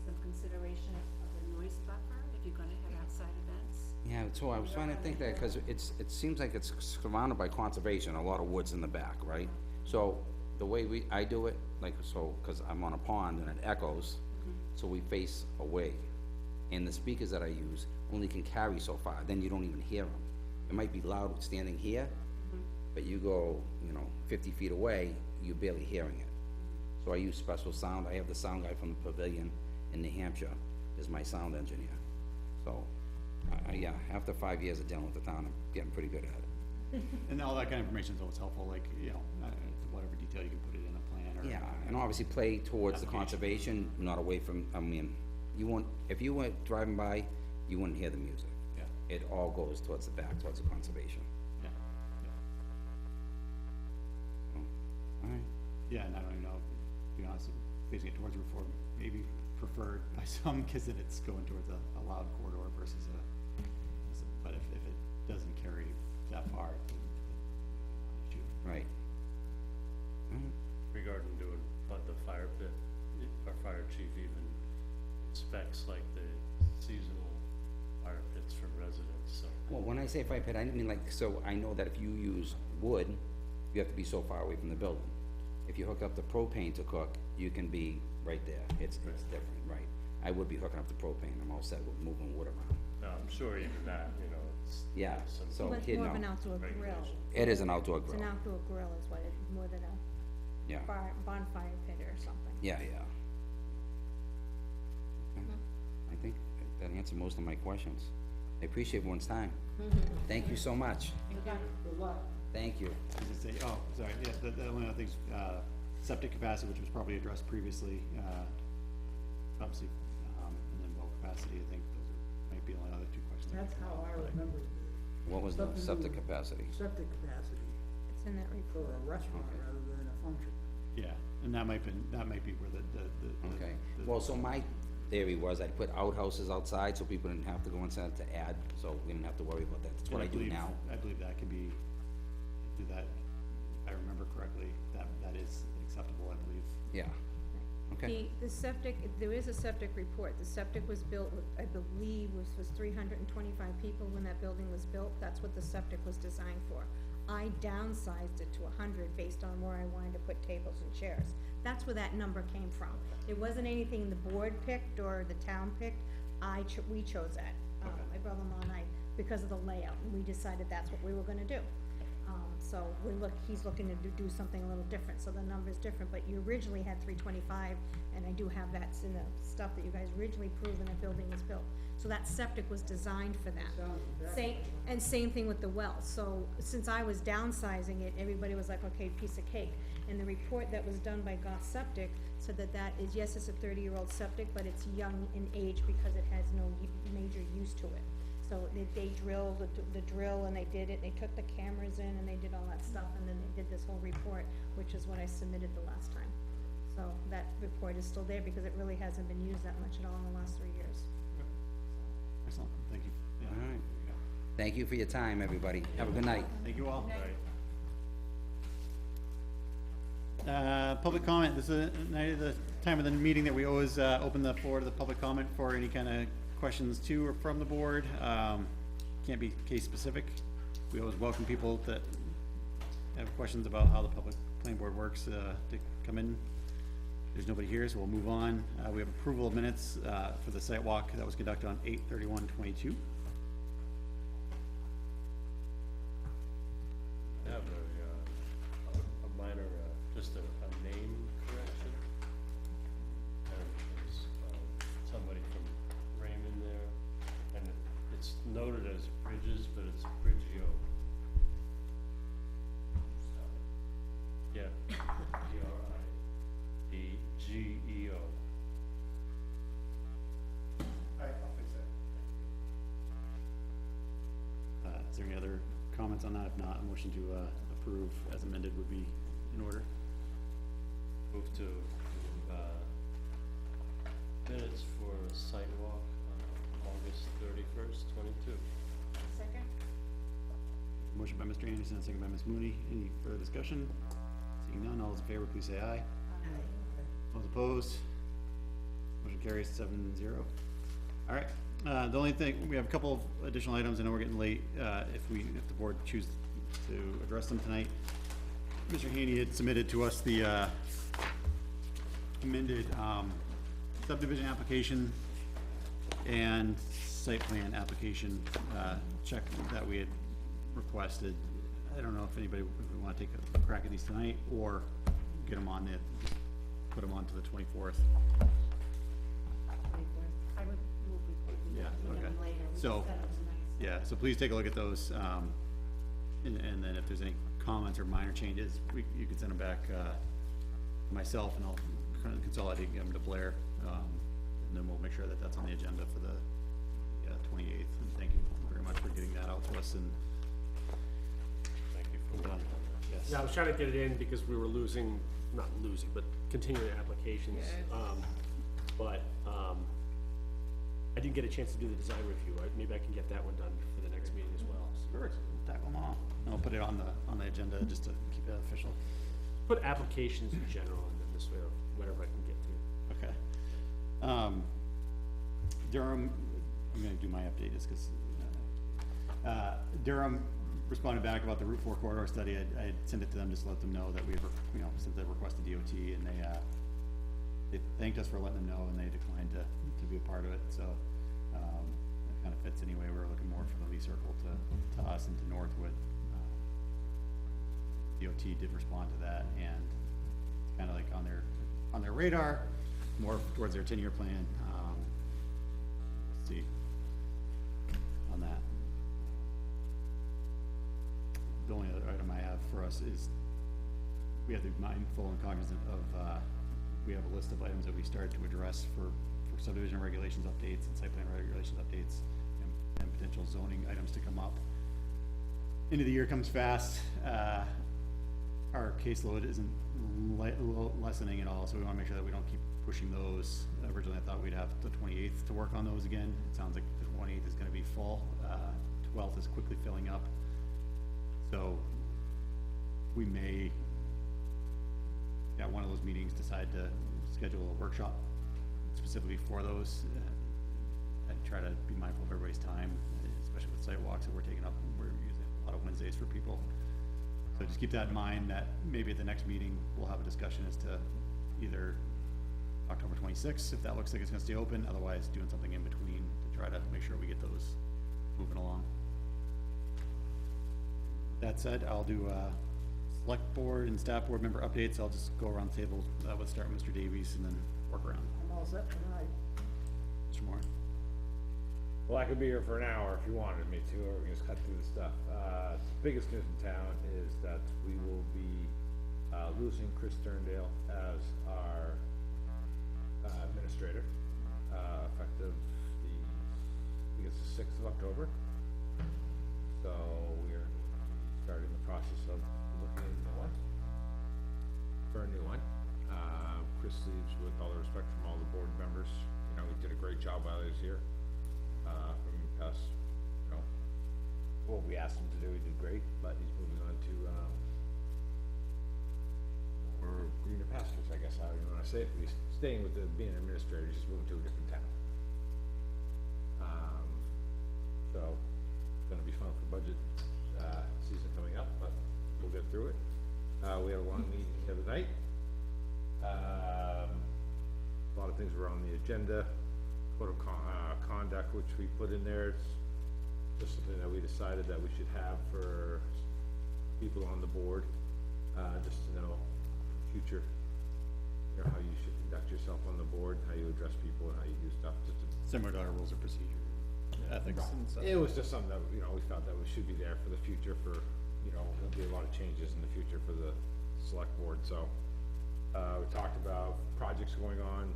Some consideration of the noise buffer, if you're gonna have outside events. Yeah, so I was trying to think that, cause it seems like it's surrounded by conservation, a lot of woods in the back, right? So, the way I do it, like, so, cause I'm on a pond and it echoes, so we face away. And the speakers that I use only can carry so far, then you don't even hear them. It might be loud standing here, but you go, 50 feet away, you're barely hearing it. So I use special sound, I have the sound guy from the pavilion in New Hampshire is my sound engineer. So, yeah, after 5 years of dealing with the town, I'm getting pretty good at it. And all that kind of information is always helpful, like, whatever detail you can put it in a plan or. Yeah, and obviously play towards the Application. conservation, not away from, you won't, if you went driving by, you wouldn't hear the music. Yeah. It all goes towards the back, towards the conservation. Yeah, Alright, yeah, and I don't even know, to be honest, facing it towards Route 4, maybe preferred by some, cause then it's going towards a loud corridor versus but if it doesn't carry that far, then issue. right. Regarding doing, the fire pit, our fire chief even inspects like the seasonal fire pits for residents, so. Well, when I say fire pit, I didn't mean like, so I know that if you use wood, you have to be so far away from the building. If you hook up the propane to cook, you can be right there, it's different, right? I would be hooking up the propane, I'm all set with moving wood around. No, I'm sure even that, it's. Yeah, some so, But it's you more of an know, outdoor grill. regulation. it is an outdoor It's grill, an outdoor grill is what it, more than a yeah, bonfire pit or something. yeah. Okay. I think that answered most of my questions. I appreciate everyone's time. Thank you so much. Good luck. Thank you. I was gonna say, oh, sorry, yeah, the only other thing's, septic capacity, which was probably addressed previously, obviously, and then well capacity, I think those might be the only other two questions. That's how I remember What was the Something to septic do with- capacity? septic capacity It's in that for report. a restaurant Okay. rather than a function. Yeah, and that might be where the. Okay, well, so my theory was I'd put outhouses outside so people didn't have to go inside to add, so we didn't have to worry about that. That's what I do now. I believe that can be, do that, if I remember correctly, that is acceptable, I believe. Yeah, okay, The septic, there is a septic report. The septic was built, I believe, was 325 people when that building was built. That's what the septic was designed for. I downsized it to 100 based on where I wanted to put tables and chairs. That's where that number came from. It wasn't anything the board picked or the town picked. We chose that, my brother-in-law and I, because of the layout, and we decided that's what we were gonna do. So he's looking to do something a little different, so the number's different, but you originally had 325, and I do have that in the stuff that you guys originally proved when the building was built. So that septic was designed for that. Same thing with the well, so since I was downsizing it, everybody was like, okay, piece of cake. And the report that was done by Goss Septic said that is, yes, it's a 30-year-old septic, but it's young in age because it has no major use to it. So they drilled the drill, and they did it, they took the cameras in, and they did all that stuff, and then they did this whole report, which is what I submitted the last time. So that report is still there, because it really hasn't been used that much at all in the last 3 years. Excellent, thank you. Yeah, all right. there you go. Thank you for your time, everybody. Have a good night. Thank you all. Right. Public comment, this is the time of the meeting that we always, open the floor to the public comment for any kind of questions to or from the board. Can't be case specific. We always welcome people that have questions about how the public planning board works, to come in. There's nobody here, so we'll move on. We have approval of minutes, for the site walk that was conducted on 8/31/22. I have a minor, just a name correction. And there's, somebody from Raymond there, and it's noted as Bridges, but it's Bridgio. Yeah, Bridgeo. any other comments on that? If not, a motion to, approve as amended would be in order. Move to, minutes for sidewalk on August 31st, 22. Second? Motion by Mr. Anderson, second by Ms. Mooney. Any further discussion? Seeing none, all those in favor, please say aye. All those opposed? Motion carries 7-0. All right, the only thing, we have a couple of additional items. I know we're getting late. If the board chooses to address them tonight. Mr. Haney had submitted to us the, amended, subdivision application and site plan application, check that we had requested. I don't know if anybody, if we wanna take a crack at these tonight, or get them on it, put them on to the 24th. I would move we Yeah, get them okay. later. We So, just said it was nice. yeah, so please take a look at those, and then if there's any comments or minor changes, you can send them back, to myself, and I'll kind of consolidate them to Blair, and then we'll make sure that that's on the agenda for the 28th, and thank you very much for getting that out to us, and Thank you for done. Yes. Yeah, I was trying to get it in because we were losing, not losing, but continuing applications. But, I didn't get a chance to do the design review. Maybe I can get that one done for the next meeting as well. Sure, tackle them all, and I'll put it on the agenda just to keep it official. Put applications in general, and then this way, whatever I can get to. Okay. Durham, I'm gonna do my update just cause, Durham responded back about the Route 4 corridor study. I had sent it to them just to let them know that we were, sent the request to DOT, and they thanked us for letting them know, and they declined to be a part of it, so, it kinda fits anyway. We're looking more from the Lee Circle to us and to Northwood. DOT did respond to that, and it's kinda like on their radar, more towards their 10-year plan. Let's see, on that. The only other item I have for us is, we have to be mindful and cognizant of, we have a list of items that we started to address for subdivision regulations updates and site plan regulations updates, and potential zoning items to come up. End of the year comes fast. Our caseload isn't lessening at all, so we wanna make sure that we don't keep pushing those. Originally, I thought we'd have the 28th to work on those again. It sounds like the 28th is gonna be full. 12th is quickly filling up. So, we may, at one of those meetings, decide to schedule a workshop specifically for those. And try to be mindful of everybody's time, especially with sidewalks that we're taking up. We're using a lot of Wednesdays for people. So just keep that in mind, that maybe at the next meeting, we'll have a discussion as to either October 26th, if that looks like it's gonna stay open, otherwise doing something in between to try to make sure we get those moving along. That said, I'll do, select board and staff board member updates. I'll just go around the table, let's start with Mr. Davies and then work around. I'm all set for tonight. Mr. Moore? Well, I could be here for an hour if you wanted me to, or we can just cut through the stuff. Biggest news in town is that we will be, losing Chris Sterndale as our, administrator, effective I think it's the 6th of October. So we're starting the process of looking for a new one. Chris leaves with all the respect from all the board members. He did a great job while he was here. From past, what we asked him to do, he did great, but he's moving on to, more greener pastures, I guess, how you wanna say it, but he's staying with being an administrator, he's just moving to a different town. So, it's gonna be fun for budget, season coming up, but we'll get through it. We had a long meeting the other night. A lot of things were on the agenda. Code of conduct, which we put in there, it's just something that we decided that we should have for people on the board, just to know future, how you should conduct yourself on the board, how you address people and how you do stuff, just to. Similar to our rules of procedure, ethics and stuff. It was just something that, we felt that we should be there for the future for, there'll be a lot of changes in the future for the select board, so. We talked about projects going on,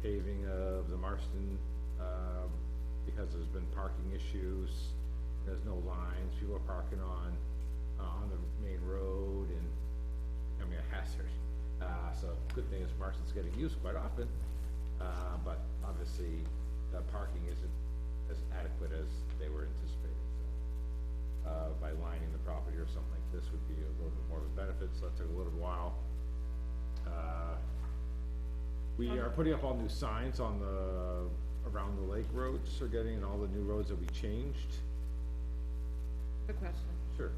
paving of the Marston, because there's been parking issues, there's no lines, people are parking on the main road and becoming a hazard. So good thing is Marston's getting used quite often, but obviously, the parking isn't as adequate as they were anticipating, so. By lining the property or something like this would be a little bit more of a benefit, so that took a little while. We are putting up all new signs on around the lake roads, are getting, and all the new roads that we changed. Good question. Sure.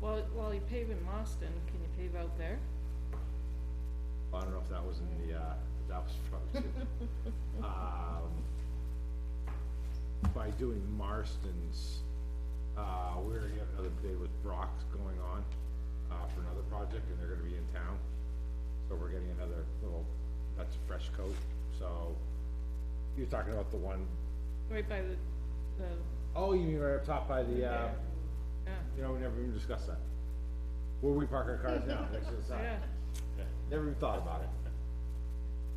While you pave in Marston, can you pave out there? I don't know if that was in the, that was probably, by doing Marston's, we're gonna have another bid with Brock's going on, for another project, and they're gonna be in town. So we're getting another little, that's a fresh coat, so, you're talking about the one, Right by the, oh, you mean right up top by the, yeah, you know, we never even discussed that. Where we park our cars now, next to the sign. yeah. Never even thought about it.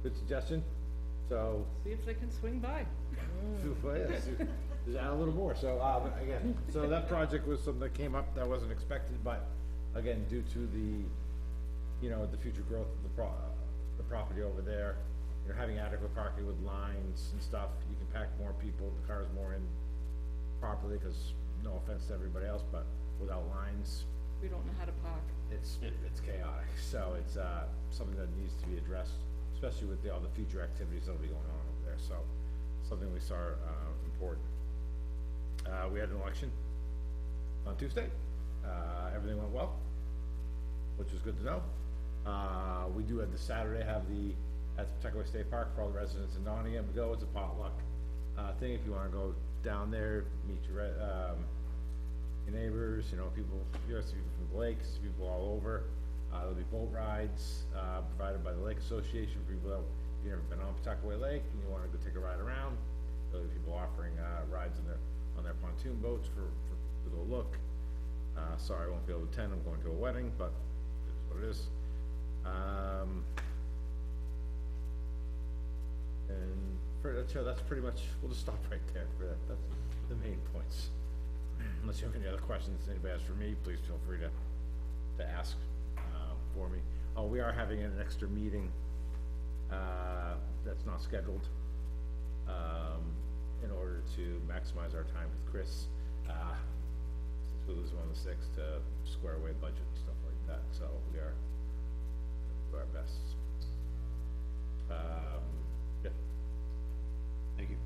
Good suggestion, so, See if they can swing by. just add a little more, so, again, so that project was something that came up that wasn't expected, but again, due to the, you know, the future growth of the property over there, you're having adequate parking with lines and stuff, you can pack more people, the cars more in properly, cause no offense to everybody else, but without lines, We don't know how to park. it's chaotic, so it's, something that needs to be addressed, especially with all the future activities that'll be going on over there, so, something we saw, important. We had an election on Tuesday, everything went well, which is good to know. We do have this Saturday, at the Pawtucket State Park for all the residents in Nottingham to go, it's a potluck, thing, if you wanna go down there, meet your neighbors, you know, people, you know, people from the lakes, people all over. There'll be boat rides, provided by the Lake Association for people that, if you've never been on Pawtucket Lake and you wanna go take a ride around. There'll be people offering, rides on their pontoon boats for people to look. Sorry, I won't be able to attend, I'm going to a wedding, but it is what it is. And for that show, that's pretty much, we'll just stop right there for that, that's the main points. Unless you have any other questions anybody has for me, please feel free to ask, for me. Oh, we are having an extra meeting, that's not scheduled, in order to maximize our time with Chris, since we lose him on the sixth, to square away budget and stuff like that, so we are, do our best. Yeah. Thank you.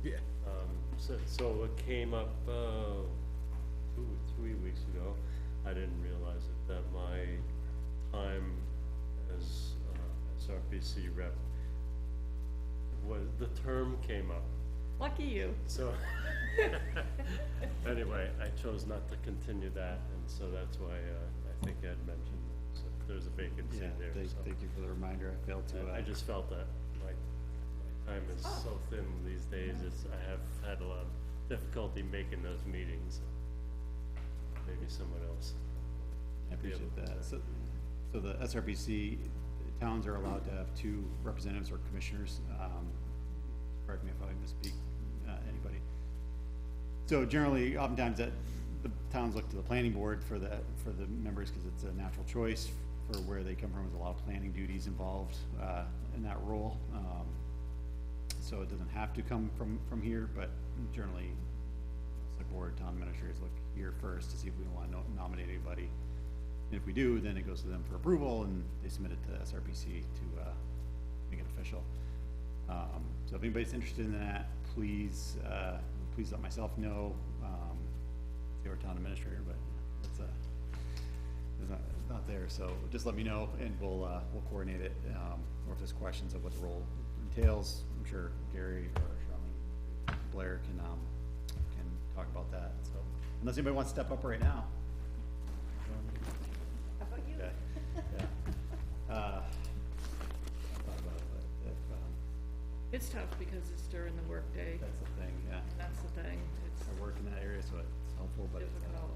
Yeah. So it came up, 2 or 3 weeks ago. I didn't realize it, that my time as, SRPC rep the term came up. Lucky you. So, anyway, I chose not to continue that, and so that's why, I think Ed mentioned, so there's a vacancy Yeah, there, so. thank you for the reminder, I failed to, I just felt that my time is so thin these days, I have had a lot of difficulty making those meetings. Maybe someone else. I appreciate that. So the SRPC, towns are allowed to have 2 representatives or commissioners, correct me if I misspeak, anybody. So generally, oftentimes that, the towns look to the planning board for the members, cause it's a natural choice for where they come from, there's a lot of planning duties involved, in that role. So it doesn't have to come from here, but generally, select board, town administrators look here first to see if we wanna nominate anybody. And if we do, then it goes to them for approval, and they submit it to SRPC to, make it official. So if anybody's interested in that, please let myself know, your town administrator, but it's not there, so just let me know, and we'll coordinate it, or if there's questions of what the role entails, I'm sure Gary or Charlene, Blair can talk about that, so, unless anybody wants to step up right now. How about you? Okay, yeah. I thought about it, but It's tough because it's during the workday. that's the thing, yeah. That's the thing. It's I work in that area, so it's helpful, but it's difficult.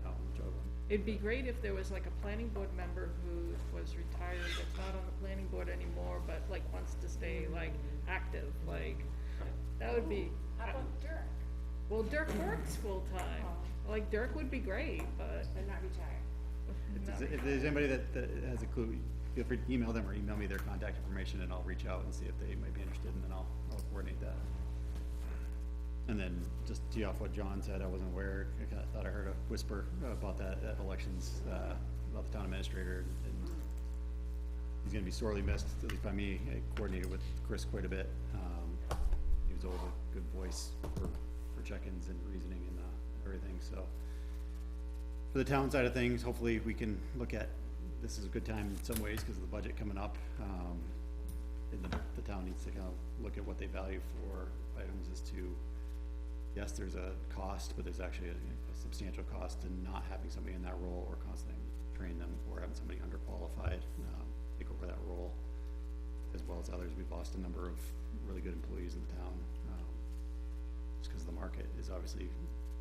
out in juggling. It'd be great if there was like a planning board member who was retired, that's not on the planning board anymore, but like wants to stay like active, like, That would be, How about Dirk? well, Dirk works full-time. Like, Dirk would be great, but They're not retired. If there's anybody that has a clue, feel free to email them or email me their contact information and I'll reach out and see if they might be interested and then I'll coordinate that. And then just tee off what John said, I wasn't aware, I kinda thought I heard a whisper about that at elections, about the town administrator, and he's gonna be sorely missed, at least by me. I coordinated with Chris quite a bit. He was always a good voice for check-ins and reasoning and everything, so. For the town side of things, hopefully we can look at, this is a good time in some ways because of the budget coming up. And the town needs to kind of look at what they value for items as to, yes, there's a cost, but there's actually a substantial cost in not having somebody in that role or constantly train them or having somebody underqualified, take over that role, as well as others. We've lost a number of really good employees in the town, just because the market is obviously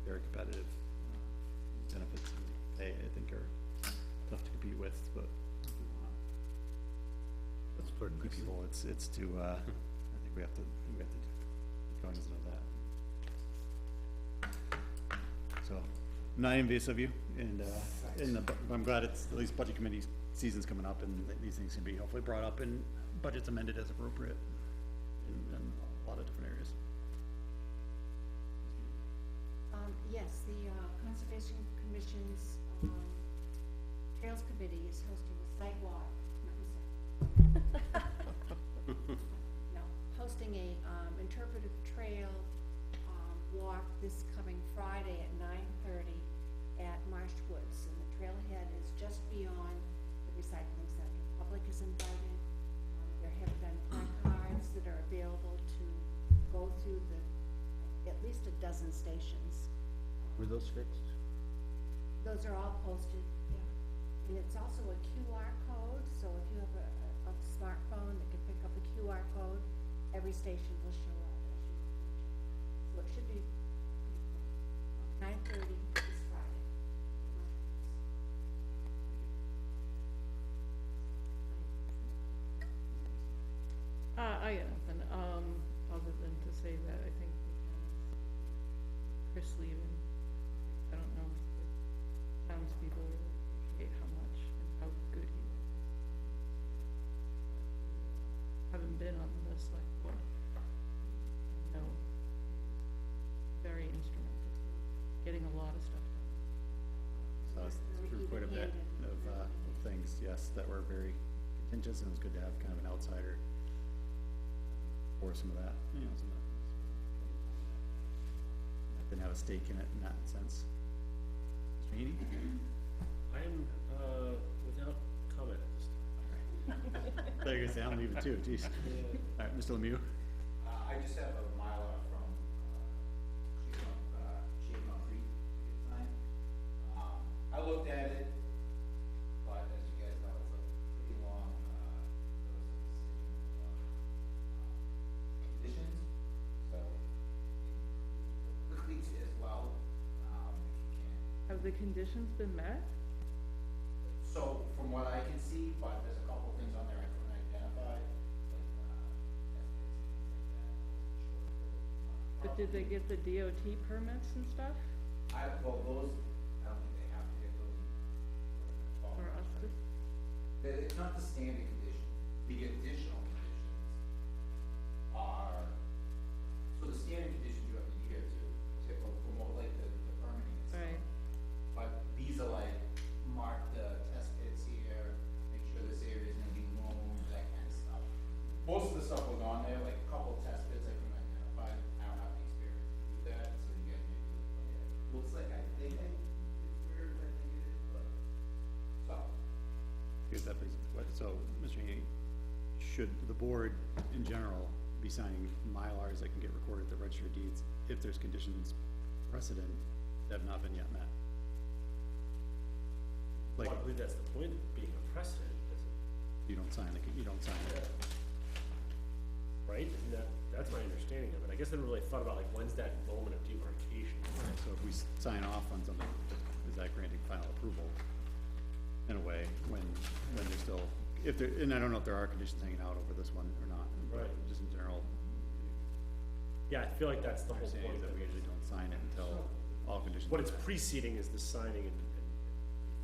very competitive. Benefits and pay, I think, are tough to compete with, but if we want That's pretty to keep nice. people, it's to, I think we have to keep cognizant of that. So, I'm not envious of you, and I'm glad it's, at least budget committee season's coming up, and these things can be hopefully brought up and budgets amended as appropriate in a lot of different areas. Yes, the Conservation Commission's Trails Committee is hosting a site walk, no, hosting a interpretive trail walk this coming Friday at 9:30 at Marsh Woods. And the trailhead is just beyond the recycling center. Public is invited. There have been placards that are available to go through at least a dozen stations. Were those fixed? Those are all posted, yeah. And it's also a QR code, so if you have a smartphone that can pick up a QR code, every station will show up as you approach it. So it should be 9:30 this Friday. I got nothing, other than to say that I think Chris leaving, I don't know if the townspeople appreciate how much and how good he was. Having been on the select board, I know, very instrumental, getting a lot of stuff done. Through quite a bit of things, yes, that were very contentious, and it was good to have kind of an outsider for some of that, you know, some of that. Didn't have a stake in it in that sense. Mr. Heaney? I am, without comment at this time. I thought you were gonna say, I'm leaving too, geez. All right, Mr. Lemieux? I just have a Mylar from, Chapin Creek sign. I looked at it, but as you guys know, it's a pretty long, conditions, so quickly as well, if you can. Have the conditions been met? So from what I can see, but there's a couple things on there I couldn't identify, like, But did they get the DOT permits and stuff well, those, I don't think they have to get those. for us to? It's not the standard condition, the additional conditions are, so the standard conditions you have to adhere to promote like the permitting and stuff. Right. But these are like, mark the test pits here, make sure this area is gonna be loaned, that kind of stuff. Most of the stuff was on there, like a couple test pits I couldn't identify, I don't have the experience to do that, so you guys may be like, okay, looks like I think it's where I think it is, but, so. Here's that, please. So, Mr. Heaney, should the board in general be signing Mylars that can get recorded at the Register of Deeds if there's conditions precedent that have not been yet met? Like, Well, I believe that's the point of being a precedent, isn't it? you don't sign it. Right? Isn't that's my understanding of it. I guess I never really thought about like, when's that moment of demarcation? Right, so if we sign off on something, is that granting final approval in a way when there's still, if there, and I don't know if there are conditions hanging out over this one or not. but Right. Just in general, Yeah, I feel like that's the whole Saying point. that we usually don't sign it until all conditions. What are it's met. preceding is the signing and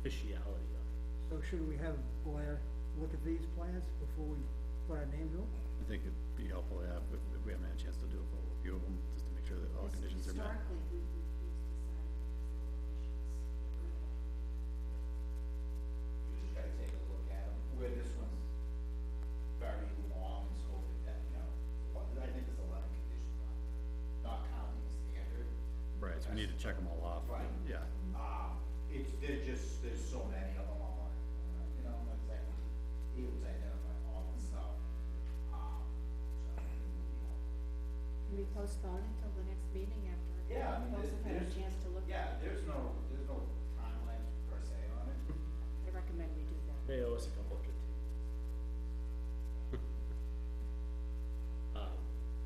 officiality of it. So should we have Blair look at these plans before we put our name to them? I think it'd be helpful to have, if we haven't had a chance to do a full review of them, just to make sure that all conditions are met. Historically, we've used the You just gotta take a look at them, where this one's very long in scope, that, you know, I think there's 11 conditions on it, not counting the standard. Right, so we need to check them all off. Right. Yeah, There's so many of them, I'm like, you know, I'm not exactly able to identify all the stuff. Can we postpone until the next meeting after? Yeah, I mean, Folks have had a there's- chance to look. Yeah, there's no timeline per se on it. I recommend we do that. They owe us a couple of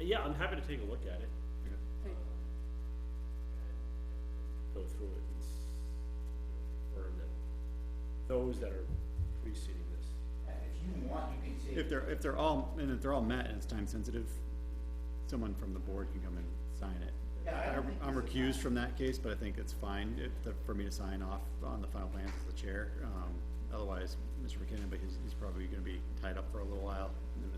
yeah, I'm happy to take a look at it. Okay. Go through it and confirm that those that are preceding this. And if you want, you can take. if they're all met and it's time sensitive, someone from the board can come and sign it. Yeah, I don't think I'm there's a recused time. from that case, but I think it's fine for me to sign off on the final plans as the chair. Otherwise, Mr. McKinnon, but he's probably gonna be tied up for a little while, and then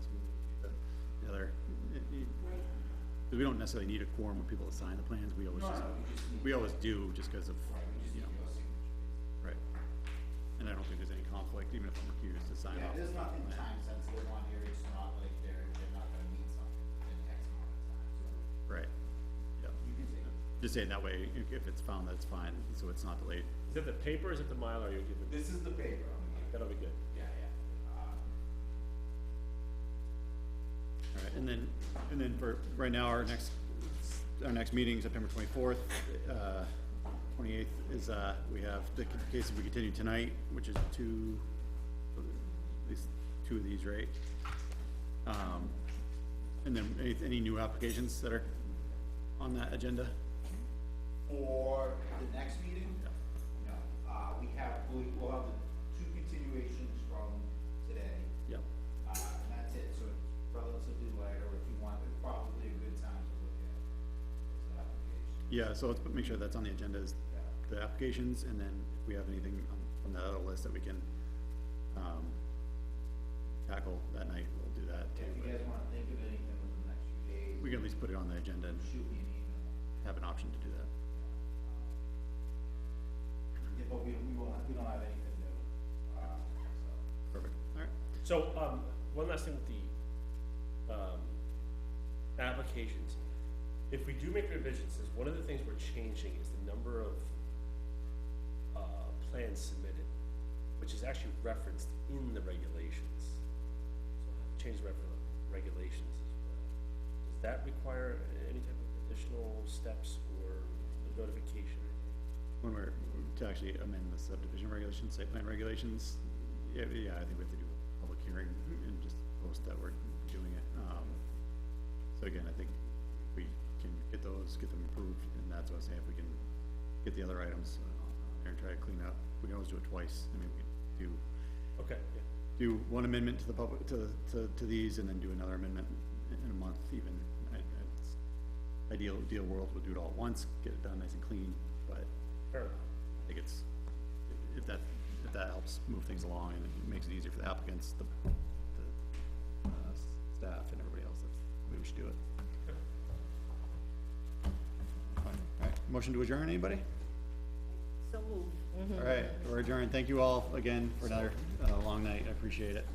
the other, because we don't necessarily need a quorum of people to sign the plans, we always No, just, no, we just need- we always do, just because of, Right, we just you need know, your signature. right. And I don't think there's any conflict, even if I'm recused to sign Yeah, off. there's on the nothing plan. time sensitive on here, it's not like they're not gonna need something in X amount of time, so Right, yeah. you can take it. Just say it that way, if it's found that it's fine, so it's not delayed. Is it the paper or is it the Mylar you're giving? This is the paper on the. That'll be good. Yeah, yeah. All right, and then for, right now, our next meeting, September 24th, 28th is, we have the cases we continue tonight, which is at least two of these, right? And then any new applications that are on that agenda? For the next meeting? No, we'll have the two continuations from today. Yep. And that's it, so it's relatively light, or if you want, it's probably a good time to look at those applications. Yeah, so let's make sure that's on the agenda is Yeah. the applications, and then if we have anything from that other list that we can, tackle that night, we'll do that too. If you but guys wanna think of anything within the next few days. We can at least put it on the agenda and Shoot me an email. have an option to do that. Yeah, but we don't have anything new, so. Perfect, all right. So, one last thing with the, applications. If we do make revisions, is one of the things we're changing is the number of, plans submitted, which is actually referenced in the regulations. So I'll have to change the regulations as well. Does that require any type of additional steps or notification? When we're, to actually amend the subdivision regulations, site plan regulations, yeah, I think we have to do a public hearing and just post that we're doing it. So again, I think we can get them approved, and that's what I was saying, if we can get the other items there and try to clean up, we can always do it twice. I mean, we can Okay, yeah. do one amendment to the public, to these, and then do another amendment in a month even. It's ideal world, we'll do it all at once, get it done nice and clean, but Fair enough. I think it's, if that helps move things along and it makes it easier for the applicants, the staff and everybody else, that's the way we should do it. Alright, motion to adjourn, anybody? So moved. Alright, we're adjourned, thank you all again for another, long night, I appreciate it.